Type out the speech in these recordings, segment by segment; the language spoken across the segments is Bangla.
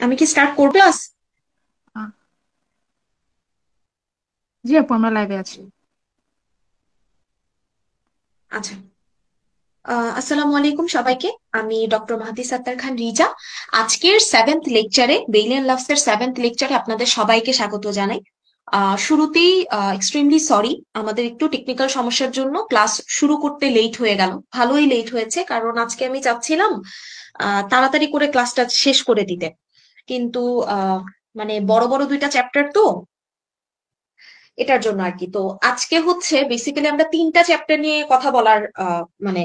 আমি কি স্টার্ট করব ক্লাস? আহ, জি আপু, আমরা লাইভে আছি। আচ্ছা। আসসালামু আলাইকুম সবাইকে। আমি ডক্টর মাহাদি সাত্তার খান রিজা। আজকের সেভেন্থ লেকচারে, বেইলিয়ান লাভস এর সেভেন্থ লেকচারে আপনাদের সবাইকে স্বাগত জানাই। শুরুতেই এক্সট্রিমলি সরি, আমাদের একটু টেকনিক্যাল সমস্যার জন্য ক্লাস শুরু করতে লেট হয়ে গেল। ভালোই লেট হয়েছে, কারণ আজকে আমি চাচ্ছিলাম তাড়াতাড়ি করে ক্লাসটা শেষ করে দিতে। কিন্তু আহ, মানে বড় বড় দুইটা চ্যাপ্টার তো, এটার জন্য আর কি। তো আজকে হচ্ছে বেসিক্যালি আমরা তিনটা চ্যাপ্টার নিয়ে কথা বলার মানে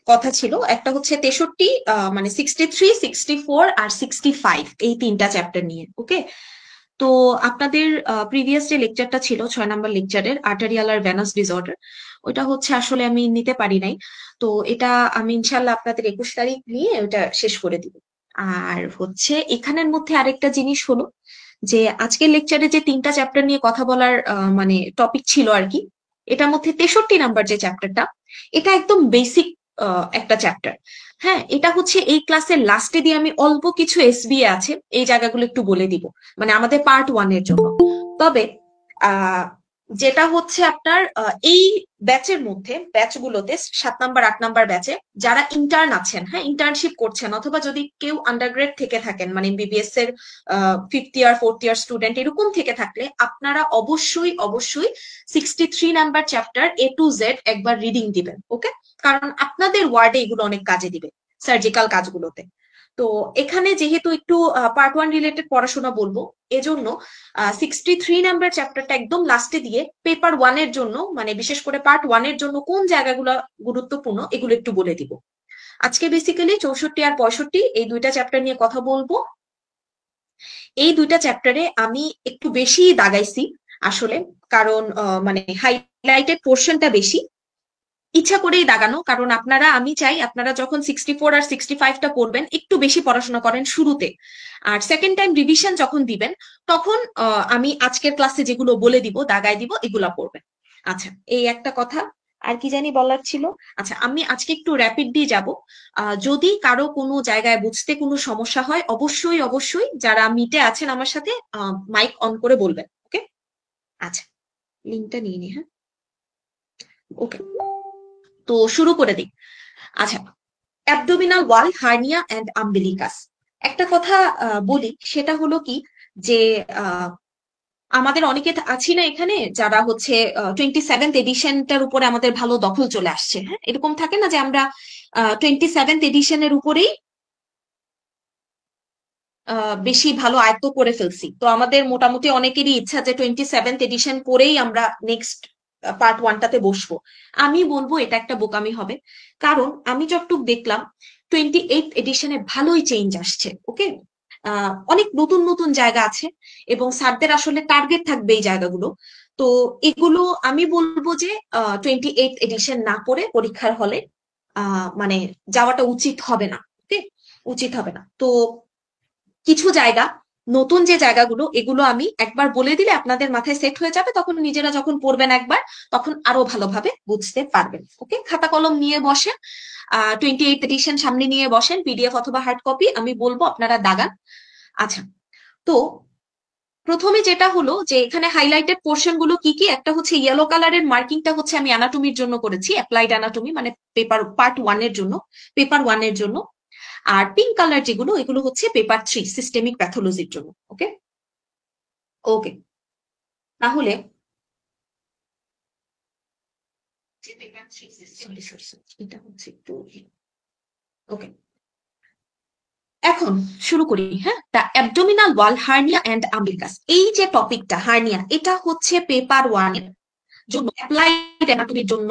কথা ছিল। একটা হচ্ছে 63, মানে 63, 64 আর 65, এই তিনটা চ্যাপ্টার নিয়ে। ওকে। তো আপনাদের প্রিভিয়াস যে লেকচারটা ছিল 6 নম্বর লেকচারের আর্টারিয়াল আর ভেনাস ডিসঅর্ডার, ওটা হচ্ছে আসলে আমি নিতে পারি নাই। তো এটা আমি ইনশাল্লাহ আপনাদের 21 তারিখ নিয়ে ওটা শেষ করে দিব। আর হচ্ছে এখানের মধ্যে আরেকটা জিনিস হলো যে আজকের লেকচারে যে তিনটা চ্যাপ্টার নিয়ে কথা বলার মানে টপিক ছিল আর কি, এটার মধ্যে 63 নাম্বার যে চ্যাপ্টারটা, এটা একদম বেসিক একটা চ্যাপ্টার। হ্যাঁ, এটা হচ্ছে এই ক্লাসের লাস্টে দিয়ে আমি অল্প কিছু এসবিএ আছে এই জায়গাগুলো একটু বলে দিব, মানে আমাদের পার্ট ওয়ান এর জন্য। তবে আহ যেটা হচ্ছে আপনার এই ব্যাচের মধ্যে, ব্যাচগুলোতে 7 নাম্বার 8 নাম্বার ব্যাচে যারা ইন্টার্ন আছেন, হ্যাঁ ইন্টার্নশিপ করছেন, অথবা যদি কেউ আন্ডারগ্রেড থেকে থাকেন, মানে এমবিবিএস এর fifth year fourth year student এরকম থেকে থাকলে, আপনারা অবশ্যই অবশ্যই 63 number chapter A to Z একবার রিডিং দিবেন। ওকে। কারণ আপনাদের ওয়ার্ডে এগুলো অনেক কাজে দিবে, সার্জিক্যাল কাজগুলোতে। তো এখানে যেহেতু একটু পার্ট ওয়ান রিলেটেড পড়াশোনা বলবো, এজন্য 63 নাম্বার চ্যাপ্টারটা একদম লাস্টে দিয়ে পেপার ওয়ানের জন্য, মানে বিশেষ করে পার্ট ওয়ানের জন্য কোন জায়গাগুলো গুরুত্বপূর্ণ এগুলো একটু বলে দিব। আজকে বেসিক্যালি 64 আর 65 এই দুইটা চ্যাপ্টার নিয়ে কথা বলবো। এই দুইটা চ্যাপ্টারে আমি একটু বেশি দাগাইছি আসলে, কারণ মানে হাইলাইটেড পোর্শনটা বেশি, ইচ্ছা করেই দাগানো। কারণ আপনারা, আমি চাই আপনারা যখন 64 আর 65টা পড়বেন একটু বেশি পড়াশোনা করেন শুরুতে, আর সেকেন্ড টাইম রিভিশন যখন দিবেন তখন আমি আজকের ক্লাসে যেগুলো বলে দিব, দাগাই দিব, এগুলা পড়বেন। আচ্ছা, এই একটা কথা। আর কি জানি বলার ছিল। আচ্ছা, আমি আজকে একটু র্যাপিড দিয়ে যাব। যদি কারো কোনো জায়গায় বুঝতে কোনো সমস্যা হয়, অবশ্যই অবশ্যই যারা মিটে আছেন আমার সাথে মাইক অন করে বলবেন। ওকে। আচ্ছা, লিঙ্কটা নিয়ে নি। হ্যাঁ, ওকে। তো শুরু করে দিই। আচ্ছা, abdominal wall hernia and umbilicus. একটা কথা বলি, সেটা হলো কি যে আহ, আমাদের অনেকে আছি না এখানে যারা হচ্ছে 27th এডিশনটার উপরে আমাদের ভালো দখল চলে আসছে। হ্যাঁ, এরকম থাকে না যে আমরা 27th এডিশনের উপরেই বেশি ভালো আয়ত্ত করে ফেলছি। তো আমাদের মোটামুটি অনেকেরই ইচ্ছা যে 27th এডিশন পরেই আমরা নেক্সট পার্ট ওয়ানটাতে বসবো। আমি বলবো এটা একটা বোকামি হবে। কারণ আমি যতটুকু দেখলাম 28th এডিশনে ভালোই চেঞ্জ আসছে। ওকে। অনেক নতুন নতুন জায়গা আছে, এবং স্যারদের আসলে টার্গেট থাকবে এই জায়গাগুলো। তো এগুলো আমি বলবো যে 28th এডিশন না পড়ে পরীক্ষার হলে মানে যাওয়াটা উচিত হবে না। ওকে, উচিত হবে না। তো কিছু জায়গা, নতুন যে জায়গাগুলো, এগুলো আমি একবার বলে দিলে আপনাদের মাথায় সেট হয়ে যাবে, তখন নিজেরা যখন পড়বেন একবার, তখন আরো ভালোভাবে বুঝতে পারবেন। ওকে, খাতা কলম নিয়ে বসেন, 28th এডিশন সামনে নিয়ে বসেন, পিডিএফ অথবা হার্ড কপি, আমি বলবো আপনারা দাগান। আচ্ছা। তো প্রথমে যেটা হলো যে এখানে হাইলাইটেড পোর্শন গুলো কি কি, একটা হচ্ছে ইয়েলো কালারের মার্কিংটা হচ্ছে আমি অ্যানাটমির জন্য করেছি, অ্যাপ্লাইড অ্যানাটমি, মানে পেপার পার্ট ওয়ানের জন্য, পেপার ওয়ানের জন্য। আর পিঙ্ক কালার যেগুলো, এগুলো হচ্ছে পেপার 3, সিস্টেমিক প্যাথোলজির জন্য। ওকে। ওকে। তাহলে সরি সরি সরি, এটা হচ্ছে একটু। ওকে, এখন শুরু করি। হ্যাঁ, the abdominal wall hernia and umbilicus, এই যে টপিকটা হার্নিয়া, এটা হচ্ছে পেপার ওয়ানের জন্য, অ্যাপ্লাইড অ্যানাটমির জন্য,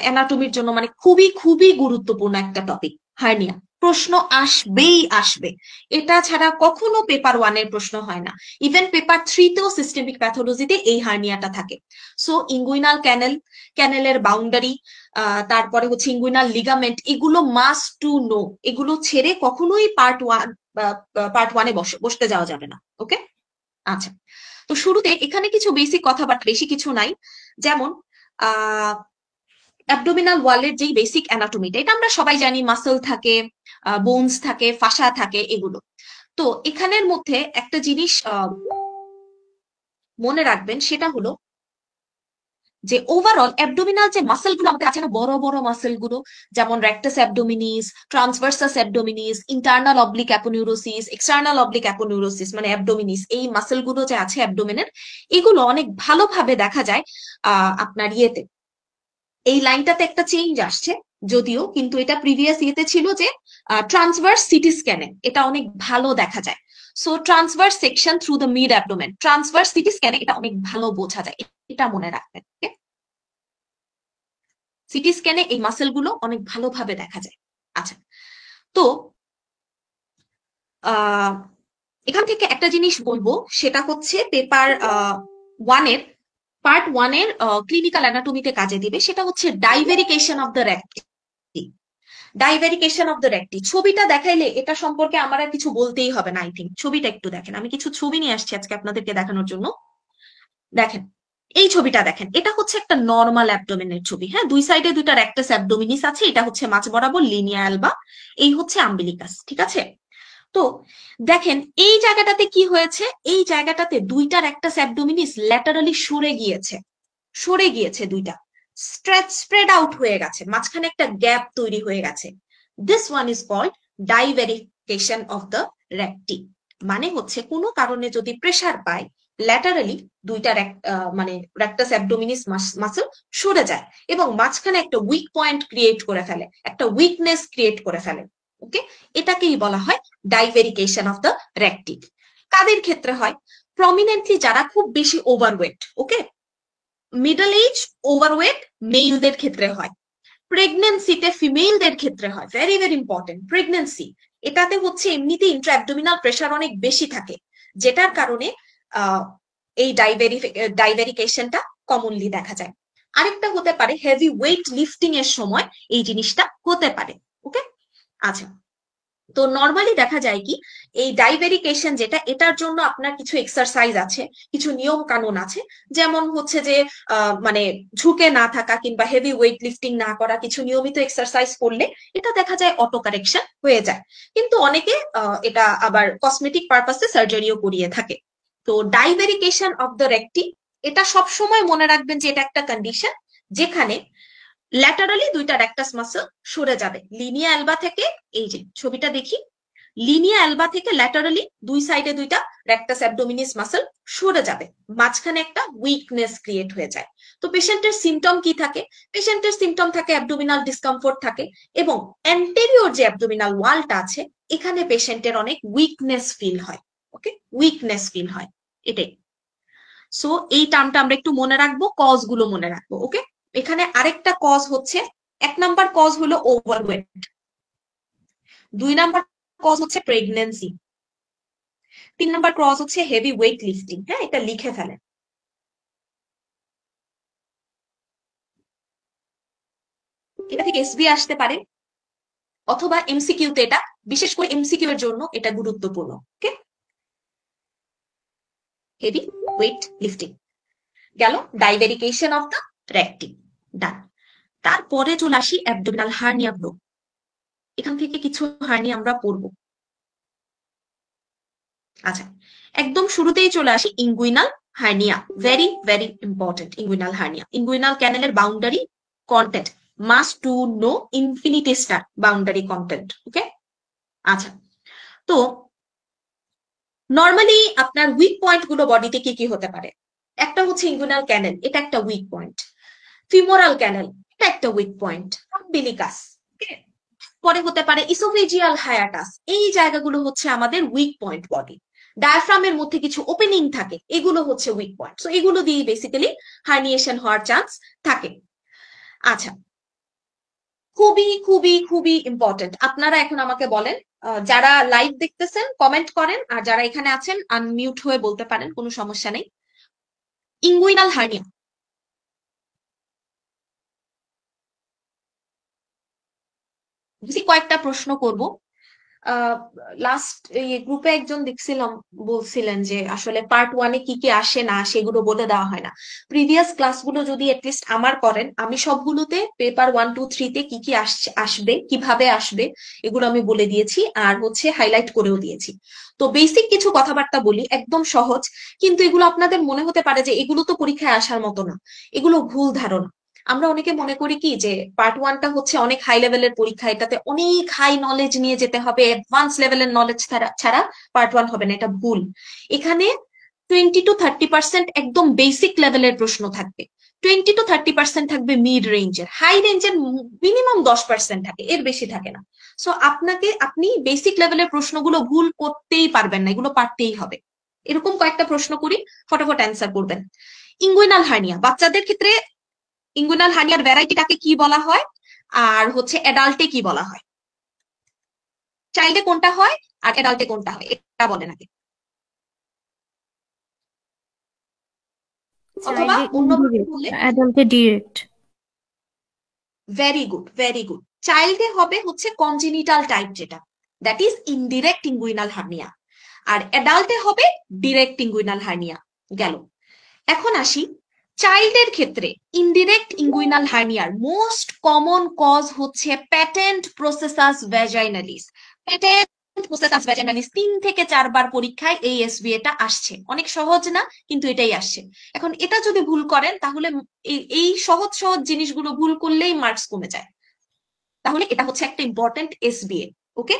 অ্যানাটমির জন্য মানে খুবই খুবই গুরুত্বপূর্ণ একটা টপিক। হার্নিয়া প্রশ্ন আসবেই আসবে, এটা ছাড়া কখনো পেপার ওয়ানের প্রশ্ন হয় না। ইভেন পেপার 3তেও সিস্টেমিক প্যাথোলজিতে এই হার্নিয়াটা থাকে। সো ইঙ্গুইনাল ক্যানেল, ক্যানেলের বাউন্ডারি, তারপরে হচ্ছে ইঙ্গুইনাল লিগামেন্ট, এগুলো মাস্ট টু নো। এগুলো ছেড়ে কখনোই পার্ট ওয়ানে বসতে যাওয়া যাবে না। ওকে। আচ্ছা। তো শুরুতে এখানে কিছু বেসিক কথা, বাট বেশি কিছু নাই। যেমন আহ অ্যাবডোমিনাল ওয়ালের যেই বেসিক অ্যানাটমিটা, এটা আমরা সবাই জানি, মাসল থাকে, বোনস থাকে, ফাসা থাকে, এগুলো। তো এখানের মধ্যে একটা জিনিস মনে রাখবেন, সেটা হলো যে ওভারঅল অ্যাবডোমিনাল যে মাসেল গুলো আমাদের আছে না, বড় বড় মাসেল গুলো, যেমন rectus abdominis, transversus abdominis, internal oblique aponeurosis, external oblique aponeurosis, মানে অ্যাবডোমিনিস, এই মাসেল গুলো যে আছে অ্যাবডোমেনের, এগুলো অনেক ভালোভাবে দেখা যায় আপনার ইয়েতে। এই লাইনটাতে একটা চেঞ্জ আসছে যদিও, কিন্তু এটা প্রিভিয়াস ইয়েতে ছিল যে ট্রান্সভার্স সিটি স্ক্যানে এটা অনেক ভালো দেখা যায়। So transverse section through the mid abdomen, transverse CT স্ক্যানে এটা অনেক ভালো বোঝা যায়, এটা মনে রাখবেন। সিটি স্ক্যানে এই মাসেল গুলো অনেক ভালোভাবে দেখা যায়। আচ্ছা, তো আহ এখান থেকে একটা জিনিস বলবো, সেটা হচ্ছে পেপার ওয়ানের পার্ট ওয়ানের ক্লিনিক্যাল অ্যানাটমিতে কাজে দিবে, সেটা হচ্ছে ডাইভেরিকেশন অফ দ্য রেক্টি। ডাইভেরিকেশন অফ দ্য রেক্টি, ছবিটা দেখাইলে এটা সম্পর্কে আমার আর কিছু বলতেই হবে না। আই থিঙ্ক ছবিটা একটু দেখেন, আমি কিছু ছবি নিয়ে আসছি আজকে আপনাদেরকে দেখানোর জন্য। দেখেন, এই ছবিটা দেখেন, এটা হচ্ছে একটা নর্মাল অ্যাবডোমেনের ছবি। হ্যাঁ, দুই সাইডে দুইটা রেক্টাস অ্যাবডোমিনিস আছে, এটা হচ্ছে মাঝ বরাবর লিনিয়া অ্যালবা, এই হচ্ছে আম্বিলিকাস, ঠিক আছে? তো দেখেন এই জায়গাটাতে কি হয়েছে, এই জায়গাটাতে দুইটা রেক্টাস অ্যাবডোমিনিস ল্যাটারালি সরে গিয়েছে দুইটা, স্প্রেড আউট হয়ে গেছে, মাঝখানে একটা গ্যাপ তৈরি হয়ে গেছে। This one is called divarication of the recti. মানে হচ্ছে কোনো কারণে যদি প্রেসার পায়, ল্যাটারালি দুইটা মানে রেক্টাস অ্যাবডোমিনিস মাসল সরে যায় এবং মাঝখানে একটা উইক পয়েন্ট ক্রিয়েট করে ফেলে, একটা উইকনেস ক্রিয়েট করে ফেলে। ওকে, এটাকেই বলা হয় ডাইভেরিকেশন অফ দ্য রেক্টি। কাদের ক্ষেত্রে হয়? প্রমিনেন্টলি যারা খুব বেশি ওভারওয়েট, ওকে, মিডল এজ ওভারওয়েট মেলদের ক্ষেত্রে হয়, প্রেগনেন্সিতে ফিমেলদের ক্ষেত্রে হয়। ভেরি ভেরি ইম্পর্টেন্ট, প্রেগনেন্সি, এটাতে হচ্ছে এমনিতে ইন্ট্রাঅ্যাবডোমিনাল প্রেসার অনেক বেশি থাকে, যেটার কারণে এই ডাইভেরিকেশনটা কমনলি দেখা যায়। আরেকটা হতে পারে হেভি ওয়েট লিফটিং এর সময় এই জিনিসটা হতে পারে। ওকে, আচ্ছা, তো নর্মালি দেখা যায় কি, এই ডাইভেরিকেশন যেটা, এটার জন্য আপনার কিছু এক্সারসাইজ আছে, কিছু নিয়ম কানুন আছে। যেমন হচ্ছে যে মানে ঝুঁকে না থাকা কিংবা হেভি ওয়েট লিফটিং না করা, কিছু নিয়মিত এক্সারসাইজ করলে এটা দেখা যায় অটো কারেকশন হয়ে যায়। কিন্তু অনেকে এটা আবার কসমেটিক পারপাসে সার্জারিও করিয়ে থাকে। তো ডাইভেরিকেশন অফ দ্য রেক্টি, এটা সব সময় মনে রাখবেন যে এটা একটা কন্ডিশন যেখানে ল্যাটারালি দুইটা রেক্টাস মাসল সরে যাবে লিনিয়া অ্যালবা থেকে। এই যে ছবিটা দেখি, লিনিয়া অ্যালবা থেকে ল্যাটারালি দুই সাইডে দুইটা রেক্টাস অ্যাবডোমিনিস মাসল সরে যাবে, মাঝখানে একটা উইকনেস ক্রিয়েট হয়ে যায়। তো পেশেন্টের সিমটম কি থাকে? পেশেন্টের সিমটম থাকে অ্যাবডোমিনাল ডিসকমফোর্ট থাকে, এবং অ্যান্টেরিয়র যে অ্যাবডোমিনাল ওয়ালটা আছে, এখানে পেশেন্টের অনেক উইকনেস ফিল হয়। ওকে, উইকনেস ফিল হয়, এটাই। সো এই টার্মটা আমরা একটু মনে রাখবো, কজ গুলো মনে রাখবো। ওকে, এখানে আরেকটা কজ হচ্ছে, এক নাম্বার কজ হলো ওভারওয়েট, দুই নাম্বার কজ হচ্ছে প্রেগনেন্সি, তিন নাম্বার কজ হচ্ছে হেভি ওয়েট লিফটিং। হ্যাঁ, এটা লিখে ফেলেন। এটা থেকে এসবি আসতে পারে অথবা এমসিকিউতে, এটা বিশেষ করে এমসিকিউ এর জন্য এটা গুরুত্বপূর্ণ। ওকে, হেভি ওয়েট লিফটিং গেল, ডাইভেরিকেশন অফ দ্য রেক্টি ডান। তারপরে চলে আসি অ্যাবডোমিনাল হার্নিয়া গ্রুপ। এখান থেকে কিছু হার্নিয়া আমরা পড়বো। আচ্ছা, একদম শুরুতেই চলে আসি inguinal hernia, very very important. Inguinal hernia, inguinal ক্যানেলের boundary content must to know infinity star boundary content. Okay, আচ্ছা, তো নর্মালি আপনার উইক পয়েন্ট গুলো বডিতে কি কি হতে পারে? একটা হচ্ছে ইনগুইনাল ক্যানেল, এটা একটা উইক পয়েন্ট। ফিমোরাল ক্যানেল, এটা একটা উইক পয়েন্ট। আম্বিলিকাস, পরে হতে পারে ইসোফেজিয়াল হায়াটাস, এই জায়গাগুলো হচ্ছে আমাদের উইক পয়েন্ট বডি। ডায়াফ্রামের মধ্যে কিছু ওপেনিং থাকে, এগুলো হচ্ছে উইক পয়েন্ট। সো এগুলো দিয়ে বেসিক্যালি হার্নিয়েশন হওয়ার চান্স থাকে। আচ্ছা, খুবই খুবই খুবই ইম্পর্টেন্ট। আপনারা এখন আমাকে বলেন, যারা লাইভ দেখতেছেন কমেন্ট করেন, আর যারা এখানে আছেন আনমিউট হয়ে বলতে পারেন, কোনো সমস্যা নেই। ইঙ্গুইনাল হার্নিয়া, কয়েকটা প্রশ্ন করব। লাস্ট গ্রুপে একজন দেখছিলাম, বলছিলেন যে আসলে পার্ট ওয়ানে কি কি আসে না সেগুলো বলে দেওয়া হয় না। প্রিভিয়াস ক্লাসগুলো যদি এটলিস্ট আমার করেন, আমি সবগুলোতে পেপার 1, 2, 3-তে কি কি আসবে, কিভাবে আসবে, এগুলো আমি বলে দিয়েছি, আর হচ্ছে হাইলাইট করেও দিয়েছি। তো বেসিক কিছু কথাবার্তা বলি, একদম সহজ, কিন্তু এগুলো আপনাদের মনে হতে পারে যে এগুলো তো পরীক্ষায় আসার মতো না। এগুলো ভুল ধারণা। আমরা অনেকে মনে করি কি যে পার্ট ওয়ানটা হচ্ছে অনেক হাই লেভেলের পরীক্ষা, এটাতে অনেক হাই নলেজ নিয়ে যেতে হবে, অ্যাডভান্স লেভেলের নলেজ ছাড়া পার্ট ওয়ান হবে না। এটা ভুল। এখানে 20 to 30% একদম বেসিক লেভেলের প্রশ্ন থাকবে, 20 to 30% থাকবে মিড রেঞ্জের, হাই রেঞ্জের মিনিমাম 10% থাকে, এর বেশি থাকে না। সো আপনি বেসিক লেভেলের প্রশ্নগুলো ভুল করতেই পারবেন না, এগুলো পারতেই হবে। এরকম কয়েকটা প্রশ্ন করি, ফটাফট অ্যান্সার করবেন। ইঙ্গুইনাল হার্নিয়া বাচ্চাদের ক্ষেত্রে, ইঙ্গুইনাল হার্নিয়ার ভ্যারাইটিটাকে কি বলা হয়, আর হচ্ছে অ্যাডাল্টে কি বলা হয়, চাইল্ডে কোনটা হয় আর অ্যাডাল্টে কোনটা হয়, এটা বলেন আগে। অথবা চাইল্ডে অন্যভাবে ইনডিরেক্ট, বললে, অ্যাডাল্টে direct. Very good, very good. চাইল্ডে হবে হচ্ছে কনজেনিটাল টাইপ, যেটা that is indirect inguinal hernia, আর অ্যাডাল্টে হবে ডিরেক্ট ইঙ্গুইনাল হার্নিয়া। গেল। এখন আসি চাইল্ডের ক্ষেত্রে ইনডিরেক্ট ইঙ্গুইনাল হার্নিয়ার মোস্ট কমন কজ হচ্ছে patent processus vaginalis. Patent processus vaginalis 3 থেকে 4 বার পরীক্ষায় এই এসবিএটা আসছে, অনেক সহজ না, কিন্তু এটাই আসছে। এখন এটা যদি ভুল করেন তাহলে এই সহজ সহজ জিনিসগুলো ভুল করলেই মার্কস কমে যায়। তাহলে এটা হচ্ছে একটা important SBA. Okay,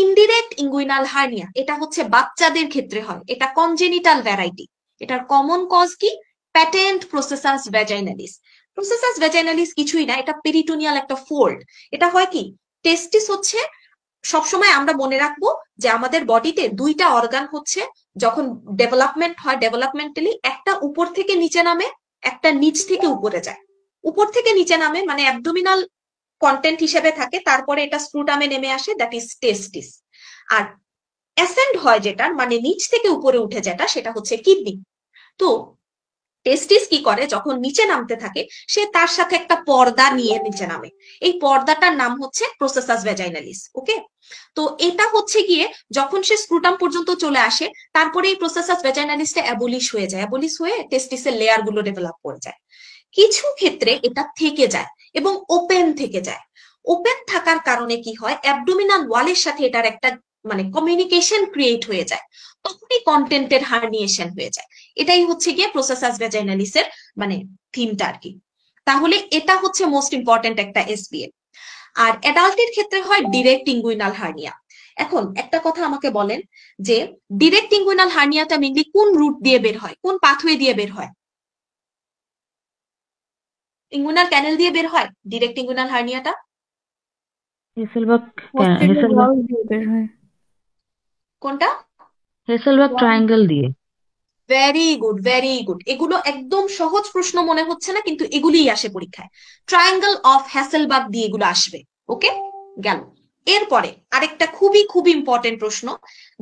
indirect inguinal hernia এটা হচ্ছে বাচ্চাদের ক্ষেত্রে হয়, এটা কনজেনিটাল ভ্যারাইটি। এটার কমন কজ কি? Patent processus vaginalis. Processus vaginalis কিছুই না, এটা পেরিটোনিয়াল একটা ফোল্ড। এটা হয় কি, টেস্টিস হচ্ছে, সবসময় আমরা মনে রাখবো যে আমাদের বডিতে দুইটা অর্গান হচ্ছে, যখন ডেভেলপমেন্ট হয় ডেভেলপমেন্টালি, একটা উপর থেকে নিচে নামে, একটা নিচ থেকে উপরে যায়। উপর থেকে নিচে নামে মানে অ্যাবডোমিনাল কন্টেন্ট হিসেবে থাকে, তারপরে এটা স্ক্রুটামে নেমে আসে, দ্যাট ইজ টেস্টিস। আর অ্যাসেন্ড হয় যেটা, মানে নিচ থেকে উপরে উঠে যেটা, সেটা হচ্ছে কিডনি। তো টেস্টিস কি করে, যখন নিচে নামতে থাকে সে তার সাথে একটা পর্দা নিয়ে নিচে নামে, এই পর্দাটার নাম হচ্ছে প্রসেসাস ভ্যাজাইনালিস। ওকে, তো এটা হচ্ছে গিয়ে যখন সে স্ক্রুটাম পর্যন্ত চলে আসে, তারপরে এই প্রসেসাস ভ্যাজাইনালিসটা অ্যাবলিশ হয়ে যায়, অ্যাবলিশ হয়ে টেস্টিসের লেয়ার গুলো ডেভেলপ করে যায়। কিছু ক্ষেত্রে এটা থেকে যায় এবং ওপেন থেকে যায়। ওপেন থাকার কারণে কি হয়, অ্যাবডোমিনাল ওয়ালের সাথে এটার একটা মানে কমিউনিকেশন ক্রিয়েট হয়ে যায়, তখনই কন্টেন্টের হার্নিয়েশন হয়ে যায়। এটাই হচ্ছে গিয়ে প্রসেসাস ভ্যাজাইনালিসের মানে থিমটা আর কি। তাহলে এটা হচ্ছে মোস্ট ইম্পর্টেন্ট একটা এসবিএ। আর অ্যাডাল্টের ক্ষেত্রে হয় ডিরেক্ট ইঙ্গুইনাল হার্নিয়া। এখন একটা কথা আমাকে বলেন যে ডিরেক্ট ইঙ্গুইনাল হার্নিয়াটা মেইনলি কোন রুট দিয়ে বের হয়, কোন পাথওয়ে দিয়ে বের হয়? ইঙ্গুইনাল ক্যানেল দিয়ে বের হয় ডিরেক্ট ইঙ্গুইনাল হার্নিয়াটা। হেসেলবার্গ পস্টেরিয়র হেসেলবার্গ ওয়াল দিয়ে বের হয়। কোনটা? হেসেলবার্গ ট্রায়াঙ্গেল দিয়ে। Very good, very good. এগুলো একদম সহজ প্রশ্ন মনে হচ্ছে না, কিন্তু এগুলিই আসে পরীক্ষায়। ট্রায়াঙ্গেল অফ হ্যাসেলবার্গ দিয়ে এগুলো আসবে। ওকে, গেল। এরপরে আরেকটা খুবই খুবই ইম্পর্টেন্ট প্রশ্ন,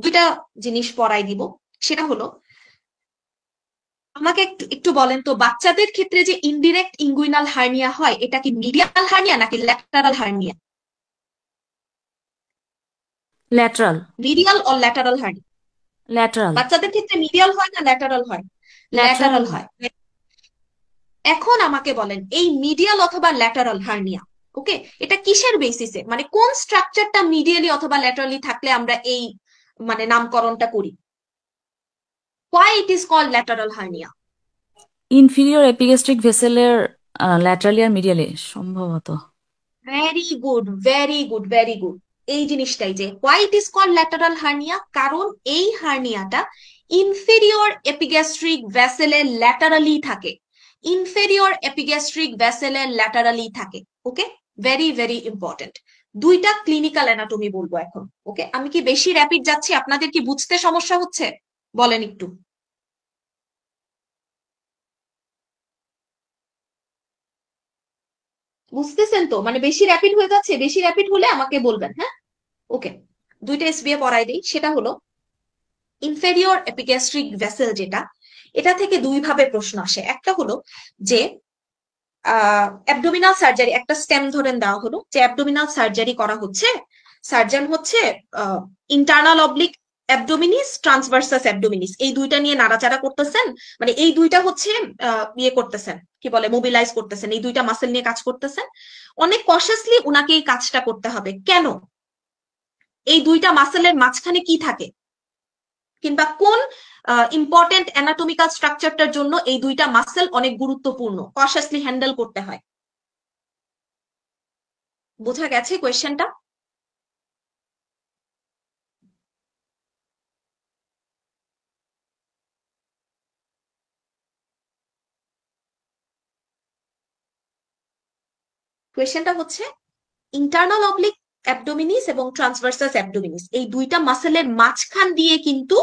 দুইটা জিনিস পড়াই দিব। সেটা হলো, আমাকে একটু একটু বলেন তো, বাচ্চাদের ক্ষেত্রে যে ইনডিরেক্ট ইঙ্গুইনাল হার্নিয়া হয়, এটা কি মিডিয়াল হার্নিয়া নাকি lateral hernia? Lateral. Medial or lateral hernia? Lateral. বাচ্চাদের ক্ষেত্রে মিডিয়াল হয় না ল্যাটারাল হয়? ল্যাটারাল। ল্যাটারাল হয়। এখন আমাকে বলেন, এই মিডিয়াল অথবা ল্যাটারাল হার্নিয়া, ওকে, এটা কিসের বেসিসে, মানে কোন স্ট্রাকচারটা মিডিয়ালি অথবা ল্যাটারালি থাকলে আমরা এই মানে নামকরণটা করি? why it is called lateral hernia? Inferior epigastric ভেসেলের ল্যাটারালি আর মিডিয়ালি সম্ভবত। Very good, very good, very good. এই জিনিসটাই যে why it is called lateral hernia, কারণ এই হার্নিয়াটা ইনফেরিয়র এপিগ্যাস্ট্রিক ভেসেলের ল্যাটারালি থাকে, ইনফেরিয়র এপিগ্যাস্ট্রিক ভেসেলের ল্যাটারালি থাকে। ওকে, ভেরি ভেরি ইম্পর্টেন্ট। দুইটা ক্লিনিক্যাল অ্যানাটমি বলবো এখন। ওকে, আমি কি বেশি র্যাপিড যাচ্ছি, আপনাদের কি বুঝতে সমস্যা হচ্ছে? বলেন একটু। বুঝতেছেন তো, মানে বেশি র্যাপিড হয়ে যাচ্ছে? বেশি র্যাপিড হলে আমাকে বলবেন, হ্যাঁ? ওকে, দুইটা এসবিএ পড়াই দিই। সেটা হলো ইনফেরিয়র এপিগ্যাস্ট্রিক ভেসেল, যেটা এটা থেকে দুই ভাবে প্রশ্ন আসে। একটা হলো যে অ্যাবডোমিনাল সার্জারি, একটা স্টেম ধরেন দেওয়া হলো যে অ্যাবডোমিনাল সার্জারি করা হচ্ছে, সার্জন হচ্ছে internal oblique abdominis, transversus abdominis, এই দুইটা নিয়ে নাড়াচাড়া করতেছেন, মানে এই দুইটা হচ্ছে ইয়ে করতেছেন, কি বলে, মোবিলাইজ করতেছেন, এই দুইটা মাসেল নিয়ে কাজ করতেছেন। অনেক কশাসলি উনাকে এই কাজটা করতে হবে। কেন? এই দুইটা মাসেলের মাঝখানে কি থাকে, কিংবা কোন ইম্পর্টেন্ট অ্যানাটমিক্যাল স্ট্রাকচারটার জন্য এই দুইটা মাসেল অনেক গুরুত্বপূর্ণ, কশাসলি হ্যান্ডেল করতে হয়। বোঝা গেছে কোয়েশ্চেনটা? কোয়েশ্চেনটা হচ্ছে ইন্টারনাল অবলিক অ্যাবডোমিনিস এবং ট্রান্সভার্সাস অ্যাবডোমিনিস, এই দুইটা মাসেলের মাঝখান দিয়ে কিন্তু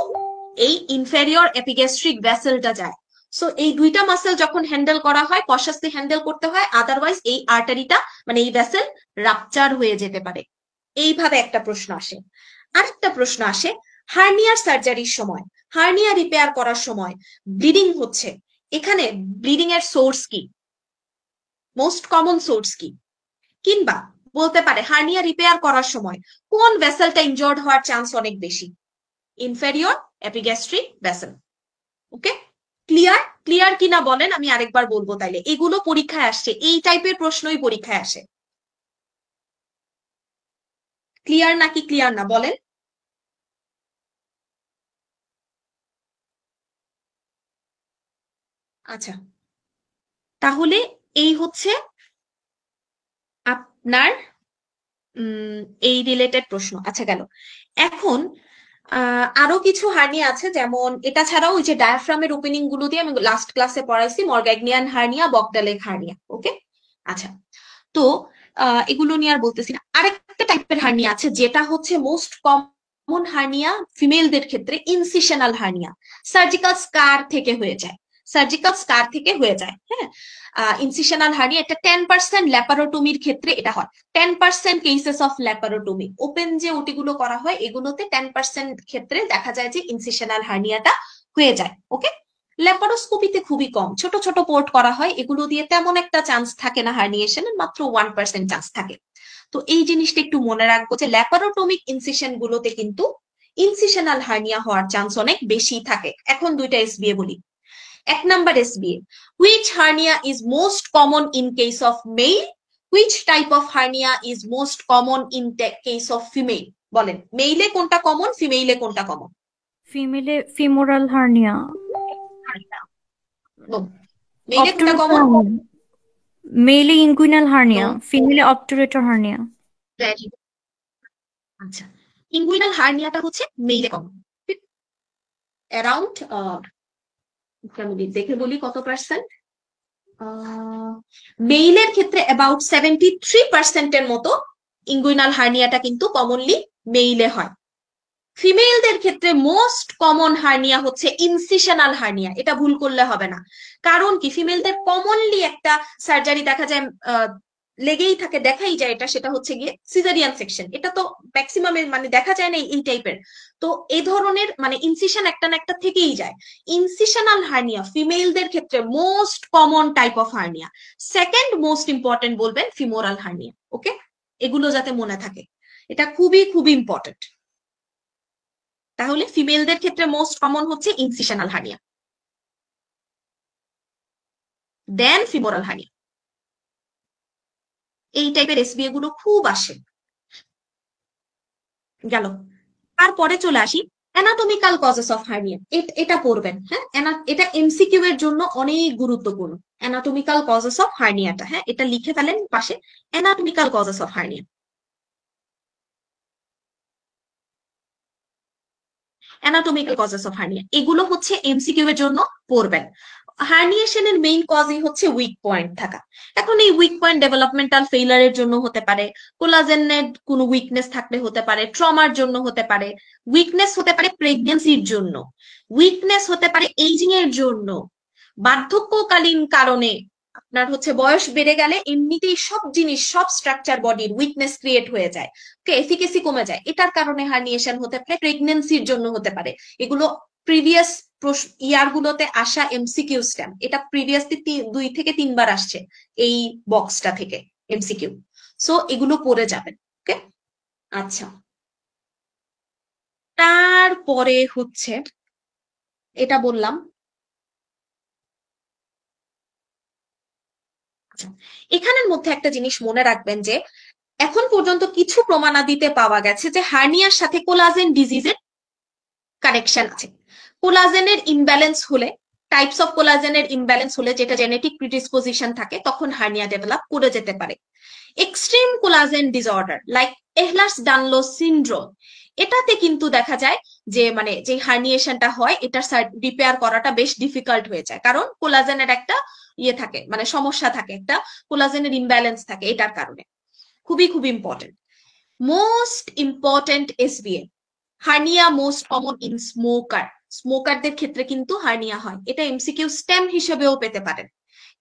এই ইনফেরিয়র এপিগ্যাস্ট্রিক ভেসেলটা যায়। সো এই দুইটা মাসেল যখন হ্যান্ডেল করা হয়, কশাসলি হ্যান্ডেল করতে হয়, আদারওয়াইজ এই আর্টারিটা মানে এই ভেসেল রাপচার হয়ে যেতে পারে। এইভাবে একটা প্রশ্ন আসে। আরেকটা প্রশ্ন আসে, হার্নিয়ার সার্জারির সময়, হার্নিয়া রিপেয়ার করার সময় ব্লিডিং হচ্ছে, এখানে ব্লিডিং এর সোর্স কি, মোস্ট কমন সোর্স কি, কিংবা বলতে পারে হার্নিয়া রিপেয়ার করার সময় কোন ভেসেলটা ইনজর্ড হওয়ার চান্স অনেক বেশি, ইনফেরিয়র এপিগ্যাস্ট্রিক ভেসেল। ওকে, ক্লিয়ার? ক্লিয়ার কিনা বলেন, আমি আরেকবার বলবো তাইলে। এগুলো পরীক্ষায় আসছে, এই টাইপের প্রশ্নই পরীক্ষায় আসে। ক্লিয়ার নাকি ক্লিয়ার না বলেন? আচ্ছা, তাহলে এই হচ্ছে আপনার এই রিলেটেড প্রশ্ন। আচ্ছা, গেল। এখন আরো কিছু হার্নিয়া আছে, যেমন এটা ছাড়াও ওই যে ডায়াফ্রামের ওপেনিং গুলো দিয়ে আমি লাস্ট ক্লাসে পড়াইছি, মর্গ্যাগনিয়ান হার্নিয়া, বগডালেক হার্নিয়া। ওকে, আচ্ছা, তো এগুলো নিয়ে আর বলতেছি না। আরেকটা টাইপের হার্নিয়া আছে যেটা হচ্ছে মোস্ট কমন হার্নিয়া ফিমেলদের ক্ষেত্রে, ইনসিশনাল হার্নিয়া, সার্জিক্যাল স্কার থেকে হয়ে যায়, সার্জিক্যাল স্কার থেকে হয়ে যায়। হ্যাঁ, ইনসিশনাল হার্নিয়া, এটা 10% ল্যাপারোটমির ক্ষেত্রে এটা হয়। 10% কেসেস অফ ল্যাপারোটমি, ওপেন যে ওটিগুলো করা হয় এগুলোতে 10% ক্ষেত্রে দেখা যায় যে ইনসিশনাল হার্নিয়াটা হয়ে যায়। ওকে, ল্যাপারোস্কোপিতে খুবই কম, ছোট ছোট পোর্ট করা হয়, এগুলো দিয়ে তেমন একটা চান্স থাকে না হার্নিয়েশনের, মাত্র 1% চান্স থাকে। তো এই জিনিসটা একটু মনে রাখবো যে ল্যাপারোটমিক ইনসিশন গুলোতে কিন্তু ইনসিশনাল হার্নিয়া হওয়ার চান্স অনেক বেশি থাকে। এখন দুইটা এসবিএ বলি। 1 number SBA, which hernia is most common in case of male, which type of hernia is most common in the case of female? বলেন, মেইলে কোনটা কমন, ফিমেইলে কোনটা কমন? ফিমেলে ফিমোরাল হার্নিয়া, মেইলে কোনটা কমন? মেলে ইনগুইনাল হার্নিয়া, ফিমেলে অবটুরেটর হার্নিয়া। আচ্ছা, ইনগুইনাল হার্নিয়াটা হচ্ছে মেইলে কমন, অ্যারাউন্ড আমি দেখে বলি কত পার্সেন্ট। মেইলের ক্ষেত্রে অ্যাবাউট 73% এর মতো ইনগুইনাল হার্নিয়াটা কিন্তু কমনলি মেইলে হয়। ফিমেলদের ক্ষেত্রে মোস্ট কমন হার্নিয়া হচ্ছে ইনসিশনাল হার্নিয়া, এটা ভুল করলে হবে না। কারণ কি, ফিমেলদের কমনলি একটা সার্জারি দেখা যায়, লেগেই থাকে, দেখাই যায় এটা, সেটা হচ্ছে গিয়ে সিজারিয়ান সেকশন। এটা তো ম্যাক্সিমামের মানে দেখা যায় না এই টাইপের। তো এই ধরনের মানে ইনসিশন একটা না একটা থেকেই যায়। ইনসিশনাল হার্নিয়া ফিমেলদের ক্ষেত্রে most common type of hernia. Second most important বলবেন ফিমোরাল হার্নিয়া। ওকে, এগুলো যাতে মনে থাকে, এটা খুবই খুবই ইম্পর্টেন্ট। তাহলে ফিমেলদের ক্ষেত্রে মোস্ট কমন হচ্ছে ইনসিশনাল হার্নিয়া, দেন ফিমোরাল হার্নিয়া। এই টাইপের এসবিএ গুলো খুব আসে। গেল, তারপরে চলে আসি অ্যানাটমিক্যাল কজেস অফ হার্নিয়া। এটা পড়বেন, হ্যাঁ, এটা এমসিকিউ এর জন্য অনেক গুরুত্বপূর্ণ। অ্যানাটমিক্যাল কজেস অফ হার্নিয়াটা, হ্যাঁ, এটা লিখে ফেলেন পাশে, anatomical causes of hernia. Anatomical causes of hernia এগুলো হচ্ছে এমসিকিউ এর জন্য পড়বেন। হার্নিয়েশনের মেইন কজই হচ্ছে উইক পয়েন্ট থাকা। এখন এই উইক পয়েন্ট ডেভেলপমেন্টাল ফেইলারের জন্য হতে পারে, কোলাজেনের কোনো উইকনেস থাকলে হতে পারে, ট্রমার জন্য হতে পারে, উইকনেস হতে পারে প্রেগনেন্সির জন্য, উইকনেস হতে পারে এইজিং এর জন্য, বার্ধক্যকালীন কারণে, আপনার হচ্ছে বয়স বেড়ে গেলে এমনিতেই সব জিনিস, সব স্ট্রাকচার বডির উইকনেস ক্রিয়েট হয়ে যায়, এফিকেসি কমে যায়, এটার কারণে হার্নিয়েশন হতে পারে, প্রেগনেন্সির জন্য হতে পারে। এগুলো প্রিভিয়াস ইয়ার গুলোতে আসা এমসিকিউ স্ট্যাম, এটা প্রিভিয়াসলি 2 থেকে 3 বার আসছে এই বক্সটা থেকে এমসিকিউ। সো এগুলো পড়ে যাবেন। ওকে, আচ্ছা, তারপরে হচ্ছে এটা বললাম। আচ্ছা, এখানের মধ্যে একটা জিনিস মনে রাখবেন যে এখন পর্যন্ত কিছু প্রমাণাদিতে পাওয়া গেছে যে হার্নিয়ার সাথে কোলাজেন ডিজিজের কানেকশন আছে। কোলাজেনের ইমব্যালেন্স হলে, টাইপস অফ কোলাজেনের ইমব্যালেন্স হলে, যেটা জেনেটিক প্রিডিসপোজিশন থাকে, তখন হার্নিয়া ডেভেলপ করে যেতে পারে। Extreme collagen disorder like Ehlers Danlos syndrome, এটাতে কিন্তু দেখা যায় যে মানে যে হার্নিয়েশনটা হয় এটা রিপেয়ার করাটা বেশ ডিফিকাল্ট হয়ে যায়, কারণ কোলাজেনের একটা ইয়ে থাকে, মানে সমস্যা থাকে, একটা কোলাজেনের ইমব্যালেন্স থাকে, এটার কারণে। খুবই খুব important. Most important SBA, hernia most common in smoker. স্মোকারদের ক্ষেত্রে কিন্তু হার্নিয়া হয়, এটা এমসিকিউ স্টেম হিসেবেও পেতে পারেন।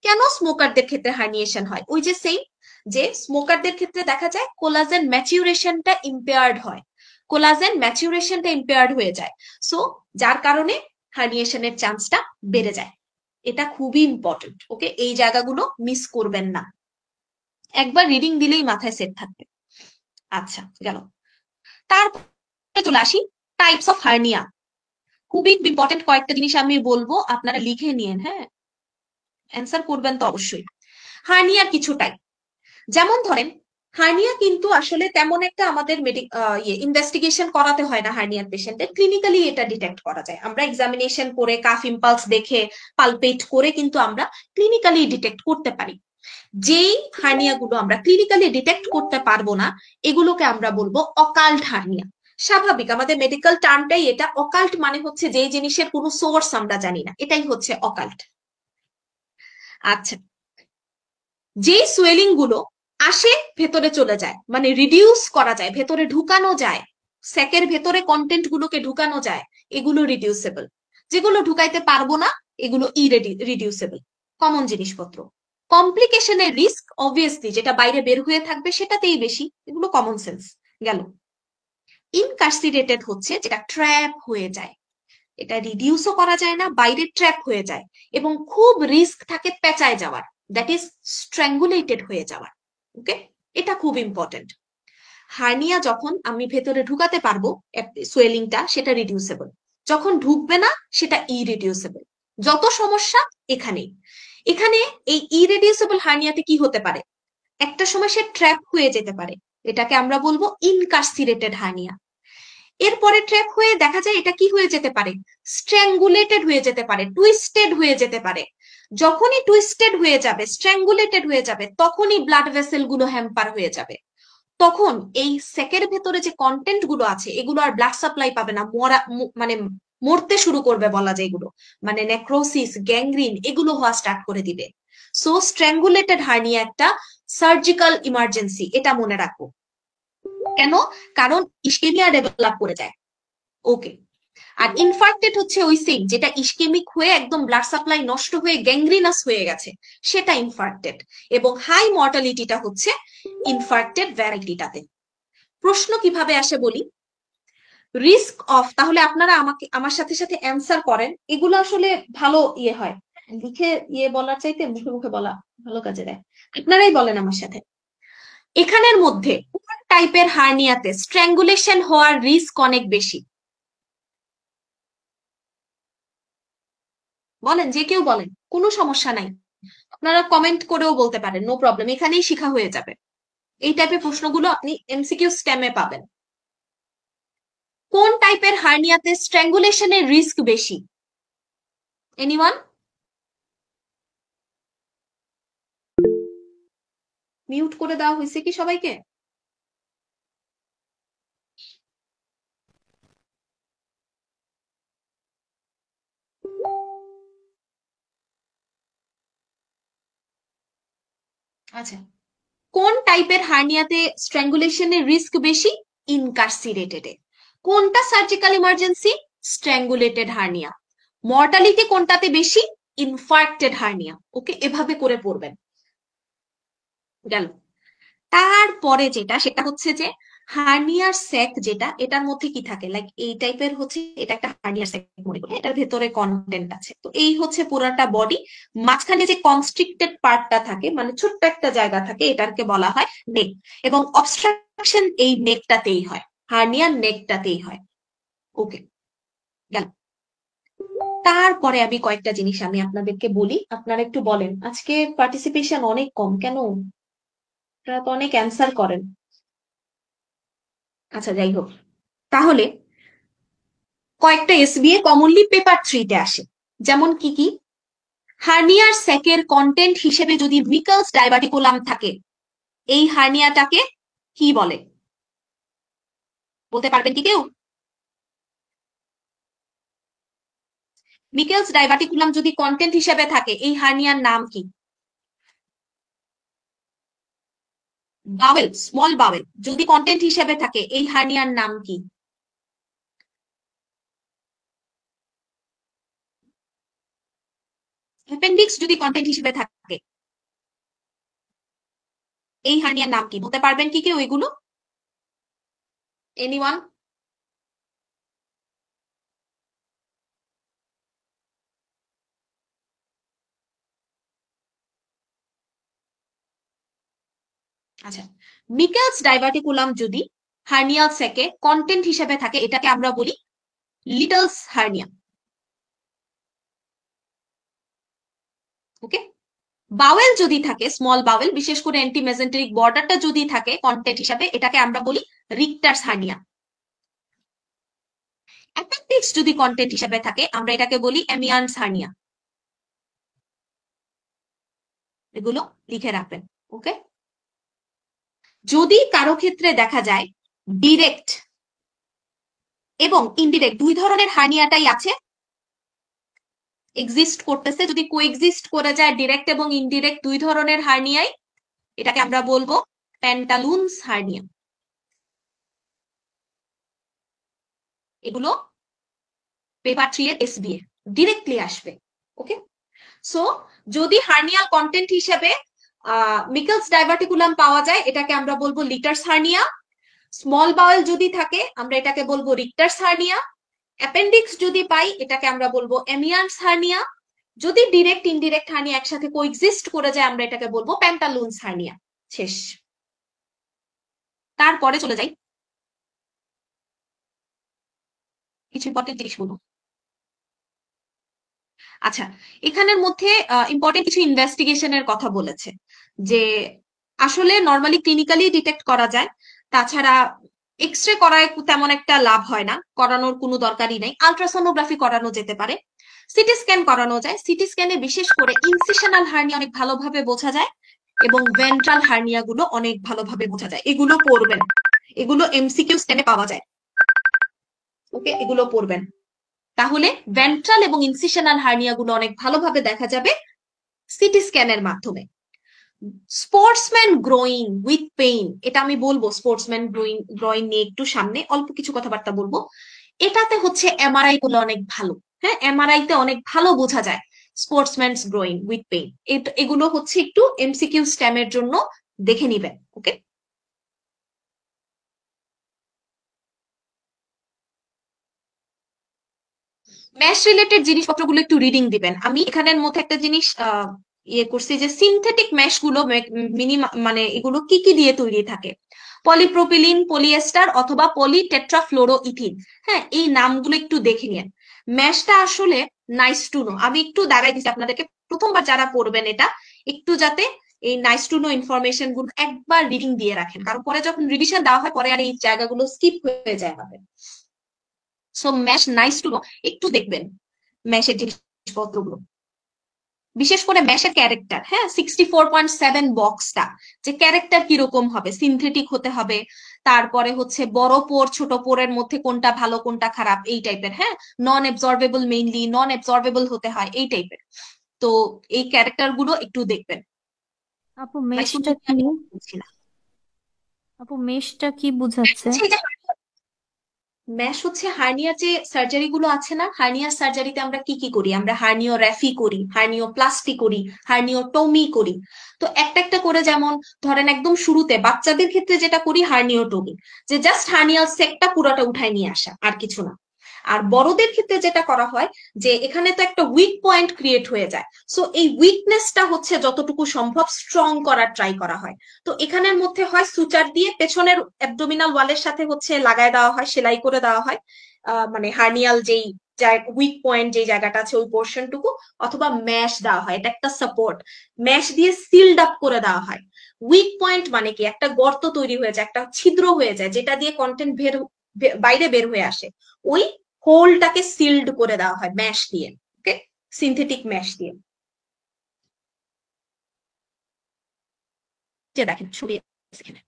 কেন স্মোকারদের ক্ষেত্রে হার্নিয়েশন হয়? ওই যে সেই যে স্মোকারদের ক্ষেত্রে দেখা যায় কোলাজেন ম্যাচিউরেশনটা ইম্পেয়ার্ড হয়, কোলাজেন ম্যাচিউরেশনটা ইম্পেয়ার্ড হয়ে যায়, সো যার কারণে হার্নিয়েশনের চান্সটা বেড়ে যায়। এটা খুবই ইম্পর্টেন্ট, ওকে? এই জায়গাগুলো মিস করবেন না, একবার রিডিং দিলেই মাথায় সেট থাকবে। আচ্ছা, গেল। তারপরে চলে আসি টাইপস অফ হার্নিয়া। খুবই ইম্পর্টেন্ট কয়েকটা জিনিস আমি বলবো, আপনারা লিখে নিন, হ্যাঁ, অ্যান্সার করবেন তো অবশ্যই। হার্নিয়ার কিছু টাইপ, যেমন ধরেন হার্নিয়া কিন্তু আসলে তেমন একটা আমাদের ইনভেস্টিগেশন করাতে হয় না। হার্নিয়ার পেশেন্টের ক্লিনিক্যালি এটা ডিটেক্ট করা যায়, আমরা এক্সামিনেশন করে কাফ ইম্পালস দেখে পালপেট করে কিন্তু আমরা ক্লিনিক্যালি ডিটেক্ট করতে পারি। যেই হার্নিয়া গুলো আমরা ক্লিনিক্যালি ডিটেক্ট করতে পারবো না, এগুলোকে আমরা বলবো অকাল্ট হার্নিয়া। স্বাভাবিক, আমাদের মেডিকেল টার্মটাই এটা। অকাল্ট মানে হচ্ছে যে জিনিসের কোনো সোর্স আমরা জানি না, এটাই হচ্ছে অকাল্ট। আচ্ছা, যে সোয়েলিং গুলো আসে ভেতরে চলে যায়, মানে রিডিউস করা যায়, ভেতরে ঢুকানো যায়, স্যাকের ভেতরে কন্টেন্ট গুলোকে ঢুকানো যায়, এগুলো রিডিউসেবল। যেগুলো ঢুকাইতে পারবো না, এগুলো রিডিউসেবল, কমন জিনিসপত্র। কমপ্লিকেশনের রিস্ক অবভিয়াসলি যেটা বাইরে বের হয়ে থাকবে সেটাতেই বেশি, এগুলো কমন সেন্স গেল। ইনকার্সিরেটেড হচ্ছে যেটা ট্র্যাপ হয়ে যায়, এটা রিডিউসও করা যায় না, বাইরে ট্র্যাপ হয়ে যায়, এবং খুব রিস্ক থাকে পেঁচায় যাওয়ার, দ্যাট ইজ স্ট্র্যাঙ্গুলেটেড হয়ে যাওয়ার, ওকে? এটা খুব ইম্পর্টেন্ট। হার্নিয়া যখন আমি ভেতরে ঢুকাতে পারবো সোয়েলিংটা, সেটা রিডিউসেবল। যখন ঢুকবে না, সেটা ইরিডিউসেবল। যত সমস্যা এখানেই। এখানে এই ইরিডিউসেবল হার্নিয়াতে কি হতে পারে? একটা সময় সে ট্র্যাপ হয়ে যেতে পারে, এটাকে আমরা বলবো ইনকার্সিরেটেড হার্নিয়া। এরপরে ট্র্যাপ হয়ে দেখা যায় এটা কি হয়ে যেতে পারে? স্ট্র্যাঙ্গুলেটেড হয়ে যেতে পারে, টুইস্টেড হয়ে যেতে পারে। যখনই টুইস্টেড হয়ে যাবে, স্ট্র্যাঙ্গুলেটেড হয়ে যাবে, তখনই ব্লাড ভেসেল গুলো হ্যাম্পার হয়ে যাবে। তখন এই সেকের ভেতরে যে কন্টেন্ট গুলো আছে, এগুলো আর ব্লাড সাপ্লাই পাবে না, মানে মরতে শুরু করবে বলা যায় এগুলো, মানে নেক্রোসিস, গ্যাংগ্রিন, এগুলো হওয়া স্টার্ট করে দিবে। সো স্ট্র্যাঙ্গুলেটেড হার্নিয়া একটা সার্জিক্যাল ইমার্জেন্সি, এটা মনে রাখবো। কেন? কারণ ইস্কেমিয়া ডেভেলপ করে যায়, ওকে? আর ইনফার্ক্টেড হচ্ছে ওই সেম যেটা ইস্কেমিক হয়ে একদম ব্লাড সাপ্লাই নষ্ট হয়ে গ্যাংগ্রিনাস হয়ে গেছে, সেটা ইনফার্ক্টেড। এবং হাই মর্টালিটিটা হচ্ছে ইনফার্ক্টেড ভ্যারাইটিটাতে। প্রশ্ন কিভাবে আসে বলি, রিস্ক অফ, তাহলে আপনারা আমাকে আমার সাথে সাথে অ্যান্সার করেন, এগুলো আসলে ভালো ইয়ে হয়, লিখে ইয়ে বলার চাইতে মুখে মুখে বলা ভালো কাজে দেয়। আপনারাই বলেন আমার সাথে, এখানের মধ্যে কোন টাইপের হার্নিয়াতে স্ট্র্যাঙ্গুলেশন হওয়ার রিস্ক অনেক বেশি? বলেন, যে কেউ বলেন, কোনো সমস্যা নাই, আপনারা কমেন্ট করেও বলতে পারেন, নো প্রবলেম, এখানেই শিখা হয়ে যাবে। এই টাইপের প্রশ্নগুলো আপনি এমসিকিউ স্টেমে পাবেন। কোন টাইপের হার্নিয়াতে স্ট্র্যাঙ্গুলেশনের রিস্ক বেশি? এনিওয়ান? মিউট করে দেওয়া হয়েছে কি সবাইকে? আচ্ছা, কোন টাইপের হার্নিয়াতে স্ট্র্যাঙ্গুলেশনের রিস্ক বেশি? ইনকার্সিরেটেডে। কোনটা সার্জিক্যাল ইমার্জেন্সি? স্ট্র্যাঙ্গুলেটেড হার্নিয়া। মর্টালিটি কোনটাতে বেশি? ইনফার্ক্টেড হার্নিয়া, ওকে? এভাবে করে পড়বেন, গেল। তারপরে যেটা, সেটা হচ্ছে যে হার্নিয়ার স্যাক, যেটা এটার মধ্যে কি থাকে, লাইক এই টাইপের হচ্ছে, এটা একটা হার্নিয়ার স্যাক মনে করি, এটার ভেতরে কন্টেন্ট আছে। তো এই হচ্ছে পুরাটা বডি, মাঝখানে যে কনস্ট্রিক্টেড পার্টটা থাকে, মানে ছোট্ট একটা জায়গা থাকে, এটাকে বলা হয় নেক। এবং অবস্ট্রাকশন এই নেকটাতেই হয়, হার্নিয়ার নেকটাতেই হয়। ওকে, গেল। তারপরে আমি কয়েকটা জিনিস আমি আপনাদেরকে বলি, আপনারা একটু বলেন। আজকে পার্টিসিপেশন অনেক কম কেন? আপনারা তো অনেক অ্যান্সার করেন। আচ্ছা, যাই হোক, তাহলে কয়েকটা এসবিএ কমনলি পেপার 3-তে আসে। যেমন কি কি? হার্নিয়ার স্যাকের কন্টেন্ট হিসেবে যদি মিকালস ডাইভার্টিকুলাম থাকে, এই হার্নিয়াটাকে কি বলে? বলতে পারবেন কি কেউ? মিকেলস ডাইভার্টিকুলাম যদি কন্টেন্ট হিসেবে থাকে, এই হার্নিয়ার নাম কি? বাওয়েল, স্মল বাওয়েল যদি কন্টেন্ট হিসেবে থাকে, এই হার্নিয়ার নাম কি? অ্যাপেন্ডিক্স যদি কন্টেন্ট হিসেবে থাকে, এই হার্নিয়ার নাম কি? বলতে পারবেন কি কেউ এগুলো? এনিওয়ান? আচ্ছা, মিকেলস ডাইভার্টিকুলাম যদি হার্নিয়াল স্যাকে কন্টেন্ট হিসেবে থাকে, এটাকে আমরা বলি লিটলস হার্নিয়া। ওকে, বাওয়েল যদি থাকে, স্মল বাওয়েল, বিশেষ করে অ্যান্টিমেসেন্টেরিক বর্ডারটা যদি থাকে কন্টেন্ট হিসাবে, এটাকে আমরা বলি রিক্টার্স হার্নিয়া। অ্যাপেন্ডিক্স যদি কন্টেন্ট হিসাবে থাকে, আমরা এটাকে বলি এমিয়ানস হার্নিয়া। এগুলো লিখে রাখবেন। ওকে, যদি কারো ক্ষেত্রে দেখা যায় ডিরেক্ট এবং ইনডিরেক্ট দুই ধরনের হার্নিয়াটাই আছে, এক্সিস্ট করতেছে, যদি কোএক্সিস্ট করে যায় ডিরেক্ট এবং ইনডিরেক্ট দুই ধরনের হার্নিয়াই, এটাকে আমরা বলবো প্যান্টালুনস হার্নিয়া। এগুলো পেপার 3 এর এসবিএ ডিরেক্টলি আসবে। ওকে, সো যদি হার্নিয়াল কন্টেন্ট হিসেবে মিকেলস ডাইভার্টিকুলাম পাওয়া যায়, এটাকে আমরা বলবো লিটার্স হার্নিয়া। স্মল বাওয়েল যদি থাকে, আমরা এটাকে বলবো রিক্টার্স হার্নিয়া। অ্যাপেন্ডিক্স যদি পাই, এটাকে আমরা বলবো এমিয়ানস হার্নিয়া। যদি ডিরেক্ট ইনডিরেক্ট হার্নিয়া একসাথে কোএক্সিস্ট করে যায়, আমরা এটাকে বলবো প্যান্টালুনস হার্নিয়া। শেষ। তারপরে চলে যাই, কিছু ইম্পর্টেন্ট জিনিস বলবো। আচ্ছা, এখানের মধ্যে ইম্পর্টেন্ট কিছু ইনভেস্টিগেশনের কথা বলেছে, যে আসলে নর্মালি ক্লিনিক্যালি ডিটেক্ট করা যায়, তাছাড়া এক্সরে করায় তেমন একটা লাভ হয় না, করানোর কোনো দরকারই নেই। আলট্রাসোনোগ্রাফি করানো যেতে পারে, সিটি স্ক্যান করানো যায়। সিটি স্ক্যানে বিশেষ করে ইনসিশনাল হার্নিয়া অনেক ভালোভাবে বোঝা যায় এবং ভেন্ট্রাল হার্নিয়া গুলো অনেক ভালোভাবে বোঝা যায়। এগুলো পড়বেন, এগুলো এমসিকিউ স্ক্যানে পাওয়া যায়। ওকে, এগুলো পড়বেন। তাহলে ভেন্ট্রাল এবং ইনসিশনাল হার্নিয়া গুলো অনেক ভালোভাবে দেখা যাবে সিটি স্ক্যানের মাধ্যমে। স্পোর্টসম্যান গ্রোয়িং উইথ পেইন, এটা আমি বলবো স্পোর্টসম্যান গ্রোয়িং নিয়ে একটু সামনে অল্প কিছু কথাবার্তা বলবো। এটাতে হচ্ছে এমআরআই গুলো অনেক ভালো। হ্যাঁ, এমআরআই তে অনেক ভালো বোঝা যায় স্পোর্টসম্যান গ্রোয়িং উইথ পেইন। এগুলো হচ্ছে একটু এমসিকিউ স্ট্যামের জন্য দেখে নিবেন। ওকে, ম্যাশ রিলেটেড জিনিসপত্রগুলো একটু রিডিং দিবেন। আমি এখানের মধ্যে একটা জিনিস ইয়ে করছি, যে সিনথেটিক ম্যাশ গুলো মানে এগুলো কি কি দিয়ে তৈরি থাকে? পলিপ্রোপিলিন, পলিয়েস্টার অথবা পলিটেট্রাফ্লোরোইথিন। হ্যাঁ, এই নামগুলো একটু দেখে নিন। ম্যাশটা আসলে নাইস টু নো, আমি একটু দাঁড়াই দিচ্ছি আপনাদেরকে, প্রথমবার যারা পড়বেন এটা একটু যাতে এই নাইস টু নো ইনফরমেশন গুলো একবার রিডিং দিয়ে রাখেন, কারণ পরে যখন রিভিশন দেওয়া হয় পরে আর এই জায়গাগুলো স্কিপ হয়ে যায় হবে। So mash nice to know, একটু দেখবেন ম্যাশের জিনিসপত্রগুলো, বিশেষ করে ম্যাশের ক্যারেক্টার। হ্যাঁ, 64.7 বক্সটা, যে ক্যারেক্টার কিরকম হবে, সিনথেটিক হতে হবে, তারপরে হচ্ছে বড় পোর ছোট পোরের মধ্যে কোনটা ভালো কোনটা খারাপ, এই টাইপের। হ্যাঁ, নন এবজর্বেবল, মেইনলি নন এবজর্বেবল হতে হয়, এই টাইপের। তো এই ক্যারেক্টার গুলো একটু দেখবেন। আপু মেশটা কি? আপু মেশটা কি বোঝাচ্ছে? ম্যাশ হচ্ছে হার্নিয়ার যে সার্জারি গুলো আছে না, হার্নিয়ার সার্জারিতে আমরা কি কি করি? আমরা হার্নিওগ্রাফি করি, হার্নিওপ্লাস্টি করি, হার্নিওটমি করি। তো একটা একটা করে, যেমন ধরেন একদম শুরুতে বাচ্চাদের ক্ষেত্রে যেটা করি হার্নিওটমি, যে জাস্ট হার্নিয়াল সেকটা পুরোটা উঠায় নিয়ে আসা, আর কিছু না। আর বড়দের ক্ষেত্রে যেটা করা হয় যে এখানে তো একটা উইক পয়েন্ট ক্রিয়েট হয়ে যায়, সো এই উইকনেসটা হচ্ছে যতটুকু সম্ভব স্ট্রং করার ট্রাই করা হয়। তো এখানের মধ্যে হয় সুচার দিয়ে পেছনের অ্যাবডোমিনাল ওয়ালের সাথে হচ্ছে লাগায় দেওয়া হয়, সেলাই করে দেওয়া হয় মানে হার্নিয়াল যেই উইক পয়েন্ট যে জায়গাটা আছে ওই পোর্শনটুকু, অথবা ম্যাশ দেওয়া হয়, এটা একটা সাপোর্ট, ম্যাশ দিয়ে সিলড আপ করে দেওয়া হয়। উইক পয়েন্ট মানে কি, একটা গর্ত তৈরি হয়ে যায়, একটা ছিদ্র হয়ে যায় যেটা দিয়ে কন্টেন্ট বাইরে বের হয়ে আসে, ওই হোলটাকে সিলড করে দেওয়া হয় ম্যাশ দিয়ে, ওকে, সিনথেটিক ম্যাশ দিয়ে। যে দেখেন ছবি এখানে,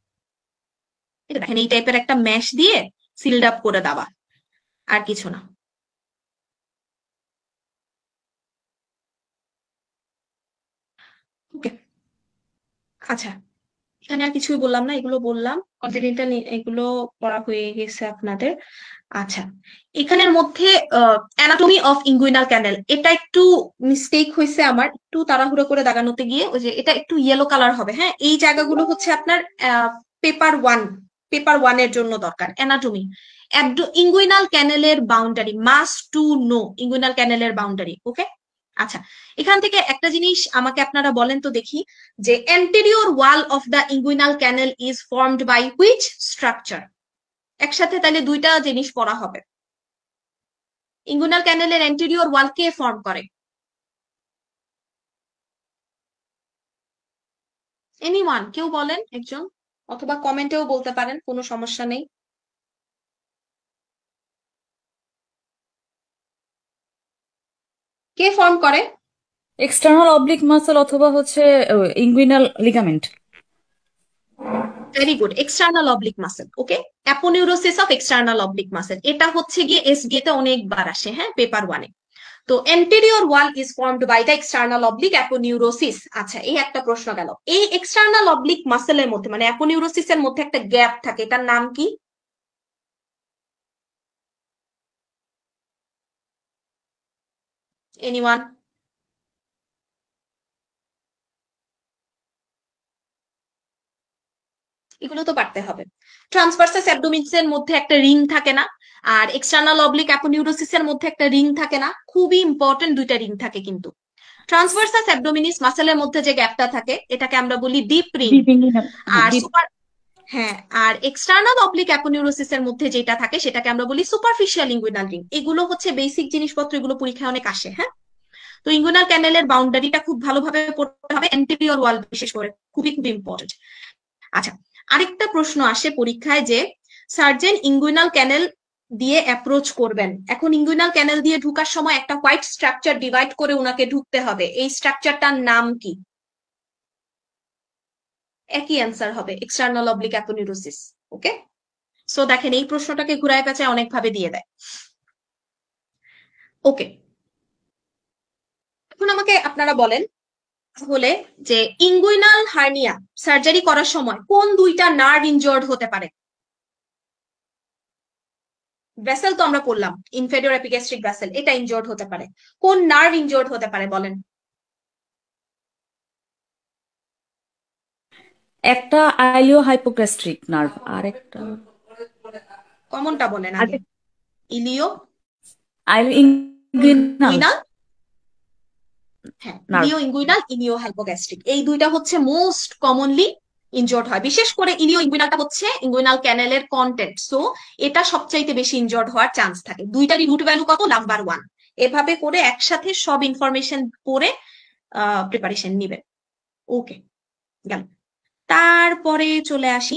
এটা দেখেন এই টাইপের একটা ম্যাশ দিয়ে সিলড আপ করে দেওয়া, আর কিছু না। ওকে, আচ্ছা, এখানে আর কিছুই বললাম না, এগুলো বললাম কন্টিনেন্টাল, এগুলো পড়া হয়ে গেছে আপনাদের। আচ্ছা, এখানের মধ্যে অ্যানাটমি অফ ইঙ্গুইনাল ক্যানেল, এটা একটু মিস্টেক হয়েছে আমার, একটু তাড়াহুড়ো করে দাগানোতে গিয়ে, ওই যে এটা একটু ইয়েলো কালার হবে, হ্যাঁ, এই জায়গাগুলো হচ্ছে আপনার পেপার ওয়ানের জন্য দরকার। অ্যানাটমি, ইঙ্গুইনাল ক্যানেলের boundary, must to know inguinal ক্যানেলের বাউন্ডারি, ওকে। আচ্ছা, এখান থেকে একটা জিনিস আমাকে আপনারা বলেন তো দেখি, যে anterior wall of the inguinal canal is formed by which structure? একসাথে তাহলে দুইটা জিনিস পড়া হবে। ইঙ্গুইনাল ক্যানেলের anterior wall কে ফর্ম করে? এনিওয়ান, কেউ বলেন একজন, অথবা কমেন্টেও বলতে পারেন, কোনো সমস্যা নেই। কে ফর্ম করে? এক্সটার্নাল অবলিক মাসল অথবা হচ্ছে inguinal ligament. Very good, external oblique muscle, okay. Aponeurosis of external oblique muscle, এটা হচ্ছে গিয়ে এসবিএ তে অনেকবার আসে, হ্যাঁ, পেপার ওয়ানে। তো anterior wall is formed by the external oblique aponeurosis। আচ্ছা, এই একটা প্রশ্ন গেল। এই এক্সটার্নাল অবলিক মাসেলের মধ্যে মানে অ্যাপোনিউরোসিস এর মধ্যে একটা গ্যাপ থাকে, এটার নাম কি? এনিওয়ান? এগুলো তো পারতে হবে। ট্রান্সভার্সাস অ্যাবডোমিনস এর মধ্যে একটা রিং থাকে না, আর এক্সটার্নাল অবলিক অ্যাপোনিউরোসিস এর মধ্যে একটা রিং থাকে না, খুবই ইম্পর্টেন্ট, দুইটা রিং থাকে কিন্তু। ট্রান্সভার্সাস অ্যাবডোমিনিস মাসেলের মধ্যে যে গ্যাপটা থাকে এটাকে আমরা বলি ডিপ রিং। ডিপ ইঙ্গুইনাল, হ্যাঁ আর ডিপ। হ্যাঁ, আর এক্সটার্নাল অবলিক অ্যাপোনিউরোসিস এর মধ্যে যেটা থাকে সেটাকে আমরা বলি সুপারফিশিয়াল ইঙ্গুইনাল রিং। এগুলো হচ্ছে বেসিক জিনিসপত্র, এগুলো পরীক্ষায় অনেক আসে, হ্যাঁ। তো ইঙ্গুইনাল ক্যানেলের বাউন্ডারিটা খুব ভালোভাবে পড়তে হবে, অ্যান্টেরিয়র ওয়াল বিশেষ করে, খুবই খুবই ইম্পর্টেন্ট। আচ্ছা, আরেকটা প্রশ্ন আসে পরীক্ষায় যে সার্জেন ইঙ্গুইনাল ক্যানেল দিয়ে অ্যাপ্রোচ করবেন, এখন ইঙ্গুইনাল ক্যানেল দিয়ে ঢুকার সময় একটা হোয়াইট স্ট্রাকচার ডিভাইড করে ওনাকে ঢুকতে হবে, এই স্ট্রাকচারটার নাম কি? একই অ্যান্সার হবে, এক্সটার্নাল অবলিক অ্যাপোনিউরোসিস, ওকে। সো দেখেন এই প্রশ্নটাকে ঘুরায় পেঁচায় অনেকভাবে দিয়ে দেয়, ওকে। এখন আমাকে আপনারা বলেন তাহলে যে ইঙ্গুইনাল হার্নিয়া সার্জারি করার সময় কোন দুইটা নার্ভ ইনজর্ড হতে পারে? ভেসেল তো আমরা পড়লাম, ইনফেরিয়র এপিগ্যাস্ট্রিক ভেসেল, এটা ইনজর্ড হতে পারে। কোন নার্ভ ইনজর্ড হতে পারে বলেন? একটা আইলিও হাইপোগ্যাস্ট্রিক নার্ভ, আর একটা কমনটা বলেন আগে। ইলিও ইঙ্গুইনাল ইঙ্গুইনাল, হ্যাঁ, নার্ভ। ইলিও ইঙ্গুইনাল, ইলিও হাইপোগ্যাস্ট্রিক, এই দুইটা হচ্ছে মোস্ট কমনলি ইনজর্ড হয়। বিশেষ করে ইলিও ইঙ্গুইনালটা হচ্ছে ইঙ্গুইনাল ক্যানেলের কন্টেন্ট, সো এটা সবচাইতে বেশি ইনজর্ড হওয়ার চান্স থাকে। দুইটারই রুট ভ্যালু কত? নাম্বার 1। এভাবে করে একসাথে সব ইনফরমেশন পড়ে প্রিপারেশন নিবে, ওকে, গেল। তারপরে চলে আসি,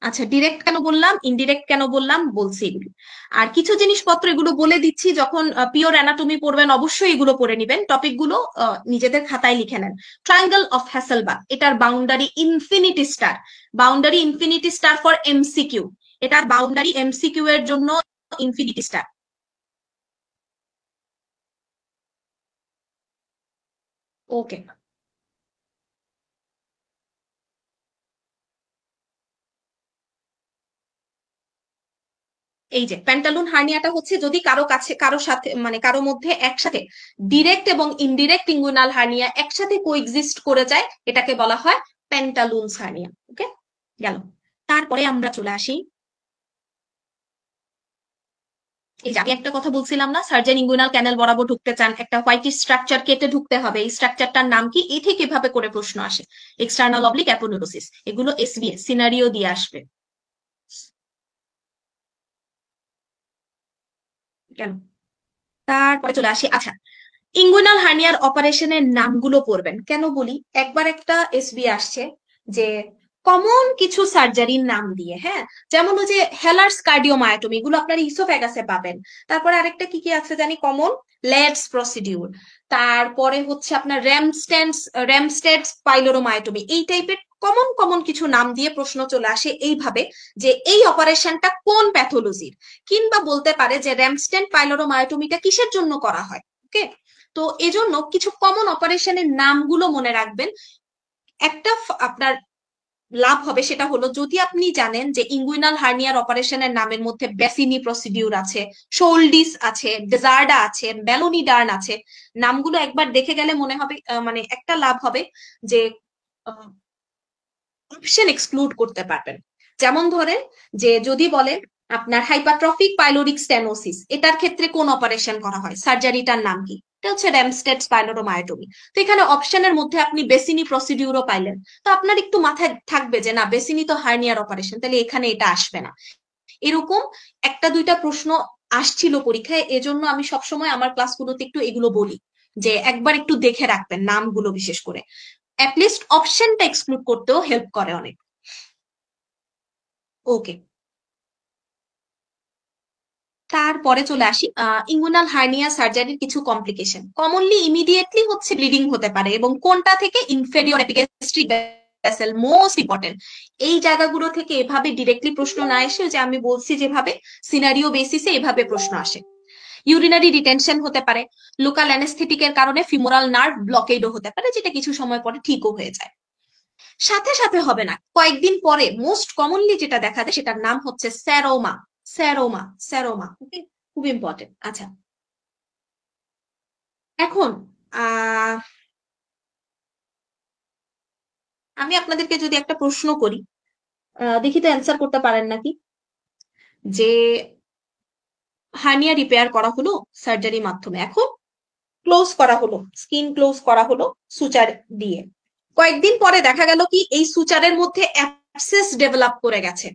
আচ্ছা, ডিরেক্ট কেন বললাম, ইনডিরেক্ট কেন বললাম, বলছি এগুলো। আর কিছু জিনিসপত্র এগুলো বলে দিচ্ছি, যখন পিওর অ্যানাটমি পড়বেন অবশ্যই এগুলো পড়ে নিবেন, টপিকগুলো নিজেদের খাতায় লিখে নেন। ট্রায়াঙ্গেল অফ হ্যাসেলবার্গ, এটার boundary infinity star, boundary infinity star for MCQ, এটার বাউন্ডারি এমসিকিউ এর জন্য ইনফিনিটি স্টার, ওকে। এই যে প্যান্টালুন হার্নিয়াটা হচ্ছে যদি কারো কাছে, কারো সাথে, মানে কারো মধ্যে একসাথে ডিরেক্ট এবং ইনডিরেক্ট ইঙ্গুইনাল হার্নিয়া একসাথে কোএক্সিস্ট করে যায়, এটাকে বলা হয় প্যান্টালুনস হার্নিয়া, ওকে, গেল। তারপরে আমরা চলে আসি এই যে আমি একটা কথা বলছিলাম না, সার্জারি ইঙ্গুইনাল ক্যানেল বরাবর ঢুকতে চান, একটা হোয়াইট স্ট্রাকচার কেটে ঢুকতে হবে, এই স্ট্রাকচারটার নাম কি, এই থেকে এভাবে করে প্রশ্ন আসে। এক্সটার্নাল অবলিক অ্যাপোনেউরোসিস, এগুলো এসবিএস সিনারিও দিয়ে আসবে। কেন, তারপরে চলে আসি। আচ্ছা, ইঙ্গুইনাল হার্নিয়ার অপারেশনের নামগুলো পড়বেন। কেন বলি, একবার একটা এসবি আসছে যে কমন কিছু সার্জারির নাম দিয়ে, হ্যাঁ, যেমন ওই যে হেলার্স কার্ডিওমায়োটমি, এগুলো আপনার ইসোফ্যাগাসে পাবেন। তারপরে আরেকটা কি কি আছে জানি, কমন লেডস প্রসিডিউর, তারপরে হচ্ছে আপনার র্যামস্টেডস পাইলোরোমায়োটমি, এই টাইপের কমন কমন কিছু নাম দিয়ে প্রশ্ন চলে আসে এইভাবে, যে এই অপারেশনটা কোন প্যাথোলজির, কিংবা বলতে পারে যে র্যামস্টেড পাইলোরোমায়োটমিটা কিসের জন্য করা হয়। ওকে, তো এজন্য কিছু কমন অপারেশনের নামগুলো মনে রাখবেন। একটা আপনার লাভ হবে, সেটা হলো যদি আপনি জানেন যে ইঙ্গুইনাল হার্নিয়ার অপারেশনের নামের মধ্যে বেসিনি প্রসিডিউর আছে, শোল্ডিস আছে, ডেজার্ডা আছে, বেলোনিডার্ন আছে, নামগুলো একবার দেখে গেলে মনে হবে, মানে একটা লাভ হবে যে অপশন এক্সক্লুড করতে পারবেন। যেমন ধরেন যে যদি বলে আপনার হাইপারট্রফিক পাইলোরিক স্টেনোসিস, এটার ক্ষেত্রে কোন অপারেশন করা হয়, সার্জারিটার নাম কি, এটা হচ্ছে র্যামস্টেডস পাইলোরোমায়োটমি। তো এখানে অপশনের মধ্যে আপনি বেসিনি প্রসিডিউরও পাইলেন, তো আপনার একটু মাথায় থাকবে যে না, বেসিনি তো হার্নিয়ার অপারেশন, তাহলে এখানে এটা আসবে না। এরকম একটা দুইটা প্রশ্ন আসছিল পরীক্ষায়, এজন্য আমি সবসময় আমার ক্লাসগুলোতে একটু এগুলো বলি যে একবার একটু দেখে রাখবেন নামগুলো, বিশেষ করে অ্যাটলিস্ট অপশনটা এক্সক্লুড করতেও হেল্প করে অনেক। ওকে, তারপরে চলে আসি ইঙ্গুইনাল হার্নিয়া সার্জারির কিছু কমপ্লিকেশন। কমনলি ইমিডিয়েটলি হচ্ছে ব্লিডিং হতে পারে, এবং কোনটা থেকে, inferior epigastric vessel, most important. এই জায়গাগুলো থেকে এভাবে ডিরেক্টলি প্রশ্ন না এসে, যে আমি বলছি যেভাবে সিনারিও বেসিসে এভাবে প্রশ্ন আসে। ইউরিনারি রিটেনশন হতে পারে, লোকাল অ্যানেস্থেটিকের কারণে ফিমোরাল নার্ভ ব্লকেডও হতে পারে, যেটা কিছু সময় পরে ঠিকও হয়ে যায়। সাথে সাথে হবে না, কয়েকদিন পরে মোস্ট কমনলি যেটা দেখা যায় সেটার নাম হচ্ছে স্যারোমা। স্যারোমা, স্যারোমা, ওকে, খুব ইম্পর্টেন্ট। আচ্ছা, এখন আহ আমি আপনাদেরকে যদি একটা প্রশ্ন করি, দেখি তো অ্যান্সার করতে পারেন নাকি, যে হার্নিয়া রিপেয়ার করা হলো সার্জারির মাধ্যমে, এখন ক্লোজ করা হলো, স্কিন ক্লোজ করা হলো সুচার দিয়ে, কয়েকদিন পরে দেখা গেল কি এই সুচারের মধ্যে অ্যাবসেস ডেভেলপ করে গেছে,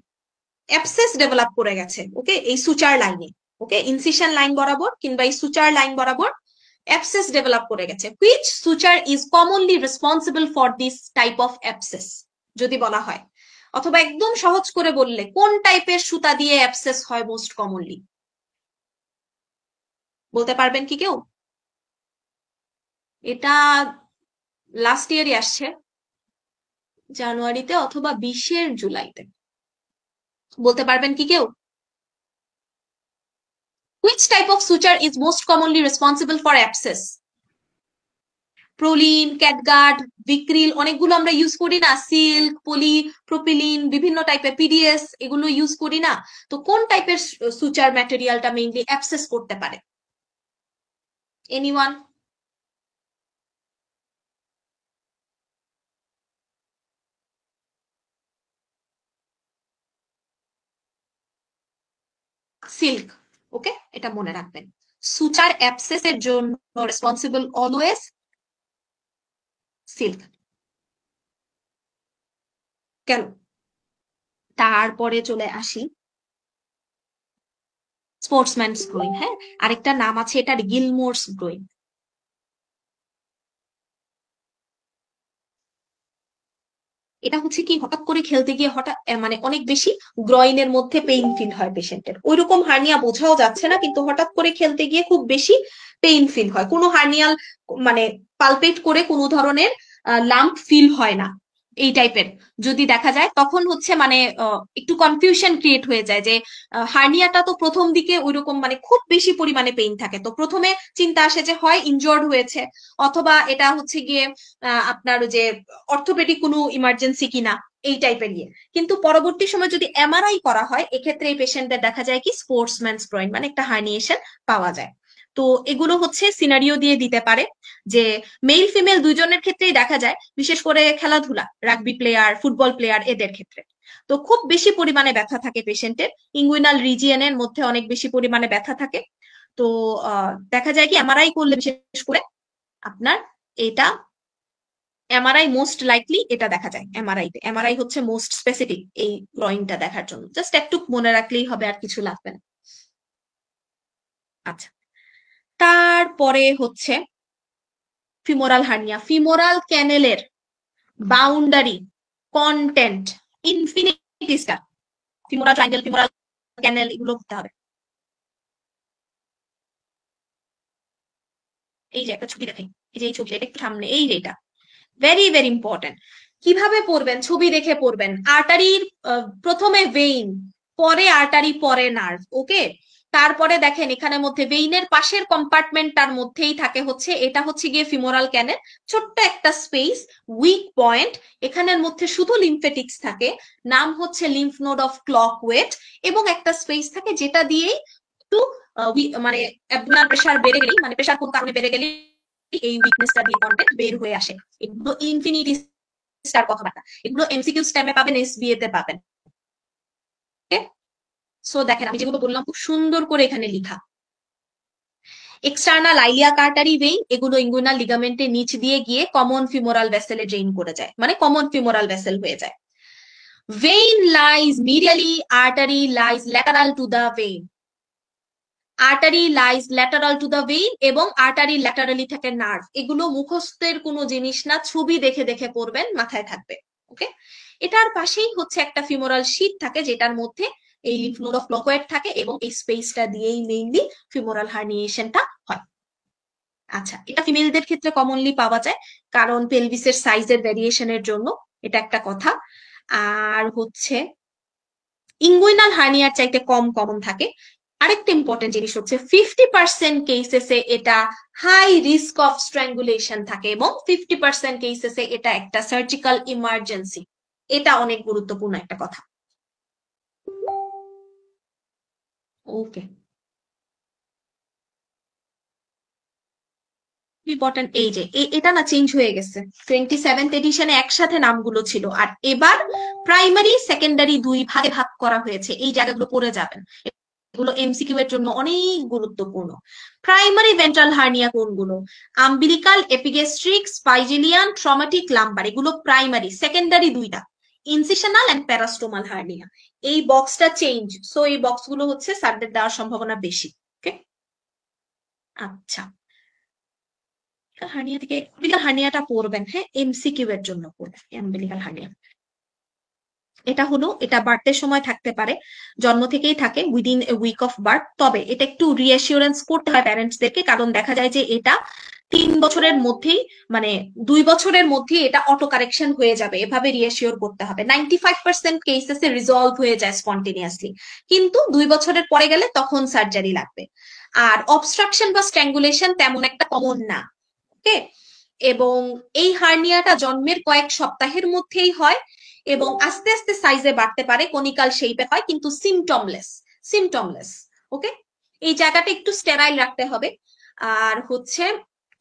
অ্যাবসেস ডেভেলপ করে গেছে, ওকে, এই সুচার লাইনে, ওকে, ইনসিশন লাইন বরাবর কিংবা এই সুচার লাইন বরাবর অ্যাবসেস ডেভেলপ করে গেছে। Which suture is commonly responsible for this type of abscess, যদি বলা হয়, অথবা একদম সহজ করে বললে কোন টাইপের সুতা দিয়ে অ্যাবসেস হয় মোস্ট কমনলি, বলতে পারবেন কি কেউ? এটা লাস্ট ইয়ারই আসছে, জানুয়ারিতে অথবা 20 জুলাইতে, বলতে পারবেন কি কেউ? Which type of suture is most commonly responsible for abscess? Prolene, catgut, vicryl, অনেকগুলো আমরা ইউজ করি না, সিল্ক, পলি প্রোপিলিন, বিভিন্ন টাইপের পিডিএস, এগুলো ইউজ করি না, তো কোন টাইপের সুচার ম্যাটেরিয়ালটা মেইনলি অ্যাবসেস করতে পারে? এনিওয়ান? সিল্ক, ওকে, এটা মনে রাখবেন, সুচার অ্যাবসেস এর জন্য রেসপন্সিবল অলওয়েজ সিল্ক। কেন, তারপরে চলে আসি স্পোর্টসম্যানস গ্রোইন, হ্যাঁ, আরেকটা নাম আছে এটার, গিলমোরস গ্রোইন। এটা হচ্ছে কি, হঠাৎ করে খেলতে গিয়ে হঠাৎ মানে অনেক বেশি গ্রয়েনের মধ্যে পেইন ফিল হয় পেশেন্টের, ওইরকম হার্নিয়া বোঝাও যাচ্ছে না, কিন্তু হঠাৎ করে খেলতে গিয়ে খুব বেশি পেইন ফিল হয়, কোনো হার্নিয়াল মানে পালপেট করে কোনো ধরনের লাম্প ফিল হয় না, এই টাইপের যদি দেখা যায়, তখন হচ্ছে মানে একটু কনফিউশন ক্রিয়েট হয়ে যায় যে হার্নিয়াটা তো প্রথম দিকে ওইরকম মানে খুব বেশি পরিমাণে পেইন থাকে, তো প্রথমে চিন্তা আসে যে হয় ইনজর্ড হয়েছে, অথবা এটা হচ্ছে গিয়ে আপনার যে অর্থোপেডিক কোনো ইমার্জেন্সি কিনা, এই টাইপের ইয়ে। কিন্তু পরবর্তী সময় যদি এমআরআই করা হয়, এক্ষেত্রে এই পেশেন্টদের দেখা যায় কি স্পোর্টসম্যানস গ্রোইন, মানে একটা হার্নিয়েশন পাওয়া যায়। তো এগুলো হচ্ছে সিনারিও দিয়ে দিতে পারে যে মেল ফিমেল দুইজনের ক্ষেত্রেই দেখা যায়, বিশেষ করে খেলাধুলা, রাগবি প্লেয়ার, ফুটবল প্লেয়ার, এদের ক্ষেত্রে তো খুব বেশি পরিমাণে ব্যথা থাকে পেশেন্টের, ইঙ্গুইনাল রিজিয়নের মধ্যে অনেক বেশি পরিমাণে ব্যথা থাকে। তো দেখা যায় কি এমআরআই করলে বিশেষ করে আপনার এটা এমআরআই মোস্ট লাইকলি এটা দেখা যায়। এমআরআই হচ্ছে মোস্ট স্পেসিফিক এই গ্রয়িংটা দেখার জন্য, জাস্ট একটু মনে রাখলেই হবে, আর কিছু লাগবে না। আচ্ছা, তারপরে হচ্ছে ফিমোরাল হার্নিয়া। ফিমোরাল ক্যানেলের boundary, content, infinity star, femoral triangle, femoral canal, এগুলো করতে হবে। এই যে একটা ছবি দেখাই, এই যে এই ছবিটা, এটা একটু সামনে, এই যে এটা ভেরি ভেরি ইম্পর্টেন্ট। কিভাবে পড়বেন? ছবি দেখে পড়বেন। আর্টারির প্রথমে ভেইন, পরে আর্টারি, পরে নার্ভ। ওকে, তারপরে দেখেন এখানের মধ্যে ভেইনের পাশের কম্পার্টমেন্টটার মধ্যেই থাকে হচ্ছে, এটা হচ্ছে গিয়ে ফিমোরাল ক্যানেল, ছোট্ট একটা স্পেস, উইক পয়েন্ট, এখানের মধ্যে শুধু লিম্ফেটিক্স থাকে, নাম হচ্ছে লিম্ফ নোড অফ ক্লকওয়েট, এবং একটা স্পেস থাকে যেটা দিয়েই একটু মানে অ্যাবডোমিনাল প্রেসার বেড়ে গেলেই, মানে প্রেসার কোন কারণে বেড়ে গেলেই এই উইকনেসটা দিয়ে কন্টেন্ট বের হয়ে আসে। এগুলো ইনফিনিটি স্টার কথাবার্তা, এগুলো এমসিকিউ স্ট্যামে পাবেন, এসবিএ তে পাবেন। ওকে, সো দেখেন আমি যেগুলো বললাম খুব সুন্দর করে এখানে লিখা। এক্সটার্নাল আইলিয়াক আর্টারি ভেইন, এগুলো ইঙ্গুইনাল লিগামেন্টের নিচ দিয়ে গিয়ে কমন ফিমোরাল ভেসেলে ড্রেইন করে যায়, মানে কমন ফিমোরাল ভেসেল হয়ে যায়। Vein lies medially, artery lies lateral to the vein. Artery lies lateral to the vein এবং আর্টারি ল্যাটারালি থাকে নার্ভ। এগুলো মুখস্থের কোনো জিনিস না, ছবি দেখে দেখে পড়বেন, মাথায় থাকবে। ওকে, এটার পাশেই হচ্ছে একটা ফিমোরাল শীট থাকে যেটার মধ্যে এই লিম্ফ নোড অফ ক্লকওয়েট থাকে, এবং এই স্পেসটা দিয়েই মেইনলি ফিমোরাল হার্নিয়েশনটা হয়। আচ্ছা, এটা ফিমেলদের ক্ষেত্রে কমনলি পাওয়া যায় কারণ পেলভিসের সাইজের ভ্যারিয়েশনের জন্য, এটা একটা কথা। আর হচ্ছে ইঙ্গুইনাল হার্নিয়ার চাইতে কম কমন থাকে। আরেকটা ইম্পর্টেন্ট জিনিস হচ্ছে 50% কেসেসে এটা হাই রিস্ক অফ স্ট্র্যাঙ্গুলেশন থাকে, এবং 50% কেসেসে এটা একটা সার্জিক্যাল ইমার্জেন্সি। এটা অনেক গুরুত্বপূর্ণ একটা কথা। ওকে, ইম্পর্টেন্ট। এই যে এটা না চেঞ্জ হয়ে গেছে, 27th এডিশনে একসাথে নামগুলো ছিল, আর এবার প্রাইমারি সেকেন্ডারি দুই ভাগে ভাগ করা হয়েছে। এই জায়গাগুলো পড়ে যাবেন, এগুলো এমসিকিউ এর জন্য অনেক গুরুত্বপূর্ণ। প্রাইমারি ভেন্ট্রাল হার্নিয়া কোনগুলো? আম্বিলিকাল, এপিগ্যাস্ট্রিক, স্পাইজিলিয়ান, ট্রমাটিক, লাম্বার, এগুলো প্রাইমারি। সেকেন্ডারি দুইটা, ইনসিশনাল এন্ড প্যারাস্টোমাল হার্নিয়া। এই বক্সটা চেঞ্জ, সো এই বক্সগুলো হচ্ছে স্যারদের দেওয়ার সম্ভাবনা বেশি। ওকে, আচ্ছা, হার্নিয়া থেকে আম্বিলিকাল হার্নিয়াটা পড়বেন, হ্যাঁ, এমসিকিউ এর জন্য পড়বেন আম্বিলিকাল হার্নিয়া। এটা হলো, এটা বার্থের সময় থাকতে পারে, জন্ম থেকেই থাকে, within a week of birth. তবে এটা একটু রিঅ্যাসিওরেন্স করতে হয় প্যারেন্টসদেরকে, কারণ দেখা যায় যে এটা 3 বছরের মধ্যেই, মানে 2 বছরের মধ্যেই এটা অটো কারেকশন হয়ে যাবে, এভাবে রিঅ্যাসিওর করতে হবে। 95% কেসেসে রিজলভ হয়ে যায় স্পন্টেনিয়াসলি, কিন্তু 2 বছরের পরে গেলে তখন সার্জারি লাগবে। আর অবস্ট্রাকশন বা স্ট্র্যাঙ্গুলেশন তেমন একটা কমন না। ওকে, এবং এই হার্নিয়াটা জন্মের কয়েক সপ্তাহের মধ্যেই হয়, এবং আস্তে আস্তে সাইজে বাড়তে পারে, কনিকাল শেপে হয়, কিন্তু সিমটমলেস। ওকে, এই জায়গাটা একটু স্টেরাইল রাখতে হবে। আর হচ্ছে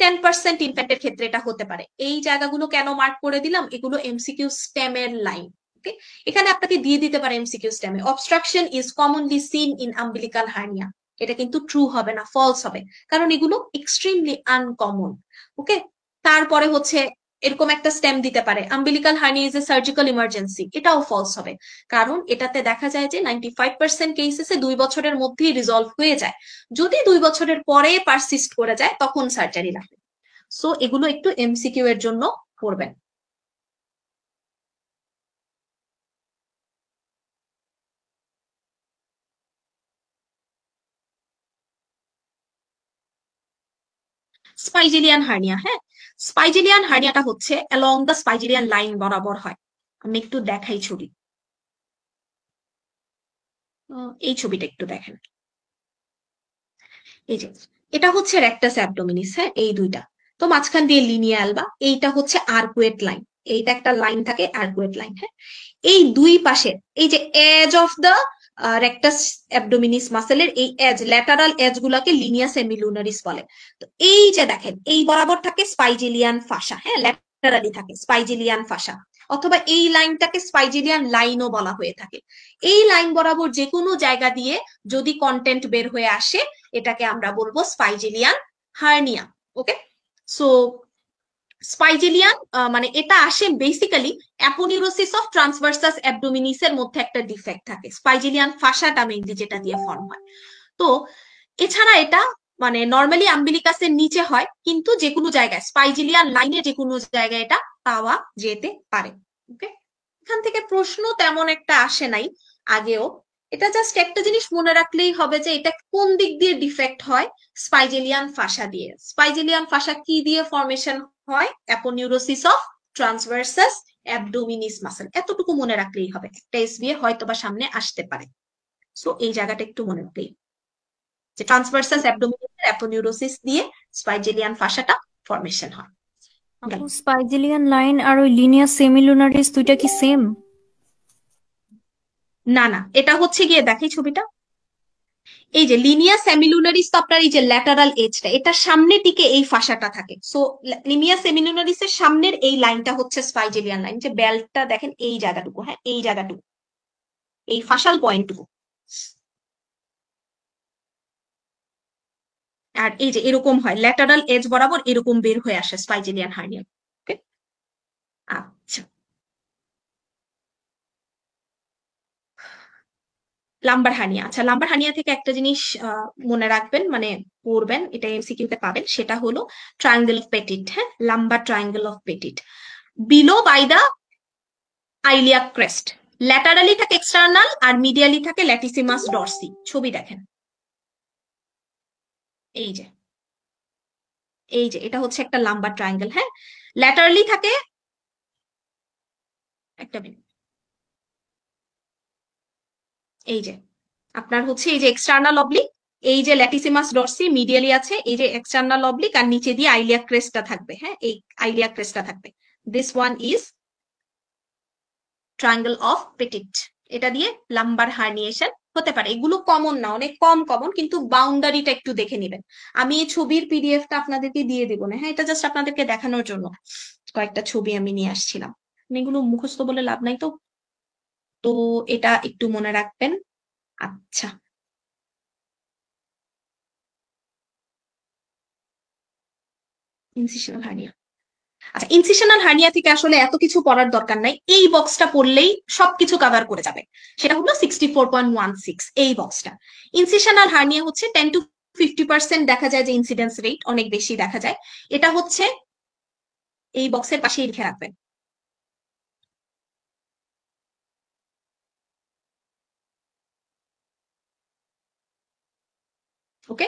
10% ইনফ্যান্টের ক্ষেত্রে এটা হতে পারে। এই জায়গাগুলো কেন মার্ক করে দিলাম? এগুলো এমসিকিউ স্টেমের লাইন। ওকে, এখানে আপনাকে দিয়ে দিতে পারে এমসিকিউ স্টেমে, obstruction is commonly seen in umbilical hernia. এটা কিন্তু ট্রু হবে না, ফলস হবে, কারণ এগুলো এক্সট্রিমলি আনকমন। ওকে, তারপরে হচ্ছে এরকম একটা স্টেম দিতে পারে, umbilical hernia is a surgical emergency. এটাও ফলস হবে, কারণ এটাতে দেখা যায় যে 95% কেসেসে 2 বছরের মধ্যেই রিজলভ হয়ে যায়। যদি 2 বছরের পরে পারসিস্ট করে যায় তখন সার্জারি লাগবে। সো এগুলো একটু এমসিকিউ এর জন্য পড়বেন। স্পাইজিলিয়ান হার্নিয়া, হ্যাঁ, স্পাইজিলিয়ান হার্নিয়াটা হচ্ছে অ্যালং দ্য স্পাইজিলিয়ান লাইন বরাবর হয়। আমি একটু দেখাই ছবি, এই ছবিটা একটু দেখেন। এই যে এটা হচ্ছে রেকটাস অ্যাবডোমিনিস, হ্যাঁ, এই দুইটা, তো মাঝখান দিয়ে লিনিয়া অ্যালবা, এইটা হচ্ছে আর্কুয়েট লাইন, এইটা একটা লাইন থাকে আর্কুয়েট লাইন। হ্যাঁ, এই দুই পাশে এই যে edge of the rectus abdominis মাসেলের এই এজ, ল্যাটারাল এজ গুলাকে লিনিয়া সেমিলুনারিস বলে। তো এই যে দেখেন, এই বরাবর থাকে স্পাইজিলিয়ান ফাসা, হ্যাঁ, ল্যাটারালি থাকে স্পাইজিলিয়ান ফাসা, অথবা এই লাইনটাকে স্পাইজিলিয়ান লাইনও বলা হয়ে থাকে। এই লাইন বরাবর যে কোনো জায়গা দিয়ে যদি কন্টেন্ট বের হয়ে আসে, এটাকে আমরা বলবো স্পাইজিলিয়ান হার্নিয়া। ওকে, সো স্পাইজিলিয়ান মানে এটা আসে বেসিক্যালি অ্যাপোনিউরোসিস অফ ট্রান্সভার্সাস অ্যাবডোমিনিসের মধ্যে একটা ডিফেক্ট থাকে, স্পাইজিলিয়ান ফাসাটা মেইনলি যেটা দিয়ে ফর্ম হয়। তো এছাড়া এটা মানে নর্মালি আম্বিলিকাসের নিচে হয়, কিন্তু যে কোনো জায়গায় স্পাইজিলিয়ান লাইনে যে কোনো জায়গায় এটা পাওয়া যেতে পারে। ওকে, এখান থেকে প্রশ্ন তেমন একটা আসে নাই আগেও। এটা জাস্ট একটা জিনিস মনে রাখলেই হবে যে এটা কোন দিক দিয়ে ডিফেক্ট হয়, স্পাইজেলিয়ান ফাসা দিয়ে। স্পাইজেলিয়ান ফাসা কি দিয়ে ফর্মেশন হয়? অ্যাপোনিউরোসিস অফ ট্রান্সভার্সাস অ্যাবডোমিনিস মাসেল, এতটুকু মনে রাখলেই হবে। একটা এসবিএ হয়তো বা সামনে আসতে পারে, সো এই জায়গাটা একটু মনে রাখলেই, যে ট্রান্সভার্সাস অ্যাবডোমিনিসের অ্যাপোনিউরোসিস দিয়ে স্পাইজেলিয়ান ফাসাটা ফর্মেশন হয়। আপু স্পাইজেলিয়ান লাইন আর ওই লিনিয়া সেমিলুনারিস দুইটা কি সেম? না না, এটা হচ্ছে গিয়ে দেখি ছবিটা, এই যে লিনিয়া সেমিলুনারিস তো আপনার এই যে ল্যাটারাল এজটা, এটা সামনের দিকে এই ফাসাটা থাকে। সো লিনিয়া সেমিলুনারিস এর সামনের এই লাইনটা হচ্ছে স্পাইজেলিয়ান লাইন, যে বেল্টটা দেখেন এই জায়গাটুকু, হ্যাঁ এই জায়গাটুকু, এই ফাসাল পয়েন্টটুকু। আর এই যে এরকম হয়, ল্যাটারাল এজ বরাবর এরকম বের হয়ে আসে স্পাইজেলিয়ান হার্নিয়া। ওকে, আচ্ছা, লাম্বার হার্নিয়া। আচ্ছা, লাম্বার হার্নিয়া থেকে একটা জিনিস মনে রাখবেন, মানে পড়বেন, এটা এমসিকিউতে পাবেন, সেটা হলো ট্রায়াঙ্গেল অফ পেটিট। হ্যাঁ, lumbar triangle of Petit below by the iliac crest, laterally থাকে এক্সটার্নাল আর মিডিয়ালি থাকে ল্যাটিসিমাস ডরসি। ছবি দেখেন, এই যে এই যে এটা হচ্ছে একটা লাম্বার ট্রায়াঙ্গেল। হ্যাঁ, ল্যাটারালি থাকে, একটা মিনিট, এই যে আপনার হচ্ছে এই যে এক্সটার্নাল অবলিক, এই যে ল্যাটিসিমাস ডরসি মিডিয়ালি আছে, এই যে এক্সটার্নাল অবলিক, আর নিচে দিয়ে আইলিয়াক ক্রেস্টটা থাকবে। হ্যাঁ, এই আইলিয়াক ক্রেস্টটা থাকবে। This one is triangle of petit. এটা দিয়ে লাম্বার হার্নিয়েশন হতে পারে। এগুলো কমন না, অনেক কম কমন, কিন্তু বাউন্ডারিটা একটু দেখে নেবেন। আমি এই ছবির পিডিএফটা আপনাদেরকে দিয়ে দিব না, হ্যাঁ, এটা জাস্ট আপনাদেরকে দেখানোর জন্য কয়েকটা ছবি আমি নিয়ে আসছিলাম। এগুলো মুখস্থ বলে লাভ নাই তো, তো এটা একটু মনে রাখবেন। আচ্ছা, ইনসিশনাল হার্নিয়া। আচ্ছা, ইনসিশনাল হার্নিয়া থেকে আসলে এত কিছু পড়ার দরকার নাই, এই বক্সটা পড়লেই সবকিছু কভার করে যাবে। সেটা হলো 64.16, এই বক্সটা। ইনসিশনাল হার্নিয়া হচ্ছে 10 to 50% দেখা যায় যে ইনসিডেন্স রেট অনেক বেশি দেখা যায়। এটা হচ্ছে এই বক্সের পাশেই লিখে রাখবেন। ওকে,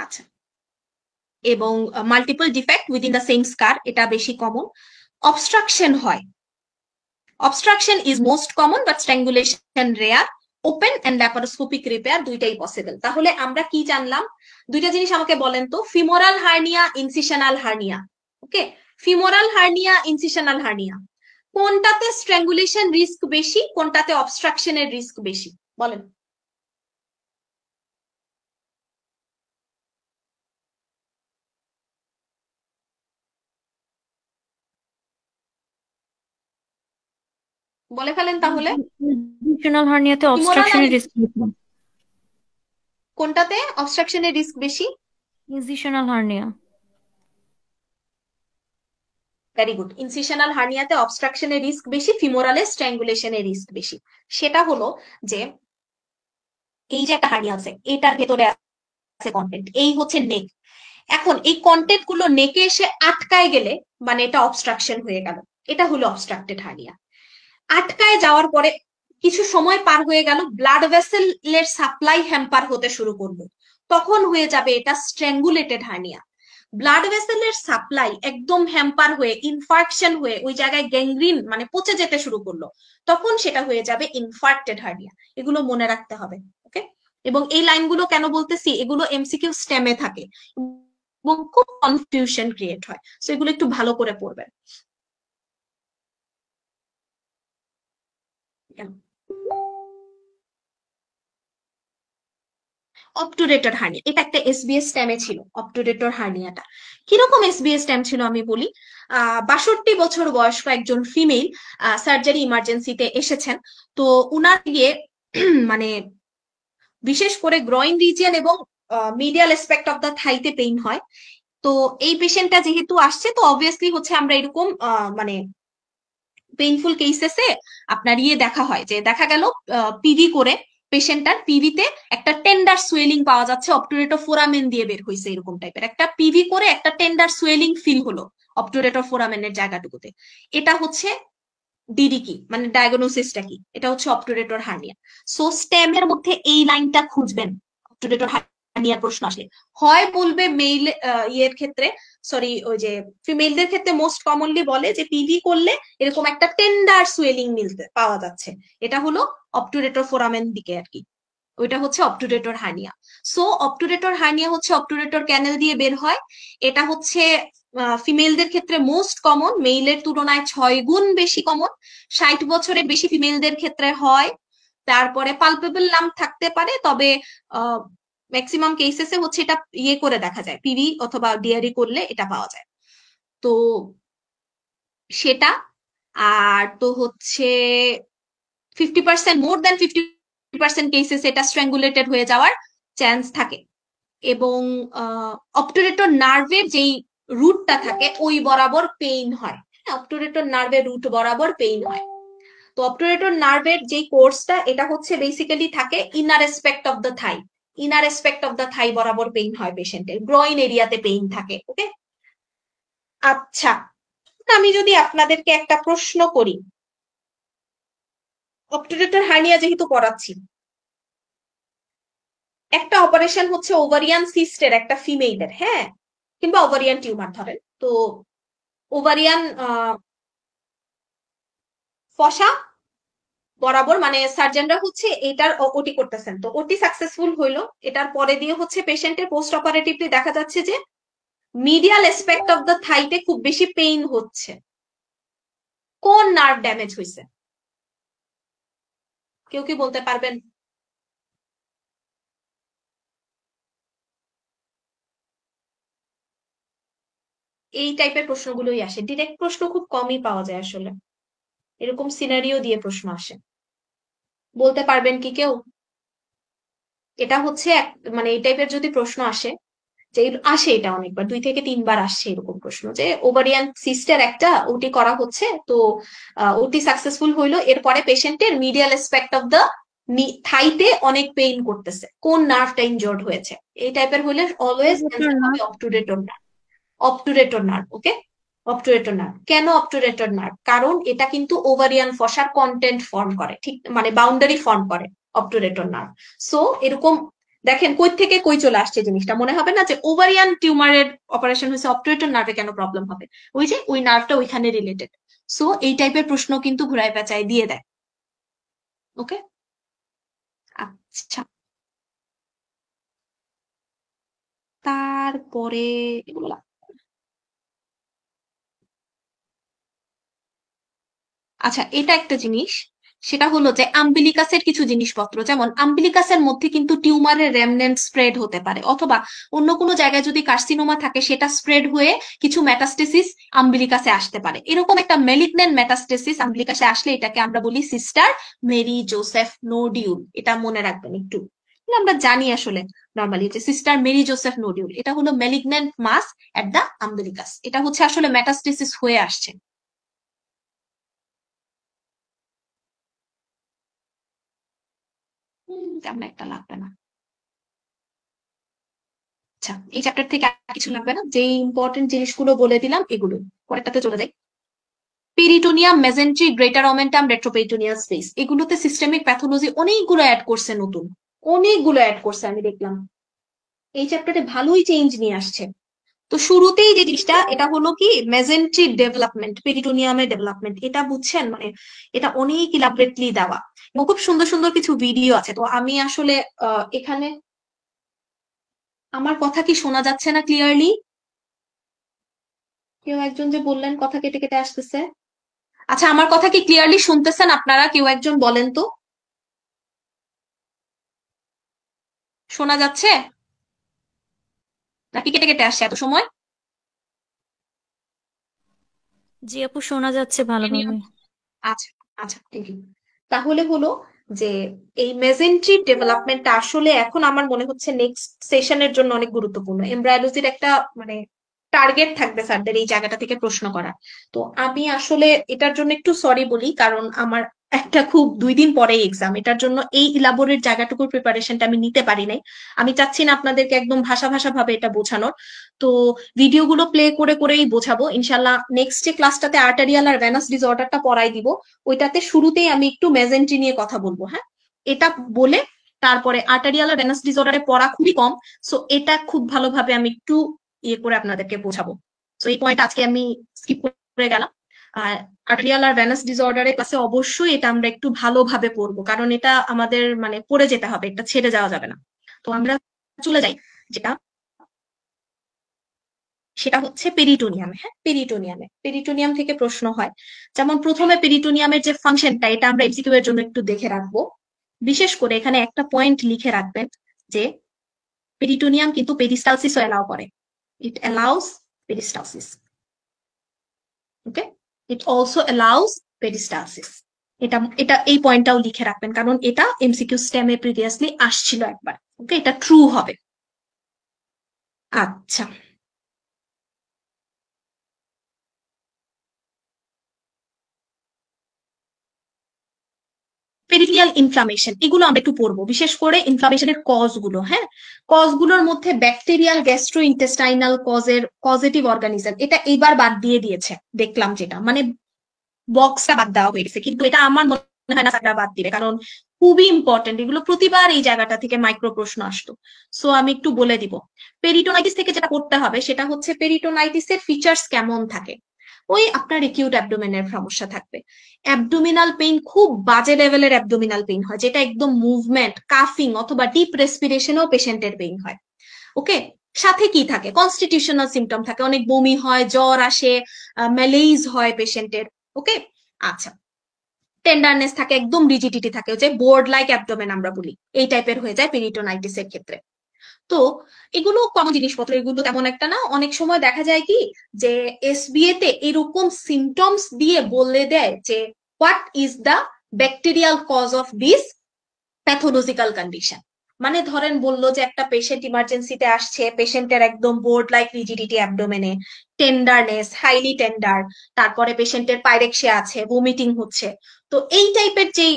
আচ্ছা, এবং multiple defect within the same scar, এটা বেশি কমন। অবস্ট্রাকশন হয়, obstruction is most common but strangulation rare. Open and laparoscopic repair দুইটাই পসিবল। তাহলে আমরা কি জানলাম? দুইটা জিনিস আমাকে বলেন তো, femoral hernia, incisional hernia. Okay, femoral hernia, incisional hernia, কোনটাতে স্ট্র্যাঙ্গুলেশন রিস্ক বেশি, কোনটাতে অবস্ট্রাকশনের রিস্ক বেশি, বলেন? বলে ফেলেন তাহলে। ইনজিশনাল হার্নিয়াতে ফিমোরাল আর অবস্ট্রাকশনের রিস্ক বেশি। কোনটাতে অবস্ট্রাকশনের রিস্ক বেশি? Incisional hernia. Very good, incisional হার্নিয়াতে অবস্ট্রাকশনের রিস্ক বেশি, ফিমোরালে স্ট্র্যাঙ্গুলেশনের রিস্ক বেশি। সেটা হলো যে এই যে একটা হার্নিয়া আছে, এটার ভেতরে আছে কন্টেন্ট, এই হচ্ছে নেক। এখন এই কন্টেন্ট গুলো নেকে এসে আটকায় গেলে মানে এটা অবস্ট্রাকশন হয়ে গেল, এটা হলো অবস্ট্রাক্টেড হার্নিয়া। আটকায় যাওয়ার পরে কিছু সময় পার হয়ে গেল, ব্লাড ভেসেলের সাপ্লাই হ্যাম্পার হতে শুরু করলো, তখন হয়ে যাবে এটা স্ট্র্যাঙ্গুলেটেড হার্নিয়া। ব্লাড ভেসেলের সাপ্লাই একদম হ্যাম্পার হয়ে, ইনফার্কশন হয়ে ওই জায়গায় গ্যাংগ্রিন মানে পচে যেতে শুরু করলো, তখন সেটা হয়ে যাবে ইনফার্ক্টেড হার্নিয়া। এগুলো মনে রাখতে হবে। ওকে, এবং এই লাইনগুলো কেন বলতেছি, এগুলো এমসিকিউ স্টেমে থাকে এবং খুব কনফিউশন ক্রিয়েট হয়, সো এগুলো একটু ভালো করে পড়বেন। অবটুরেটর হার্নিয়া, এটা একটা এসবিএস স্ট্যামে ছিল অবটুরেটর হার্নিয়াটা। কিরকম এসবিএস স্ট্যাম ছিল আমি বলি। 62 বছর বয়স্ক একজন ফিমেল সার্জারি ইমার্জেন্সিতে এসেছেন। তো উনার গিয়ে মানে বিশেষ করে গ্রয়েন রিজিয়ন এবং মিডিয়াল অ্যাসপেক্ট অফ দ্য থাইতে পেইন হয়। তো এই পেশেন্টটা যেহেতু আসছে, তো অবভিয়াসলি হচ্ছে আমরা এরকম মানে পেইনফুল কেসেসে আপনার দেখা হয় যে দেখা গেল পিভি করে পেশেন্টটার পিভিতে একটা টেন্ডার সুয়েলিং পাওয়া যাচ্ছে, অবটুরেটর ফোরামেন দিয়ে বের হয়েছে, এরকম টাইপের একটা পিভি করে একটা টেন্ডার সুয়েলিং ফিল হলো অবটুরেটর ফোরামেনের জায়গাটুকুতে। এটা হচ্ছে ডিডি কি, মানে ডায়াগনোসিসটা কি, এটা হচ্ছে অবটুরেটর হার্নিয়া। সো স্টেমের মধ্যে এই লাইনটা খুঁজবেন অবটুরেটর হার্নিয়ার প্রশ্ন আসলে। হয় বলবে মেইল ইয়ের ক্ষেত্রে, সরি ওই যে ফিমেলদের ক্ষেত্রে মোস্ট কমনলি বলে যে পিভি করলে এরকম একটা টেন্ডার সুয়েলিং মিলতে পাওয়া যাচ্ছে, এটা হলো অবটুরেটর ফোরামেন দিকে আর কি, ওইটা হচ্ছে অবটুরেটর হার্নিয়া। সো অবটুরেটর হার্নিয়া হচ্ছে অবটুরেটর ক্যানেল দিয়ে বের হয়। এটা হচ্ছে ফিমেলদের ক্ষেত্রে মোস্ট কমন, মেইলের তুলনায় 6 গুণ বেশি কমন। 60 বছরের বেশি ফিমেলদের ক্ষেত্রে হয়। তারপরে পালপেবল লাম্প থাকতে পারে, তবে ম্যাক্সিমাম কেসেসে হচ্ছে এটা করে দেখা যায়, পিভি অথবা ডিআরই করলে এটা পাওয়া যায়। তো সেটা, আর তো হচ্ছে 50%, মোর দ্যান 50% কেসেস এটা স্ট্র্যাঙ্গুলেটেড হয়ে যাওয়ার চান্স থাকে। এবং অবটুরেটর নার্ভের যেই রুটটা থাকে ওই বরাবর পেইন হয়। অবটুরেটর নার্ভের রুট বরাবর পেইন হয়। তো অবটুরেটর নার্ভের যেই কোর্সটা, এটা হচ্ছে বেসিক্যালি থাকে inner aspect of the thigh, inner aspect of the thigh বরাবর পেইন হয় পেশেন্টের, গ্রয়েন এরিয়াতে পেইন থাকে। ওকে, আচ্ছা, আমি যদি আপনাদেরকে একটা প্রশ্ন করি, অবটুরেটর হার্নিয়া যেহেতু পড়াচ্ছি, একটা অপারেশন হচ্ছে ওভারিয়ান সিস্টের একটা ফিমেইলের, হ্যাঁ, কিংবা ওভারিয়ান টিউমার ধরেন, তো ওভারিয়ান ফসা বরাবর মানে সার্জনরা হচ্ছে এটার ওটি করতেছেন, তো ওটি সাকসেসফুল হইলো। এটার পরে দিয়ে হচ্ছে পেশেন্টের পোস্ট অপারেটিভলি দেখা যাচ্ছে যে মিডিয়াল অ্যাসপেক্ট অফ দ্য থাইতে খুব বেশি পেইন হচ্ছে। কোন নার্ভ ড্যামেজ হয়েছে, কেউ কি বলতে পারবেন? এই টাইপের প্রশ্নগুলোই আসে, ডিরেক্ট প্রশ্ন খুব কমই পাওয়া যায় আসলে, এরকম সিনারিও দিয়ে প্রশ্ন আসে। বলতে পারবেন কি কেউ? এটা হচ্ছে মানে এই টাইপের যদি প্রশ্ন আসে, যে আসে, এটা অনেকবার 2 থেকে 3 বার আসছে এরকম প্রশ্ন, যে ওভারিয়ান সিস্টের একটা ওটি করা হচ্ছে, তো ওটি সাকসেসফুল হইলো, এরপরে পেশেন্টের মিডিয়াল অ্যাসপেক্ট অফ দ্য থাইতে অনেক পেইন করতেছে, কোন নার্ভটা ইনজর্ড হয়েছে, এই টাইপের হলে অলওয়েজ অ্যান্সার হবে অবটুরেটর নার্ভ। অবটুরেটর নার্ভ, ওকে, অবটুরেটর নার্ভ। কেন অবটুরেটর নার্ভ? কারণ এটা কিন্তু ওভারিয়ান ফসার কন্টেন্ট ফর্ম করে, ঠিক মানে বাউন্ডারি ফর্ম করে অবটুরেটর নার্ভ। সো এরকম দেখেন কই থেকে কই চলে আসছে জিনিসটা, মনে হবে না যে ওভারিয়ান টিউমারের অপারেশন হয়েছে, অবটুরেটর নার্ভে কেন প্রবলেম হবে, ওই যে ওই নার্ভটা ওইখানে রিলেটেড। সো এই টাইপের প্রশ্ন কিন্তু ঘুরায় পেঁচায় দিয়ে দেয়। ওকে, আচ্ছা, তারপরে এগুলো আচ্ছা, এটা একটা জিনিস, সেটা হলো যে আম্বিলিকাসের কিছু জিনিসপত্র, যেমন আম্বিলিকাসের মধ্যে কিন্তু টিউমারের রেমনেন্ট স্প্রেড হতে পারে, অথবা অন্য কোনো জায়গায় যদি কার্সিনোমা থাকে সেটা স্প্রেড হয়ে কিছু মেটাস্টেসিস আম্বিলিকাসে আসতে পারে। এরকম একটা মেলিগন্যান্ট মেটাস্টেসিস আম্বিলিকাসে আসলে এটাকে আমরা বলি সিস্টার মেরি জোসেফ নোডিউল, এটা মনে রাখবেন একটু। আমরা জানি আসলে নর্মালি যে সিস্টার মেরি জোসেফ নোডিউল, এটা হলো malignant mass at the umbilicus, এটা হচ্ছে আসলে মেটাস্টেসিস হয়ে আসছে, তেমন একটা লাগবে না। আচ্ছা, এই চ্যাপ্টার থেকে আর কিছু লাগবে না, যে ইম্পর্টেন্ট জিনিসগুলো বলে দিলাম এগুলো, পরেরটাতে চলে যাই। Peritoneum, মেজেন্ট্রি, greater omentum, retroperitoneal space, এগুলোতে সিস্টেমিক প্যাথোলজি অনেকগুলো অ্যাড করছে, নতুন অনেকগুলো অ্যাড করছে, আমি দেখলাম এই চ্যাপ্টারে ভালোই চেঞ্জ নিয়ে আসছে। তো শুরুতেই যে জিনিসটা, এটা হলো কি মেজেন্ট্রি ডেভেলপমেন্ট, পেরিটোনিয়ামের ডেভেলপমেন্ট, এটা বুঝছেন, মানে এটা অনেক ইলাবরেটলি দেওয়া এবং খুব সুন্দর সুন্দর কিছু ভিডিও আছে। তো আমি আসলে এখানে, আমার কথা কি শোনা যাচ্ছে না ক্লিয়ারলি? কেউ একজন যে বললেন কথা কেটে কেটে আসতেছে। আচ্ছা, আমার কথা কি ক্লিয়ারলি শুনতেছেন আপনারা? কেউ একজন বলেন তো। শোনা যাচ্ছে নাকি কেটে কেটে আসছে এত সময়? জি আপু, শোনা যাচ্ছে ভালোভাবে। আচ্ছা, আচ্ছা, ঠিক আছে। তাহলে হলো যে এই মেজেন্ট্রির ডেভেলপমেন্টটা আসলে এখন আমার মনে হচ্ছে নেক্সট সেশনের জন্য অনেক গুরুত্বপূর্ণ। এমব্রায়োলজির একটা মানে টার্গেট থাকবে স্যারদের এই জায়গাটা থেকে প্রশ্ন করা। তো আমি আসলে এটার জন্য একটু সরি বলি, কারণ আমার একটা খুব 2 দিন পরেই এক্সাম, এটার জন্য এই ইলাবোরেট জায়গাটুকুর প্রিপারেশনটা আমি নিতে পারি নাই। আমি চাচ্ছি না আপনাদেরকে একদম ভাষা ভাষা ভাবে এটা বোঝানোর। তো ভিডিওগুলো প্লে করে করেই বোঝাবো ইনশাল্লাহ। নেক্সট যে ক্লাসটাতে আর্টারিয়াল আর ভেনাস ডিসঅর্ডারটা পড়াই দিব, ওইটাতে শুরুতেই আমি একটু মেজেন্ট্রি নিয়ে কথা বলবো, হ্যাঁ। এটা বলে তারপরে আর্টারিয়াল আর ভেনাস ডিসঅর্ডারে পড়া খুবই কম, সো এটা খুব ভালোভাবে আমি একটু ইয়ে করে আপনাদেরকে বোঝাবো। তো এই পয়েন্ট আজকে আমি স্কিপ করে গেলাম। আর আর্টারিয়াল আর ভেনাস ডিসঅর্ডারের ক্লাসে অবশ্যই এটা আমরা একটু ভালোভাবে পড়বো, কারণ এটা আমাদের মানে পড়ে যেতে হবে, এটা ছেড়ে যাওয়া যাবে না। তো আমরা চলে যাই যেটা, সেটা হচ্ছে পেরিটোনিয়াম। হ্যাঁ, পেরিটোনিয়াম থেকে প্রশ্ন হয়। যেমন প্রথমে পেরিটোনিয়ামের যে ফাংশনটা, এটা আমরা এমসিকিউ এর জন্য একটু দেখে রাখবো। বিশেষ করে এখানে একটা পয়েন্ট লিখে রাখবেন যে পেরিটোনিয়াম কিন্তু পেরিস্টালসিস এলাও করে। It allows peristalsis. Okay, it also allows peristalsis. এটা এটা এই পয়েন্টটাও লিখে রাখবেন, কারণ এটা এমসিকিউ স্টেমে প্রিভিয়াসলি আসছিল একবার। ওকে, এটা ট্রু হবে। আচ্ছা, পেরিফেরিয়াল ইনফ্লামেশন, এগুলো আমরা একটু পড়বো, বিশেষ করে ইনফ্লামেশনের কজ গুলো। হ্যাঁ, কজ গুলোর মধ্যে ব্যাকটেরিয়াল গ্যাস্ট্রো ইন্টেস্টাইনাল কজের কজেটিভ অর্গানিজম, এটা এইবার বাদ দিয়ে দিয়েছে দেখলাম, যেটা মানে বক্সটা বাদ দেওয়া হয়েছে, কিন্তু এটা আমার মনে হয় না স্যাররা বাদ দিবে, কারণ খুবই ইম্পর্টেন্ট এগুলো, প্রতিবার এই জায়গাটা থেকে মাইক্রো প্রশ্ন আসতো। সো আমি একটু বলে দিব। পেরিটোনাইটিস থেকে যেটা করতে হবে সেটা হচ্ছে পেরিটোনাইটিসের ফিচার্স কেমন থাকে। ওই আপনার একিউট অ্যাবডোমেনের সমস্যা থাকবে, অ্যাবডোমিনাল পেইন, খুব বাজে লেভেলের অ্যাবডোমিনাল পেইন হয়, যেটা একদম মুভমেন্ট, কাফিং অথবা ডিপ রেসপিরেশনেও পেশেন্টের পেইন হয়। ওকে, সাথে কি থাকে, কনস্টিটিউশনাল সিমটম থাকে, অনেক বমি হয়, জ্বর আসে, ম্যালেইজ হয় পেশেন্টের। ওকে, আচ্ছা, টেন্ডারনেস থাকে, একদম রিজিডিটি থাকে, যে বোর্ড লাইক অ্যাবডোমেন আমরা বলি, এই টাইপের হয়ে যায় পেরিটোনাইটিসের ক্ষেত্রে। তো এগুলো কমন জিনিসপত্র, এগুলো তেমন একটা না। অনেক সময় দেখা যায় কি যে এসবিএ তে এরকম সিমটমস দিয়ে বলে দেয় যে what is the bacterial cause of this pathological condition. মানে ধরেন বললো যে একটা পেশেন্ট ইমার্জেন্সিতে আসছে, পেশেন্টের একদম বোর্ড লাইক রিজিডিটি অ্যাবডোমেনে, টেন্ডারনেস, হাইলি টেন্ডার, তারপরে পেশেন্টের পাইরেক্সিয়া আছে, ভমিটিং হচ্ছে। তো এই টাইপের যেই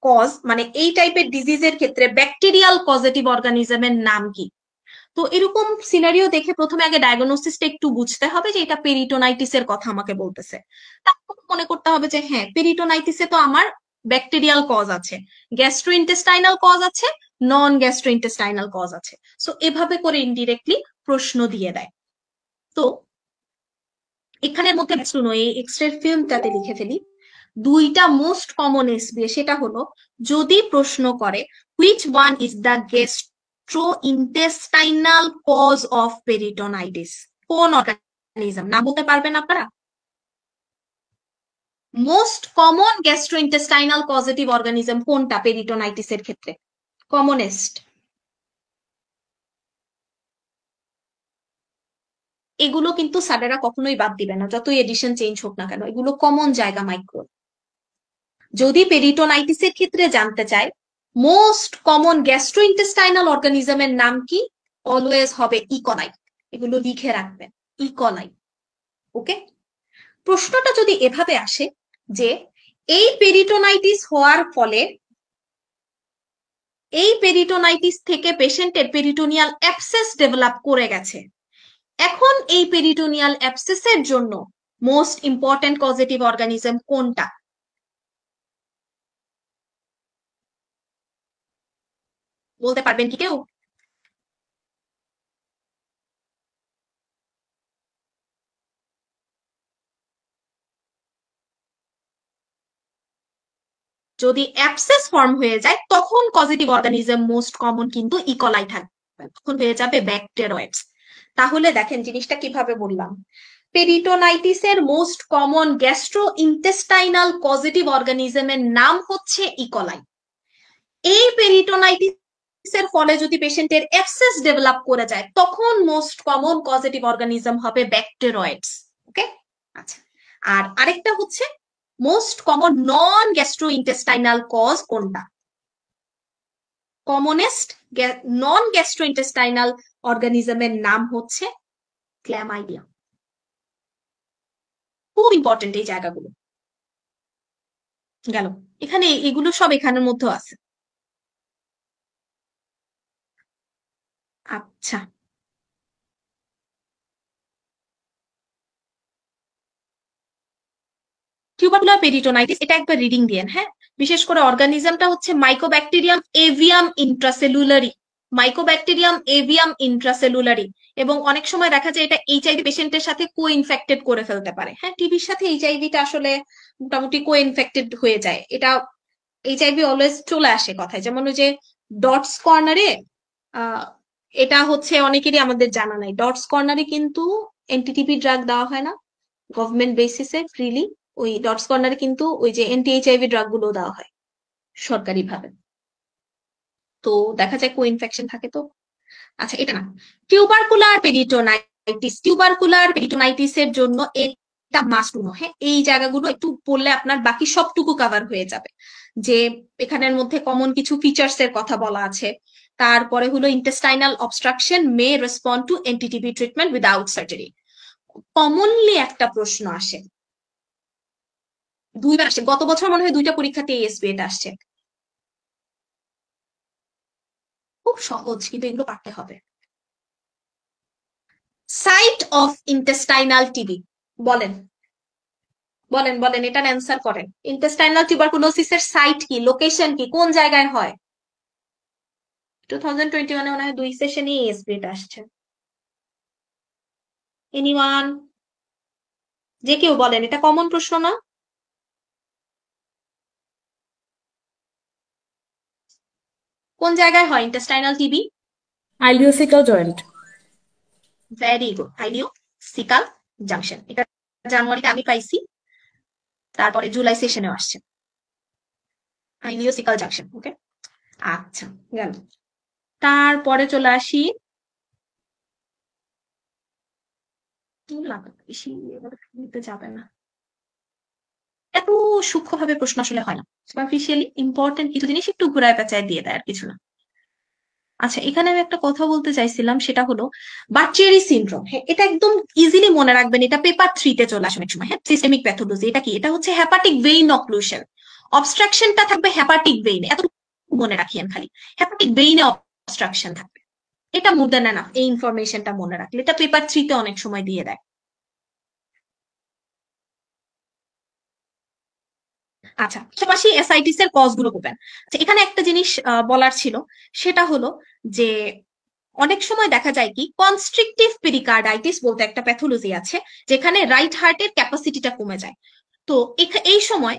কজ, মানে এই টাইপের ডিজিজের ক্ষেত্রে ব্যাকটেরিয়াল পজিটিভ অর্গানিজমের নাম কি। তো এরকম সিনারিও দেখে প্রথমে আগে ডায়াগনোসিসটা একটু বুঝতে হবে যে এটা পেরিটোনাইটিসের কথা আমাকে বলতেছে। তারপর মনে করতে হবে যে হ্যাঁ, পেরিটোনাইটিসে তো আমার ব্যাকটেরিয়াল কজ আছে, গ্যাস্ট্রোইন্টেস্টাইনাল কজ আছে, নন গ্যাস্ট্রোইন্টেস্টাইনাল কজ আছে। সো এভাবে করে ইনডিরেক্টলি প্রশ্ন দিয়ে দেয়। তো এখানের মধ্যে শুনো, এই এক্সরে ফিল্মটাতে লিখে ফেলি দুইটা মোস্ট কমন এসবিএ, সেটা হলো যদি প্রশ্ন করে which one is the gastrointestinal cause of peritonitis, কোন অর্গানিজম, না বলতে পারবেন আপনারা? Most common gastrointestinal positive organism কোনটা পেরিটোনাইটিসের ক্ষেত্রে, কমনেস্ট? এগুলো কিন্তু স্যারেরা কখনোই বাদ দিবে না, যতই এডিশন চেঞ্জ হোক না কেন, এগুলো কমন জায়গা মাইক্রো। যদি পেরিটোনাইটিসের ক্ষেত্রে জানতে চায় মোস্ট কমন গ্যাস্ট্রোইন্টেস্টাইনাল অর্গানিজমের নাম কি, অলওয়েজ হবে ইকোলাই। এগুলো লিখে রাখবেন, ইকোলাই। ওকে, প্রশ্নটা যদি এভাবে আসে যে এই পেরিটোনাইটিস হওয়ার ফলে, এই পেরিটোনাইটিস থেকে পেশেন্টের পেরিটোনিয়াল অ্যাবসেস ডেভেলপ করে গেছে, এখন এই পেরিটোনিয়াল অ্যাবসেসের জন্য মোস্ট ইম্পর্টেন্ট পজিটিভ অর্গানিজম কোনটা, বলতে পারবেন কি কেউ? যদি অ্যাবসেস ফর্ম হয়ে যায় তখন পজিটিভ অর্গানিজম মোস্ট কমন কিন্তু ইকোলাই থাকবে, তখন হয়ে যাবে ব্যাকটেরয়েডস। তাহলে দেখেন জিনিসটা কিভাবে বললাম, পেরিটোনাইটিসের most common gastro intestinal positive অর্গানিজমের নাম হচ্ছে ইকোলাই। এই পেরিটোনাইটিস এর ফলে যদি পেশেন্টের অ্যাবসেস ডেভেলপ করে যায় তখন মোস্ট কমন পজিটিভ অর্গানিজম হবে ব্যাকটেরয়েডস। ওকে, আচ্ছা। আর আরেকটা হচ্ছে মোস্ট কমন নন গ্যাস্ট্রোইন্টেস্টাইনাল কজ কোনটা? কমনেস্ট নন গ্যাস্ট্রোইন্টেস্টাইনাল অর্গানিজমের নাম হচ্ছে ক্ল্যামাইডিয়া। খুব ইম্পর্টেন্ট এই জায়গাগুলো। গেল, এখানে এগুলো সব এখানের মধ্যে আছে। আচ্ছা, টিউবারকুলার পেরিটোনাইটিস, এটা একবার রিডিং দিয়েন। হ্যাঁ, বিশেষ করে অর্গানিজমটা হচ্ছে মাইকোব্যাকটেরিয়াম এভিয়াম ইন্ট্রাসেলুলারি। মাইকোব্যাকটেরিয়াম এভিয়াম ইন্ট্রাসেলুলারি। এবং অনেক সময় দেখা যায় এটা এইচআইভি পেশেন্টের সাথে কো ইনফেক্টেড করে ফেলতে পারে। হ্যাঁ, টিবির সাথে এইচআইভিটা আসলে মোটামুটি কো ইনফেক্টেড হয়ে যায়। এটা এইচআইভি অলওয়েজ চলে আসে কথায়, যেমন ওই যে ডটস কর্নারে, এটা হচ্ছে অনেকেরই আমাদের জানা নাই, ডটস কর্নারে কিন্তু এনটিটিপি ড্রাগ দেওয়া হয় না গভর্নমেন্ট বেসিসে ফ্রিলি। ওই ডটস কর্নারে কিন্তু ওই যে এন্টি এইচআইভি ড্রাগ গুলো দেওয়া হয় সরকারি ভাবে। তো দেখা যায় কো ইনফেকশন থাকে। তো আচ্ছা, এটা না, টিউবারকুলার পেরিটোনাইটিস। টিউবারকুলার পেরিটোনাইটিস এর জন্য এটা মাস্ট নো। হ্যাঁ, এই জায়গাগুলো একটু পড়লে আপনার বাকি সবটুকু কভার হয়ে যাবে। যে এখানের মধ্যে কমন কিছু ফিচার্স এর কথা বলা আছে। তারপরে হলো intestinal obstruction may respond to NTTP treatment without surgery. Commonly একটা প্রশ্ন আসে, দুইবার আসে, গত বছর মনে হয় 2টা পরীক্ষাতে এএসবি এটা আসছে। খুব সহজ, কিন্তু এগুলো পারতে হবে। সাইট অফ ইন্টেস্টাইনাল টিবি, বলেন বলেন বলেন, এটার অ্যান্সার করেন। ইন্টেস্টাইনাল টিউবারকুলোসিসের সাইট কি, লোকেশন কি, কোন জায়গায় হয়? 2021 মনে হয় 2 সেশনে এএসবি এটা আসছে। এনিওয়ান, যে কেউ বলেন, এটা কমন প্রশ্ন না? কোন জায়গায় হয় intestinal TB? Ileocecal joint. Very good, ileocecal junction. এটা জানুয়ারিতে আমি পাইছি, তারপরে জুলাই সেশনেও আসছে আইলিওসিকাল জাংশন। ওকে, আচ্ছা, গেল। তারপরে চলে আসি, বেশি নিতে যাবে না, এত সূক্ষ্মভাবে প্রশ্ন আসলে হয় না। সুপারফিশিয়ালি ইম্পর্টেন্ট কিছু জিনিস একটু ঘুরায় পেঁচায় দিয়ে দেয়, আর কিছু না। আচ্ছা, এখানে আমি একটা কথা বলতে চাইছিলাম, সেটা হলো বার্চিয়ারি সিনড্রোম। হ্যাঁ, এটা একদম ইজিলি মনে রাখবেন, এটা পেপার 3-তে চলে আসে অনেক সময়। হ্যাঁ, সিস্টেমিক প্যাথোলজি। এটা কি? এটা হচ্ছে হ্যাপাটিক ভেইন অক্লুশন। অবস্ট্রাকশনটা থাকবে হ্যাপাটিক ভেইনে, এত মনে রাখিয়েন খালি, হ্যাপাটিক ভেইনে অবস্ট্রাকশন থাকবে। এটা মোর দ্যান এনাফ, এই ইনফরমেশনটা মনে রাখলে। এটা পেপার 3-তে অনেক সময় দিয়ে দেয়। আচ্ছা, পাশাপাশি এসআইটিস এর কজ গুলো করবেন। আচ্ছা, এখানে একটা জিনিস বলার ছিল, সেটা হলো যে অনেক সময় দেখা যায় কি, কনস্ট্রিকটিভ পেরিকার্ডাইটিস বলতে একটা প্যাথোলজি আছে যেখানে রাইট হার্টের ক্যাপাসিটিটা কমে যায়। তো এই সময়,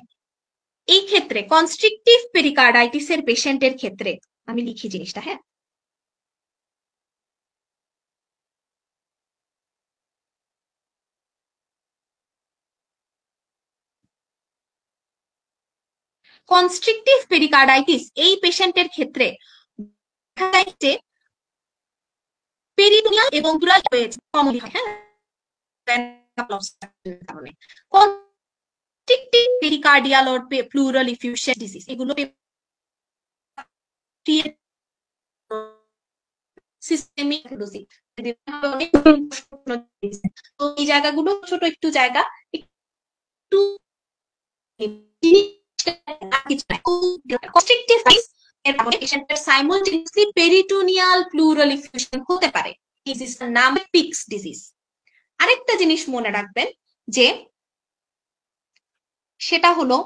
এই ক্ষেত্রে কনস্ট্রিকটিভ পেরিকার্ডাইটিস এর পেশেন্টের ক্ষেত্রে, আমি লিখি জিনিসটা, হ্যাঁ, কনস্ট্রিকটিভ পেরিকার্ডাইটিস এই পেশেন্টের ক্ষেত্রে দেখা যায় যে পেরিটোনিয়াল এবং প্লুরাল কমনলি হয়। হ্যাঁ, কারণে constrictive pericardial or pleural effusion disease, এগুলো সিস্টেমিক প্যাথোলজি। তো এই জায়গাগুলো ছোট একটু জায়গা, একটু কনস্ট্রিকটিভ পেশেন্টের সাইমultaneously পেরিটোনিয়াল প্লুরাল ইফিউশন হতে পারে। ডিজিজটার নাম পিক্স ডিজিজ। আরেকটা জিনিস মনে রাখবেন, যে সেটা হলো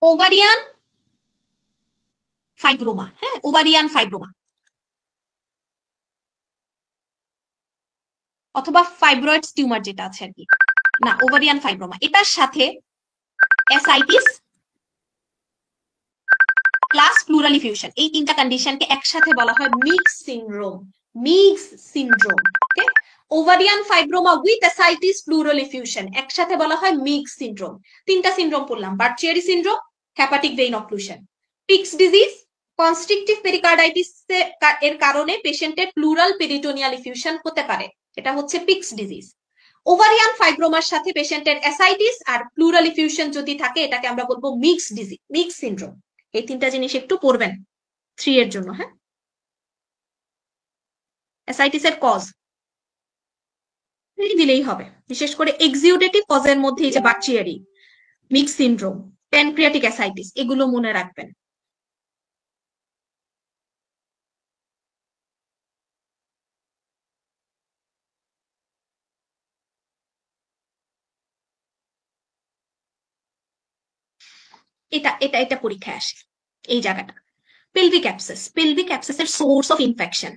ওভারিয়ান ফাইব্রোমা। হ্যাঁ, ওভারিয়ান ফাইব্রোমা অথবা ফাইব্রয়েডস টিউমার যেটা আছে আর কি, না, ওভারিয়ান ফাইব্রোমা, এটার সাথে এসআইটিস প্লাস প্লুরাল ইফিউশন, এই 3টা কন্ডিশনকে একসাথে বলা হয় Meigs syndrome. Meigs syndrome. Okay, ovarian fibroma with ascites pleural effusion একসাথে বলা হয় মিক্স সিনড্রোম। 3টা সিনড্রোম পড়লাম, Budd Chiari syndrome, hepatic vein occlusion. Pick's disease, constrictive pericarditis এর কারণে পেশেন্টের প্লুরাল পেরিটোনিয়াল ইফিউশন হতে পারে, এটা হচ্ছে পিক্স ডিজিজ। ওভারিয়ান ফাইব্রোমার সাথে পেশেন্টের অ্যাসাইটিস আর প্লুরাল ইফিউশন যদি থাকে এটাকে আমরা বলবো মিক্স ডিজিজ, মিক্স সিনড্রোম। এই তিনটা জিনিস একটু পড়বেন 3 এর জন্য। হ্যাঁ, অ্যাসাইটিসের কজ দিলেই হবে, বিশেষ করে এক্সিউডেটিভ কজের মধ্যে এই যে বাকচিয়ারি, মিক্স সিনড্রোম, প্যানক্রিয়াটিক অ্যাসাইটিস, এগুলো মনে রাখবেন। এটা এটা এটা পরীক্ষায় আসে এই জায়গাটা। পেলভিক অ্যাবসেস, পেলভিক অ্যাবসেসের source of infection,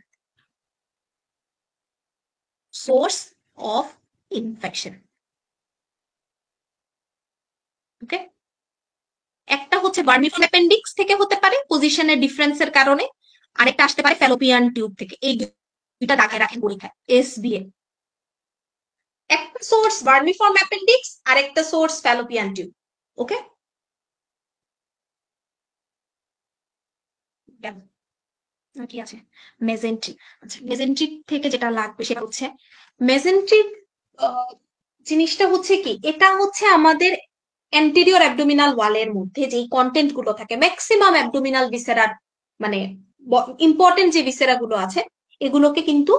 source of infection. Okay, একটা হচ্ছে ভার্মিফর্ম অ্যাপেন্ডিক্স থেকে হতে পারে পজিশনের ডিফারেন্সের কারণে, আরেকটা আসতে পারে ফ্যালোপিয়ান টিউব থেকে। এই দুইটা দাগায় রাখেন পরীক্ষায় এসবিএ। একটা সোর্স ভার্মিফর্ম অ্যাপেন্ডিক্স, আরেকটা সোর্স ফ্যালোপিয়ান টিউব। ওকে, কি আছে মেজেন্ট্রিক। আচ্ছা, মেজেন্ট্রিক থেকে যেটা লাগবে সেটা হচ্ছে মেজেন্ট্রিক জিনিসটা হচ্ছে কি, এটা হচ্ছে আমাদের অ্যান্টেরিয়র অ্যাবডোমিনাল ওয়ালের মধ্যে যেই কন্টেন্ট গুলো থাকে, ম্যাক্সিমাম অ্যাবডোমিনাল ভিসেরার মানে ইম্পর্টেন্ট যে ভিসেরা গুলো আছে এগুলোকে কিন্তু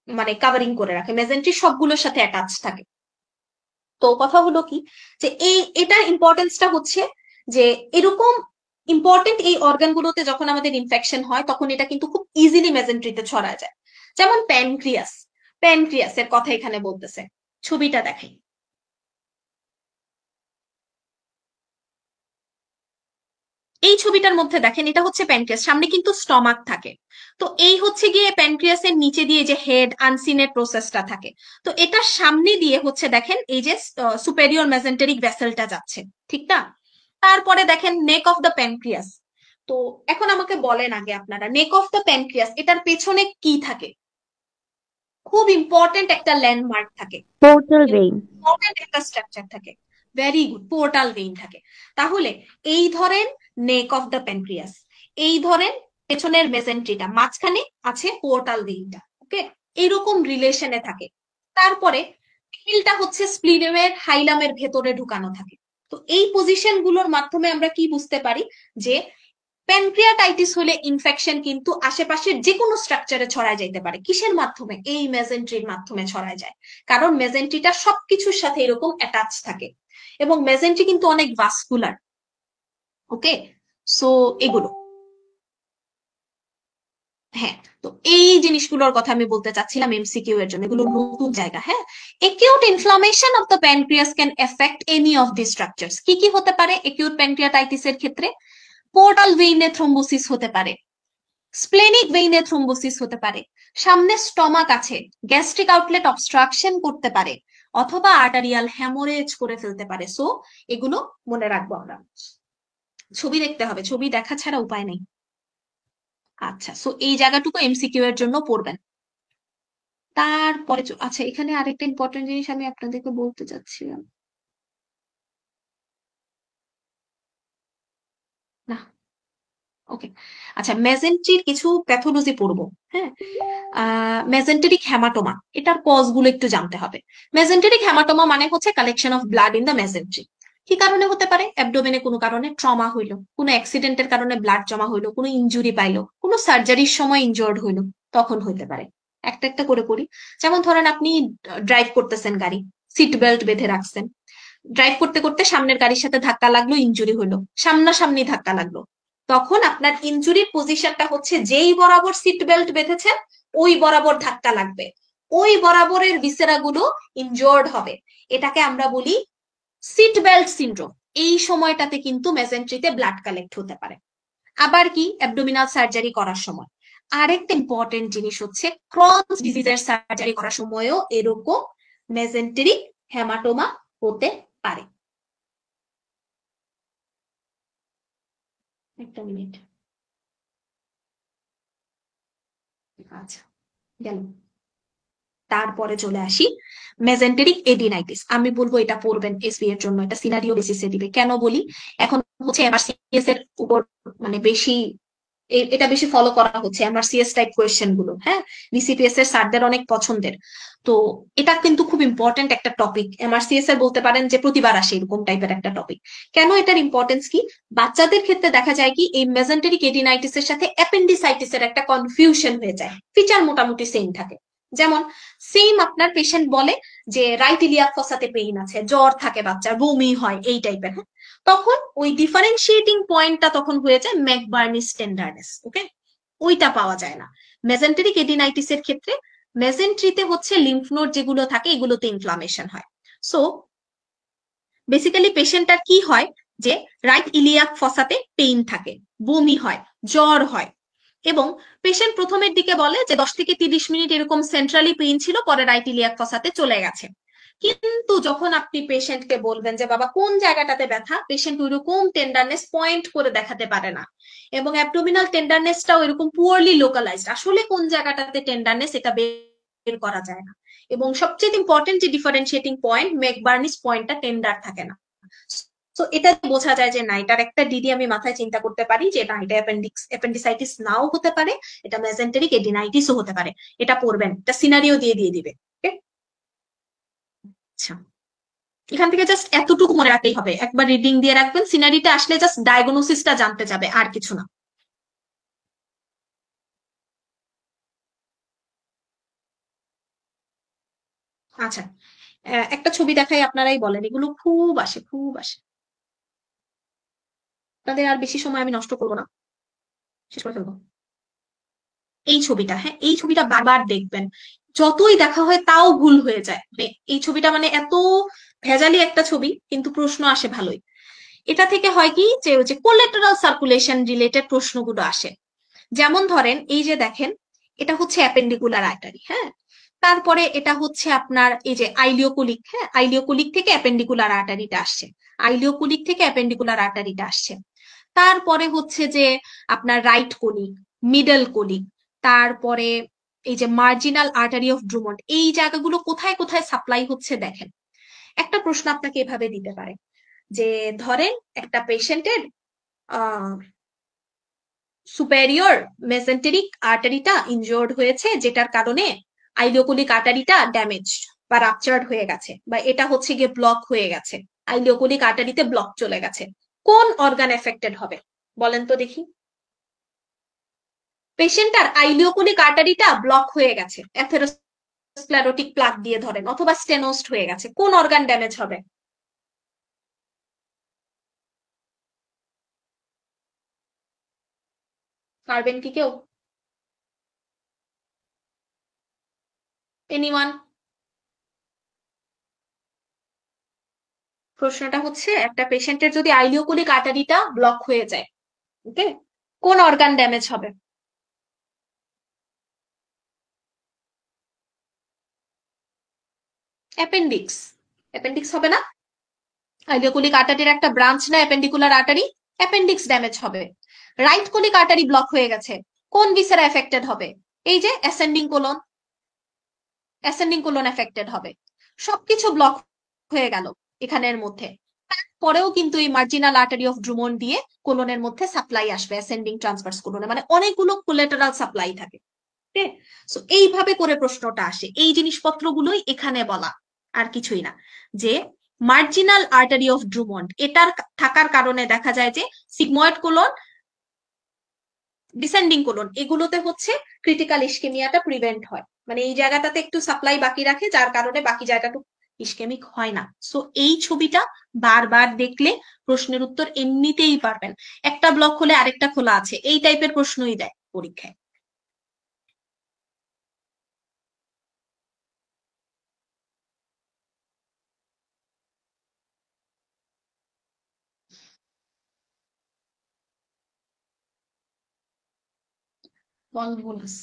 মানে কাভারিং করে রাখে, মেজেন্ট্রি সবগুলোর সাথে অ্যাটাচ থাকে। তো কথা হলো কি যে এটার ইম্পর্টেন্সটা হচ্ছে যে এরকম ইম্পর্টেন্ট এই অর্গানগুলোতে যখন আমাদের ইনফেকশন হয় তখন এটা কিন্তু খুব ইজিলি মেজেন্ট্রিতে ছড়ায় যায়। যেমন প্যানক্রিয়াস, প্যানক্রিয়াসের কথা এখানে বলতেছে, ছবিটা দেখাই। এই ছবিটার মধ্যে দেখেন এটা হচ্ছে প্যানক্রিয়াস, সামনে কিন্তু স্টমাক থাকে। তো এই হচ্ছে গিয়ে প্যানক্রিয়াসের নিচে দিয়ে যে হেড আনসিনের প্রসেসটা থাকে, তো এটার সামনে দিয়ে হচ্ছে দেখেন এই যে সুপেরিয়র মেজেন্টেরিক ভেসেলটা যাচ্ছে, ঠিক না? তারপরে দেখেন নেক অফ দ্য প্যানক্রিয়াস। তো এখন আমাকে বলেন আগে আপনারা, নেক অফ দ্য প্যানক্রিয়াস এটার পেছনে কি থাকে? খুব ইম্পর্টেন্ট একটা ল্যান্ডমার্ক থাকে, পোর্টাল ভেইন। ইম্পর্টেন্ট একটা স্ট্রাকচার থাকে। ভেরি গুড, পোর্টাল ভেইন থাকে। তাহলে এই ধরেন নেক অফ দ্য প্যানক্রিয়াস, এই ধরেন পেছনের মেজেন্ট্রিটা, মাঝখানে আছে পোর্টাল ভেইনটা। ওকে, এইরকম রিলেশনে থাকে। তারপরে টেইলটা হচ্ছে স্প্লিনেমের হাইলামের ভেতরে ঢুকানো থাকে। তো এই পজিশন গুলোর মাধ্যমে আমরা কি বুঝতে পারি যে প্যানক্রিয়াটাইটিস হলে ইনফেকশন কিন্তু আশেপাশের যে কোনো স্ট্রাকচারে ছড়ায় যাইতে পারে। কিসের মাধ্যমে? এই মেজেন্ট্রির মাধ্যমে ছড়ায় যায়, কারণ মেজেন্ট্রিটা সবকিছুর সাথে এরকম অ্যাটাচ থাকে এবং মেজেন্ট্রি কিন্তু অনেক ভাস্কুলার। ওকে, সো এগুলো, হ্যাঁ, তো এই জিনিসগুলোর কথা আমি বলতে চাচ্ছিলাম এমসিকিউ এর জন্য, এগুলো নতুন জায়গা। হ্যাঁ, acute inflammation of the pancreas can effect any of the structures. কি কি হতে পারে একিউট প্যানক্রিয়াটাইটিসের ক্ষেত্রে? পোর্টাল ভেইনে থ্রোম্বোসিস হতে পারে, স্প্লেনিক ভেইনে থ্রোম্বোসিস হতে পারে, সামনে স্টমাক আছে গ্যাস্ট্রিক আউটলেট অবস্ট্রাকশন করতে পারে, অথবা আর্টারিয়াল হ্যামোরেজ করে ফেলতে পারে। সো এগুলো মনে রাখবো আমরা, ছবি দেখতে হবে, ছবি দেখা ছাড়া উপায় নেই। আচ্ছা, সো এই জায়গাটুকু এমসিকিউ এর জন্য পড়বেন। তারপরে আচ্ছা, এখানে আরেকটা ইম্পর্টেন্ট জিনিস আমি আপনাদেরকে বলতে চাচ্ছিলাম, না ওকে, আচ্ছা, মেজেন্ট্রির কিছু প্যাথোলজি পড়বো। হ্যাঁ, মেজেন্টেরিক হ্যামাটোমা, এটার কজ গুলো একটু জানতে হবে। মেজেন্টেরিক হ্যামাটোমা মানে হচ্ছে collection of blood in the mesentery. কি কারণে হতে পারে? অ্যাবডোমেনে কোনো কারণে ট্রমা হইলো, কোনো অ্যাক্সিডেন্টের কারণে ব্লাড জমা হইলো, কোনো ইনজুরি পাইলো, কোনো সার্জারির সময় ইনজোর্ড হইলো, তখন হইতে পারে। একটা একটা করে পড়ি। যেমন ধরেন আপনি ড্রাইভ করতেছেন গাড়ি, সিট বেল্ট বেঁধে রাখছেন, ড্রাইভ করতে করতে সামনের গাড়ির সাথে ধাক্কা লাগলো, ইনজুরি হইলো, সামনাসামনি ধাক্কা লাগলো, তখন আপনার ইনজুরির পজিশনটা হচ্ছে যেই বরাবর সিট বেল্ট বেঁধেছেন ওই বরাবর ধাক্কা লাগবে, ওই বরাবরের ভিসেরা গুলো ইনজোর্ড হবে। এটাকে আমরা বলি সিট বেল্ট সিনড্রোম। এই সময়টাতে কিন্তু মেজেন্ট্রিতে ব্লাড কালেক্ট হতে পারে। আবার কি, অ্যাবডোমিনাল সার্জারি করার সময়। আরেকটা ইম্পর্টেন্ট জিনিস হচ্ছে ক্রনস ডিজিজের সার্জারি করার সময়ও এরকম মেজেন্টেরিক হেমাটোমা হতে পারে। একটা মিনিট, আচ্ছা গেল। তারপরে চলে আসি মেজেন্টেরিক এডিনাইটিস। আমি বলবো এটা পড়বেন এসবি এর জন্য, এটা সিনারিও বেসিসে দিবে। কেন বলি, এখন হচ্ছে এমআরসিএস এর উপর মানে বেশি এটা বেশি ফলো করা হচ্ছে এমআরসিএস টাইপ কোয়েশ্চেন গুলো। হ্যাঁ, বিসিপিএস এর স্যারদের অনেক পছন্দের। তো এটা কিন্তু খুব ইম্পর্টেন্ট একটা টপিক। এমআরসিএস এর বলতে পারেন যে প্রতিবার আসে এরকম টাইপের একটা টপিক। কেন এটার ইম্পর্টেন্স কি? বাচ্চাদের ক্ষেত্রে দেখা যায় কি এই মেজেন্টেরিক এডিনাইটিস এর সাথে অ্যাপেন্ডিসাইটিস এর একটা কনফিউশন হয়ে যায়। ফিচার মোটামুটি সেম থাকে। যেমন সেম আপনার পেশেন্ট বলে যে রাইট ইলিয়াক ফসাতে পেইন আছে, জ্বর থাকে বাচ্চার, বমি হয়, এই টাইপের। হ্যাঁ, তখন ওই ডিফারেন্সিয়েটিং পয়েন্টটা তখন হয়ে যায় ম্যাকবার্নিস টেন্ডারনেস। ওকে, ওইটা পাওয়া যায় না মেজেন্টেরিক এডিনাইটিস এর ক্ষেত্রে। মেজেন্ট্রিতে হচ্ছে লিম্ফ নোড যেগুলো থাকে এগুলোতে ইনফ্লামেশন হয়। সো বেসিক্যালি পেশেন্টটার কি হয় যে রাইট ইলিয়াক ফসাতে পেইন থাকে, বমি হয়, জ্বর হয়, এবং পেশেন্ট প্রথমের দিকে বলে যে 10 থেকে 30 মিনিট এরকম সেন্ট্রালি পেইন ছিল, পরে রাইট ইলিয়াক ফসাতে চলে গেছে। কিন্তু যখন আপনি পেশেন্টকে বলবেন যে বাবা কোন জায়গাটাতে ব্যথা, পেশেন্ট ওইরকম টেন্ডারনেস পয়েন্ট করে দেখাতে পারে না, এবং অ্যাবডোমিনাল টেন্ডারনেসটাও এরকম পুয়ারলি লোকালাইজড। আসলে কোন জায়গাটাতে টেন্ডারনেস এটা বের করা যায় না। এবং সবচেয়ে ইম্পর্টেন্ট যে ডিফারেন্সিয়েটিং পয়েন্ট ম্যাকবার্নিস পয়েন্টটা টেন্ডার থাকে না। তো এটা বোঝা যায় যে না, এটার একটা ডিডি আমি মাথায় চিন্তা করতে পারি যে না, এটা অ্যাপেন্ডিসাইটিস নাও হতে পারে, এটা মেজেন্টেরিক এডিনাইটিসও হতে পারে। এটা পড়বেন, এটা সিনারিও দিয়ে দিবে। আচ্ছা, এখান থেকে জাস্ট এতটুকু মনে রাখতেই হবে, একবার রিডিং দিয়ে রাখবেন, সিনারিটা আসলে জাস্ট ডায়াগনোসিসটা জানতে যাবে, আর কিছু না। আচ্ছা, একটা ছবি দেখাই, আপনারাই বলেন, এগুলো খুব আসে খুব আসে। আপনাদের আর বেশি সময় আমি নষ্ট করবো না, শেষ করে ফেলবো। এই ছবিটা, হ্যাঁ, এই ছবিটা বারবার দেখবেন, যতই দেখা হয় তাও ভুল হয়ে যায়। এই ছবিটা মানে এত ভেজালি একটা ছবি, কিন্তু প্রশ্ন আসে ভালোই। এটা থেকে হয় কি যে ওই যে কোলেটারাল সার্কুলেশন রিলেটেড প্রশ্নগুলো আসে। যেমন ধরেন এই যে দেখেন, এটা হচ্ছে অ্যাপেন্ডিকুলার আর্টারি। হ্যাঁ, তারপরে এটা হচ্ছে আপনার এই যে আইলিওকুলিক। হ্যাঁ, আইলিওকুলিক থেকে অ্যাপেন্ডিকুলার আর্টারিটা আসছে, আইলিওকুলিক থেকে অ্যাপেন্ডিকুলার আর্টারিটা আসছে। তারপরে হচ্ছে যে আপনার রাইট কোলিক, মিডল কোলিক, তারপরে এই যে মার্জিনাল আর্টারি অফ ড্রুমন্ড, এই জায়গাগুলো কোথায় কোথায় সাপ্লাই হচ্ছে দেখেন। একটা প্রশ্ন আপনাকে এভাবে দিতে পারে যে ধরেন একটা পেশেন্টের সুপেরিয়র মেসেন্টেরিক আর্টারিটা ইনজোর্ড হয়েছে, যেটার কারণে আইলিওকুলিক আর্টারিটা ড্যামেজ বা রাপচার্ড হয়ে গেছে, বা এটা হচ্ছে গিয়ে ব্লক হয়ে গেছে, আইলিওকুলিক আর্টারিতে ব্লক চলে গেছে। কোন অর্গান এফেক্টেড হবে বলেন তো দেখি? পেশেন্টার আইলিওকুলিক আর্টারিটা ব্লক হয়ে গেছে, অ্যাথেরোস্ক্লেরোটিক প্লাগ দিয়ে ধরেন, অথবা স্টেনোসড হয়ে গেছে, কোন অর্গান ড্যামেজ হবে? পারবেন কি কেউ? এনিওয়ান? প্রশ্নটা হচ্ছে একটা পেশেন্টের যদি আইলিওকুলিক আর্টারিটা ব্লক হয়ে যায়, ওকে, কোন অর্গান ড্যামেজ হবে? অ্যাপেন্ডিক্স। অ্যাপেন্ডিক্স হবে না? আইলিওকুলিক আর্টারির একটা ব্রাঞ্চ না অ্যাপেন্ডিকুলার আর্টারি, অ্যাপেন্ডিক্স ড্যামেজ হবে। রাইট কোলিক আর্টারি ব্লক হয়ে গেছে, কোন ভিসেরা এফেক্টেড হবে? এই যে ascending colon, ascending colon affected হবে। সবকিছু ব্লক হয়ে গেল এখানের মধ্যে। তারপরেও কিন্তু এই মার্জিনাল আর্টারি অফ ড্রুমন্ড দিয়ে কোলনের মধ্যে সাপ্লাই আসবে, অ্যাসেন্ডিং ট্রান্সভার্স কোলনে, মানে অনেকগুলো কোলেটারাল সাপ্লাই থাকে। সো এইভাবে করে প্রশ্নটা আসে, এই জিনিসপত্রগুলোই এখানে বলা, আর কিছুই না। যে মার্জিনাল আর্টারি অফ ড্রুমন্ড এটার থাকার কারণে দেখা যায় যে সিগময়েড কোলন, ডিসেন্ডিং কোলন, এগুলোতে হচ্ছে ক্রিটিক্যাল ইসকেমিয়াটা প্রিভেন্ট হয়, মানে এই জায়গাটাতে একটু সাপ্লাই বাকি রাখে, যার কারণে বাকি জায়গাটুকু ইসকেমিক হয় না। সো এই ছবিটা বারবার দেখলে প্রশ্নের উত্তর এমনিতেই পারবেন। একটা ব্লক হলে আরেকটা খোলা আছে, এই টাইপের প্রশ্নই দেয় পরীক্ষায়। বলবুলাস।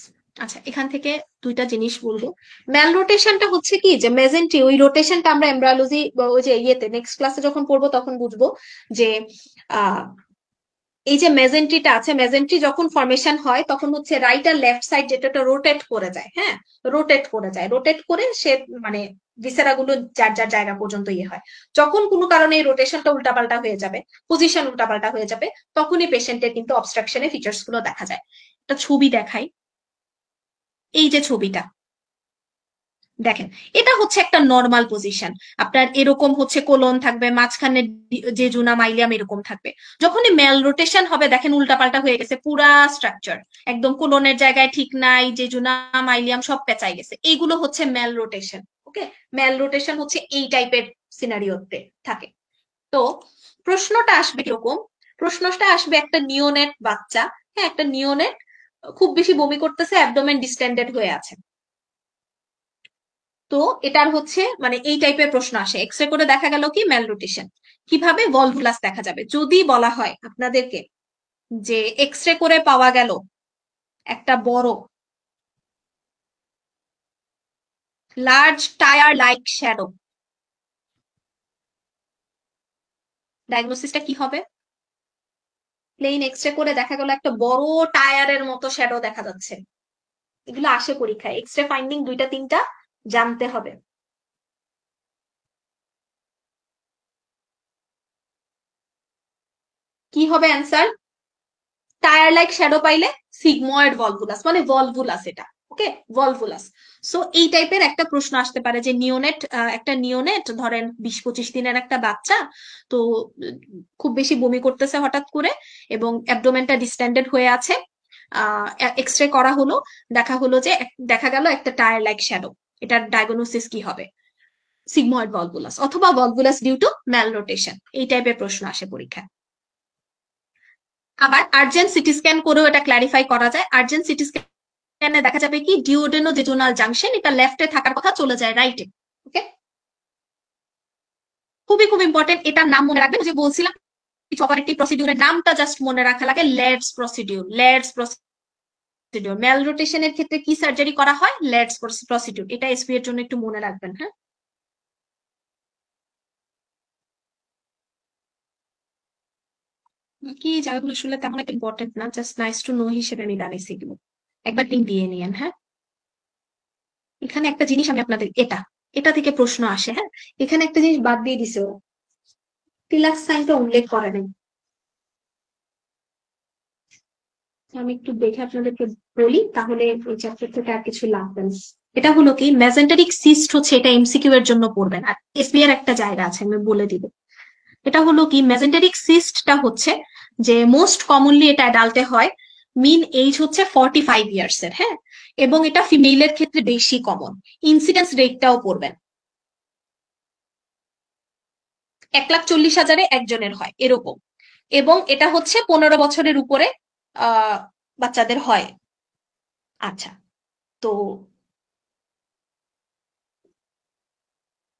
আচ্ছা, এখান থেকে দুইটা জিনিস বলবো। ম্যাল রোটেশনটা হচ্ছে কি যে মেজেন্টি, ওই রোটেশনটা আমরা এমব্রায়োলজি ওই যে ইয়েতে নেক্সট ক্লাসে যখন পড়বো তখন বুঝবো যে এই যে মেজেন্ট্রিটা আছে, মেজেন্ট্রি যখন ফরমেশন হয় তখন হচ্ছে রাইট আর লেফট সাইড যেটা রোটেট করে যায়, হ্যাঁ, রোটেট করে যায়, রোটেট করে সে মানে ভিসেরা গুলো যার যার জায়গা পর্যন্ত ইয়ে হয়। যখন কোনো কারণে এই রোটেশনটা উল্টাপাল্টা হয়ে যাবে, পজিশন উল্টাপাল্টা হয়ে যাবে, তখনই পেশেন্টের কিন্তু অবস্ট্রাকশনের ফিচার্স গুলো দেখা যায়। একটা ছবি দেখাই, এই যে ছবিটা দেখেন, এটা হচ্ছে একটা নর্মাল পজিশন। আপনার এরকম হচ্ছে কোলন থাকবে, মাঝখানে জেজুনা মাইলিয়াম এরকম থাকবে। যখনই মেল রোটেশন হবে দেখেন উল্টাপাল্টা হয়ে গেছে পুরা স্ট্রাকচার, একদম কোলনের জায়গায় ঠিক নাই, জেজুনা মাইলিয়াম সব পেঁচাই গেছে, এইগুলো হচ্ছে মেল রোটেশন। ওকে, মেল রোটেশন হচ্ছে এই টাইপের সিনারিওতে থাকে। তো প্রশ্নটা আসবে কিরকম, প্রশ্নটা আসবে একটা নিওনেট বাচ্চা, হ্যাঁ একটা নিওনেট খুব বেশি বমি করতেছে, অ্যাবডোমেন ডিস্টেন্ডেড হয়ে আছে। তো এটার হচ্ছে মানে এই টাইপের প্রশ্ন আসে, এক্সরে করে দেখা গেল কি ম্যালরোটেশন, কিভাবে ভলভুলাস দেখা যাবে যদি বলা হয় আপনাদেরকে যে এক্সরে করে পাওয়া গেল একটা বড় লার্জ টায়ার লাইক শ্যাডো, ডায়াগনোসিসটা কি হবে? প্লেন এক্সরে করে দেখা গেল একটা বড় টায়ারের মতো শ্যাডো দেখা যাচ্ছে। এগুলো আসে পরীক্ষায়, এক্সরে ফাইন্ডিং দুইটা তিনটা জানতে হবে। কি হবে অ্যান্সার? টায়ার লাইক শ্যাডো পাইলে সিগময়েড ভলভুলাস, মানে ভলভুলাস এটা। ওকে, ভলভুলাস। সো এই টাইপের একটা প্রশ্ন আসতে পারে যে নিওনেট, একটা নিওনেট ধরেন 20-25 দিনের একটা বাচ্চা, তো খুব বেশি বমি করতেছে হঠাৎ করে এবং অ্যাবডোমেনটা ডিস্টেন্ডেড হয়ে আছে। এক্সরে করা হলো, দেখা হলো যে দেখা গেল একটা টায়ার লাইক শ্যাডো, এটার ডায়াগনোসিস কি হবে? সিগময়েড ভলভুলাস অথবা ভলভুলাস ডিউ টু ম্যালরোটেশন, এই টাইপের প্রশ্ন আসে পরীক্ষায়। আবার আর্জেন্ট সিটি স্ক্যান করেও এটা ক্ল্যারিফাই করা যায়। আর্জেন্ট সিটি স্ক্যানে দেখা যাবে কি ডিওডেনো জেজুনাল জাংশন, এটা লেফটে থাকার কথা চলে যায় রাইটে। ওকে, খুবই খুব ইম্পর্টেন্ট, এটার নাম মনে রাখবেন, যে বলছিলাম কিছু অপারেটিভ প্রসিডিউরের নামটা জাস্ট মনে রাখা লাগে, লেডস প্রসিডিউর, লেডস প্রসিডিউর। মেল রোটেশনের ক্ষেত্রে কি সার্জারি করা হয়? লেডস প্রসিডিউর, এটা এসপি এর জন্য একটু মনে রাখবেন। হ্যাঁ, কি জায়গাগুলো আসলে তেমন একটা ইম্পর্টেন্ট না, জাস্ট নাইস টু নো হিসেবে আমি জানাইছি এগুলো, একবার টিম দিয়ে নিয়েন। হ্যাঁ, এখানে একটা জিনিস আমি আপনাদের, এটা এটা থেকে প্রশ্ন আসে। হ্যাঁ, এখানে একটা জিনিস বাদ দিয়ে দিছে, ও তিলাক সাইনটা উল্লেখ করে নাই। আমি একটু দেখে আপনাদেরকে বলি, তাহলে এই চ্যাপ্টার থেকে আর কিছু লাগবে না। এটা হলো কি মেজেন্টারিক সিস্ট হচ্ছে, এটা এমসিকিউ এর জন্য পড়বেন, আর এসপি এর একটা জায়গা আছে আমি বলে দিব। এটা হলো কি মেজেন্টারিক সিস্টটা হচ্ছে যে মোস্ট কমনলি এটা অ্যাডাল্টে হয়, মিন এজ হচ্ছে 45 ইয়ার্স এর। হ্যাঁ, এবং এটা ফিমেলের ক্ষেত্রে বেশি কমন, ইনসিডেন্স রেটটাও পড়বেন। 1,40,000-এ একজনের হয় এরকম, এবং এটা হচ্ছে 15 বছরের উপরে বাচ্চাদের হয়। আচ্ছা, তো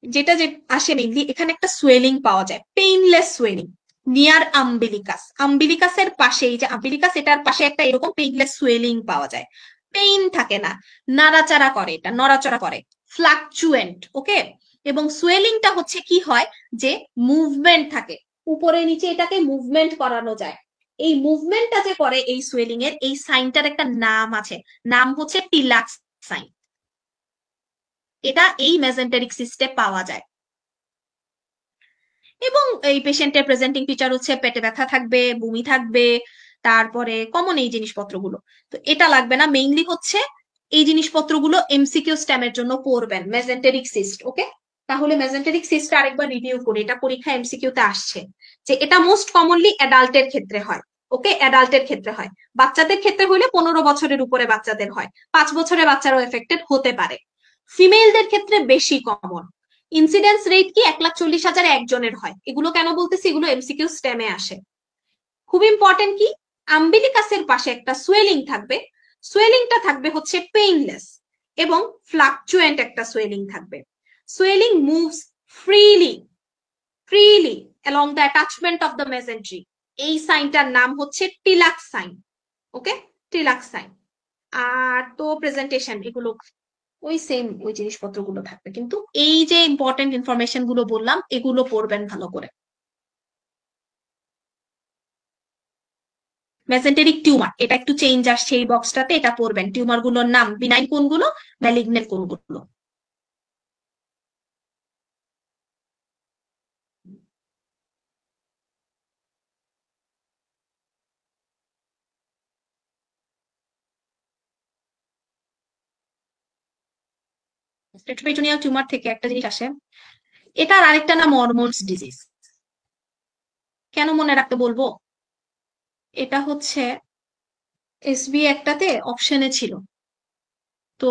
যেটা যে আসে মেইনলি এখানে একটা সোয়েলিং পাওয়া যায়, পেইনলেস সোয়েলিং নিয়ার আম্বিলিকাস, আম্বিলিকাসের পাশে, এই যে আম্বিলিকাস এটার পাশে একটা এরকম পেইনলেস সোয়েলিং পাওয়া যায়। পেইন থাকে না, নাড়াচাড়া করে, এটা নড়াচড়া করে, ফ্লাকচুয়েন্ট। ওকে, এবং সোয়েলিংটা হচ্ছে কি হয় যে মুভমেন্ট থাকে, উপরে নিচে এটাকে মুভমেন্ট করানো যায়। এই মুভমেন্টটা যে করে এই সোয়েলিং এর, এই সাইনটার একটা নাম আছে, নাম হচ্ছে টিলাক্স সাইন। এটা এই মেজেন্টারিক সিস্টে পাওয়া যায়। এবং এই পেশেন্টের প্রেজেন্টিং ফিচার হচ্ছে পেটে ব্যথা থাকবে, বমি থাকবে, তারপরে কমন এই জিনিসপত্রগুলো। তো এটা লাগবে না, মেইনলি হচ্ছে এই জিনিসপত্রগুলো এমসিকিউ স্ট্যামের জন্য পড়বেন, মেজেন্টারিক সিস্ট। ওকে, তাহলে মেজেন্টারিক সিস্ট আরেকবার রিভিউ করি, এটা পরীক্ষা এমসিকিউ তে আসছে যে এটা মোস্ট কমনলি অ্যাডাল্টের ক্ষেত্রে হয়। ওকে, অ্যাডাল্টের ক্ষেত্রে হয়, বাচ্চাদের ক্ষেত্রে হলে 15 বছরের উপরে বাচ্চাদের হয়, 5 বছরের বাচ্চারাও এফেক্টেড হতে পারে। ফিমেলদের ক্ষেত্রে বেশি কমন, ইনসিডেন্স রেট কি 1,40,000-এ একজনের হয়। এগুলো কেন বলতেছি, এগুলো এমসিকিউ স্টেমে আসে। খুব ইম্পর্টেন্ট কি, আম্বিলিকাসের পাশে একটা সোয়েলিং থাকবে, সোয়েলিংটা থাকবে হচ্ছে পেইনলেস এবং ফ্লাকচুয়েন্ট একটা সোয়েলিং থাকবে। Swelling moves freely, freely along the attachment of the mesentery. এই সাইনটার নাম হচ্ছে টিলাক্স সাইন। ওকে, টিলাক্স সাইন। আর তো প্রেজেন্টেশন এগুলো ওই সেম, ওই জিনিসপত্রগুলো থাকবে, কিন্তু এই যে ইম্পর্টেন্ট ইনফরমেশন গুলো বললাম এগুলো পড়বেন ভালো করে। মেসেন্টেরিক টিউমার, এটা একটু চেঞ্জ আসছে এই বক্সটাতে, এটা পড়বেন। টিউমার গুলোর নাম, বিনাইন কোনগুলো, ম্যালিগনেন্ট কোনগুলো। রেট্রোপেরিটোনিয়াল টিউমার থেকে একটা জিনিস আসে, এটার আরেকটা নাম হরমোনস ডিজিজ। কেন মনে রাখতে বলবো, এটা হচ্ছে এসবি একটাতে অপশনে ছিল। তো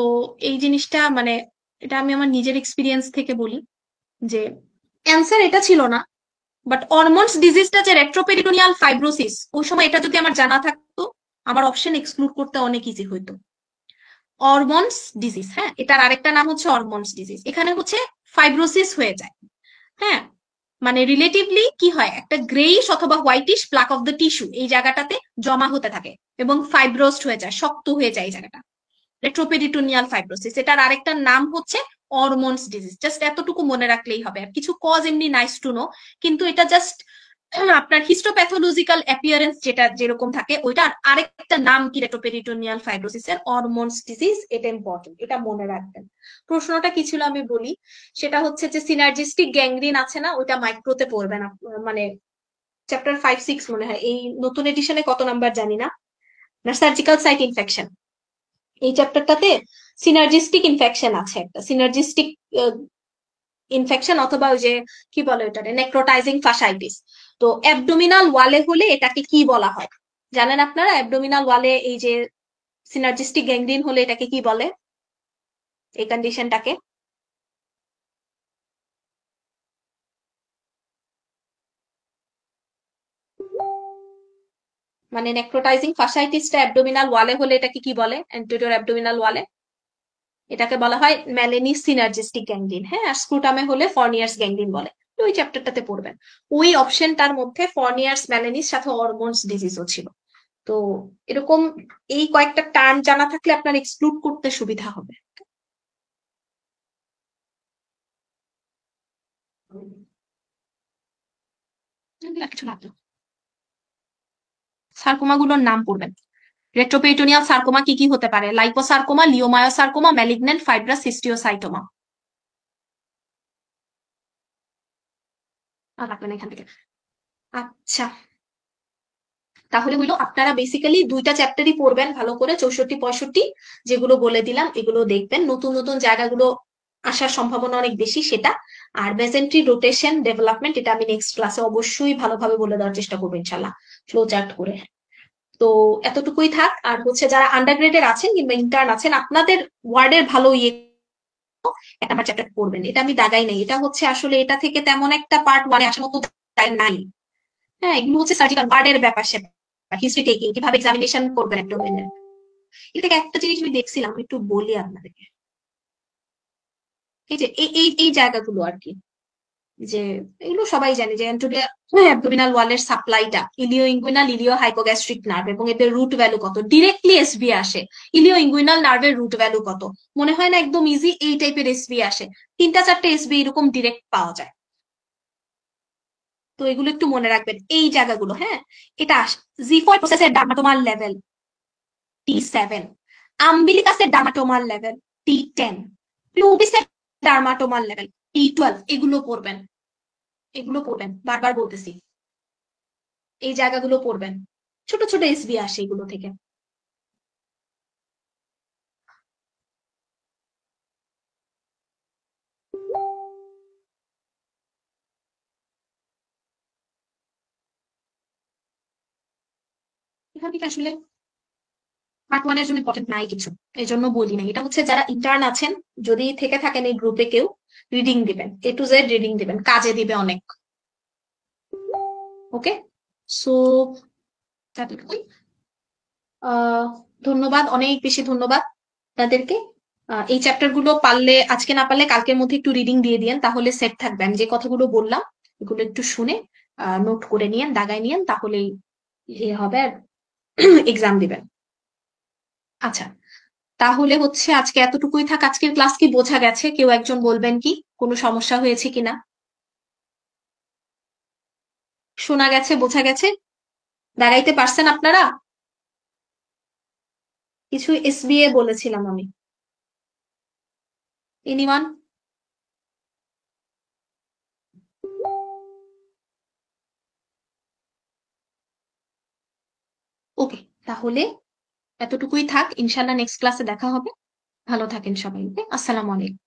এই জিনিসটা মানে, এটা আমি আমার নিজের এক্সপিরিয়েন্স থেকে বলি যে অ্যান্সার এটা ছিল না, বাট হরমোনস ডিজিজটা যে রেট্রোপেরিটোনিয়াল ফাইব্রোসিস, ওই সময় এটা যদি আমার জানা থাকতো, আমার অপশন এক্সক্লুড করতে অনেক ইজি হইতো। হরমোনস ডিজিজ, হ্যাঁ, এটার আরেকটা নাম হচ্ছে হরমোনস ডিজিজ। এখানে হচ্ছে ফাইব্রোসিস হয়ে যায়, হ্যাঁ, মানে রিলেটিভলি কি হয়, একটা গ্রেইশ অথবা whitish plaque of the tissue এই জায়গাটাতে জমা হতে থাকে এবং ফাইব্রোসড হয়ে যায়, শক্ত হয়ে যায় এই জায়গাটা, রেট্রোপেরিটোনিয়াল ফাইব্রোসিস। এটার আরেকটা নাম হচ্ছে হরমোনস ডিজিজ। জাস্ট এতটুকু মনে রাখলেই হবে, আর কিছু কজ এমনি নাইস টু নো, কিন্তু এটা জাস্ট আপনার হিস্টোপ্যাথোলজিক্যাল অ্যাপিয়ারেন্স যেটা যেরকম থাকে ওইটা, আরেকটা নাম কি রেট্রোপেরিটোনিয়াল ফাইব্রোসিসের, হরমোনস ডিজিজ, এটা ইম্পর্টেন্ট, এটা মনে রাখবেন। প্রশ্নটা কি ছিল আমি বলি, সেটা হচ্ছে যে সিনার্জিস্টিক গ্যাংগ্রিন আছে না, ওইটা মাইক্রোতে পড়বেন মানে চ্যাপ্টার 5-6 মনে হয়, এই নতুন এডিশনে কত নাম্বার জানি না, সার্জিক্যাল সাইট ইনফেকশন, এই চ্যাপ্টারটাতে সিনার্জিস্টিক ইনফেকশন আছে একটা, সিনার্জিস্টিক ইনফেকশন অথবা ওই যে কি বলে ওটারে, নেক্রোটাইজিং ফাসাইটিস। তো অ্যাবডোমিনাল ওয়ালে হলে এটাকে কি বলা হয় জানেন আপনারা? অ্যাবডোমিনাল ওয়ালে এই যে সিনার্জিস্টিক গ্যাংগ্রিন হলে এটাকে কি বলে, এই কন্ডিশনটাকে? মানে নেক্রোটাইজিং ফাসাইটিসটা অ্যাবডোমিনাল ওয়ালে হলে এটাকে কি বলে, অ্যান্টেরিয়র অ্যাবডোমিনাল ওয়ালে? এটাকে বলা হয় মেলেনিস সিনার্জিস্টিক গ্যাংগ্রিন, হ্যাঁ। আর স্ক্রুটামে হলে ফর্নিয়ার্স গ্যাংগ্রিন বলে। তো ওই চ্যাপ্টারটাতে পড়বেন, ওই অপশনটার মধ্যে ফর্নিয়ার্স, মেলেনিস সাথে হরমোনস ডিজিজও ছিল। তো এরকম এই কয়েকটা টার্ম জানা থাকলে আপনার এক্সক্লুড করতে সুবিধা হবে। কিছু লাগলো, সার্কোমা গুলোর নাম পড়বেন। রেট্রোপেরিটোনিয়াল সার্কোমা কি কি হতে পারে, লাইপোসার্কোমা, লিওমায়োসার্কোমা, ম্যালিগন্যান্ট ফাইব্রাস হিস্টিওসাইটোমা। আর রাখবেন এখান থেকে। আচ্ছা, তাহলে হইলো আপনারা বেসিক্যালি দুইটা চ্যাপ্টারই পড়বেন ভালো করে, 64-65 যেগুলো বলে দিলাম এগুলো দেখবেন, নতুন নতুন জায়গাগুলো আসার সম্ভাবনা অনেক বেশি সেটা। আর মেসেন্ট্রি, রোটেশন, ডেভেলপমেন্ট, এটা আমি নেক্সট ক্লাসে অবশ্যই ভালোভাবে বলে দেওয়ার চেষ্টা করবো ইনশাল্লাহ, ফ্লো চার্ট করে। তো এতটুকুই থাক। আর হচ্ছে যারা আন্ডার গ্রেডের আছেন কিংবা ইন্টার্ন আছেন, আপনাদের ওয়ার্ডের ভালো ইয়ে একটা আমার চ্যাপ্টার পড়বেন, এটা আমি দাগাই নাই, এটা হচ্ছে আসলে এটা থেকে তেমন একটা পার্ট ওয়ানে আসার মতো নাই, হ্যাঁ। এগুলো হচ্ছে সার্জিক্যাল ওয়ার্ডের ব্যাপার, সে হিস্ট্রি টেকিং, কিভাবে এক্সামিনেশন করবেন একটা ডোমেনের। এটা থেকে একটা জিনিস আমি দেখছিলাম, একটু বলি আপনাদেরকে, এই যে এই জায়গাগুলো আর কি, যে এগুলো সবাই জানে যে অ্যাবডোমিনাল ওয়ালের সাপ্লাইটা ilio inguinal, ilio hypogastric nerve, এবং এদের রুট ভ্যালু কত, ডিরেক্টলি এসবি আসে। ইলিও ইঙ্গুইনাল নার্ভের রুট ভ্যালু কত, মনে হয় না একদম ইজি, এই টাইপের এসবি আসে, 3-4টে এসবি এরকম ডিরেক্ট পাওয়া যায়। তো এগুলো একটু মনে রাখবেন এই জায়গাগুলো, হ্যাঁ। এটা জিফয়েড প্রসেসের ডার্মাটোমাল লেভেল T7, আম্বিলিকাসের ডার্মাটোমাল লেভেল T10, পিউবিসের ডার্মাটোমাল লেভেল T12, এগুলো পড়বেন, এগুলো পড়বেন, বারবার বলতেছি, এই জায়গাগুলো পড়বেন, ছোট ছোট এসবি আসে এগুলো থেকে। এখান থেকে আসলে পার্ট ওয়ানের জন্য ইম্পর্টেন্ট নাই কিছু, এই জন্য বলি না। এটা হচ্ছে যারা ইন্টার্ন আছেন, যদি থেকে থাকেন এই গ্রুপে কেউ, রিডিং দিবেন, A to Z রিডিং দিবেন, কাজে দিবে অনেক। ওকে, সো ধন্যবাদ, অনেক বেশি ধন্যবাদ তাদেরকে। এই চ্যাপ্টার গুলো পারলে আজকে, না পারলে কালকের মধ্যে একটু রিডিং দিয়ে দিয়েন, তাহলে সেট থাকবেন। যে কথাগুলো বললাম এগুলো একটু শুনে নোট করে নিয়েন, দাগায় নিয়েন, তাহলেই হবে আর এক্সাম দিবেন। আচ্ছা, তাহলে হচ্ছে আজকে এতটুকুই থাক। আজকের ক্লাস কি বোঝা গেছে? কেউ একজন বলবেন কি কোনো সমস্যা হয়েছে কিনা? শোনা গেছে, বোঝা গেছে, দাঁড়াইতে পারছেন আপনারা? কিছু এসবিএ বলেছিলাম আমি। এনিওয়ান? ওকে, তাহলে এতটুকুই থাক, ইনশাল্লাহ নেক্সট ক্লাসে দেখা হবে। ভালো থাকেন সবাই, ওকে? আসসালামু আলাইকুম।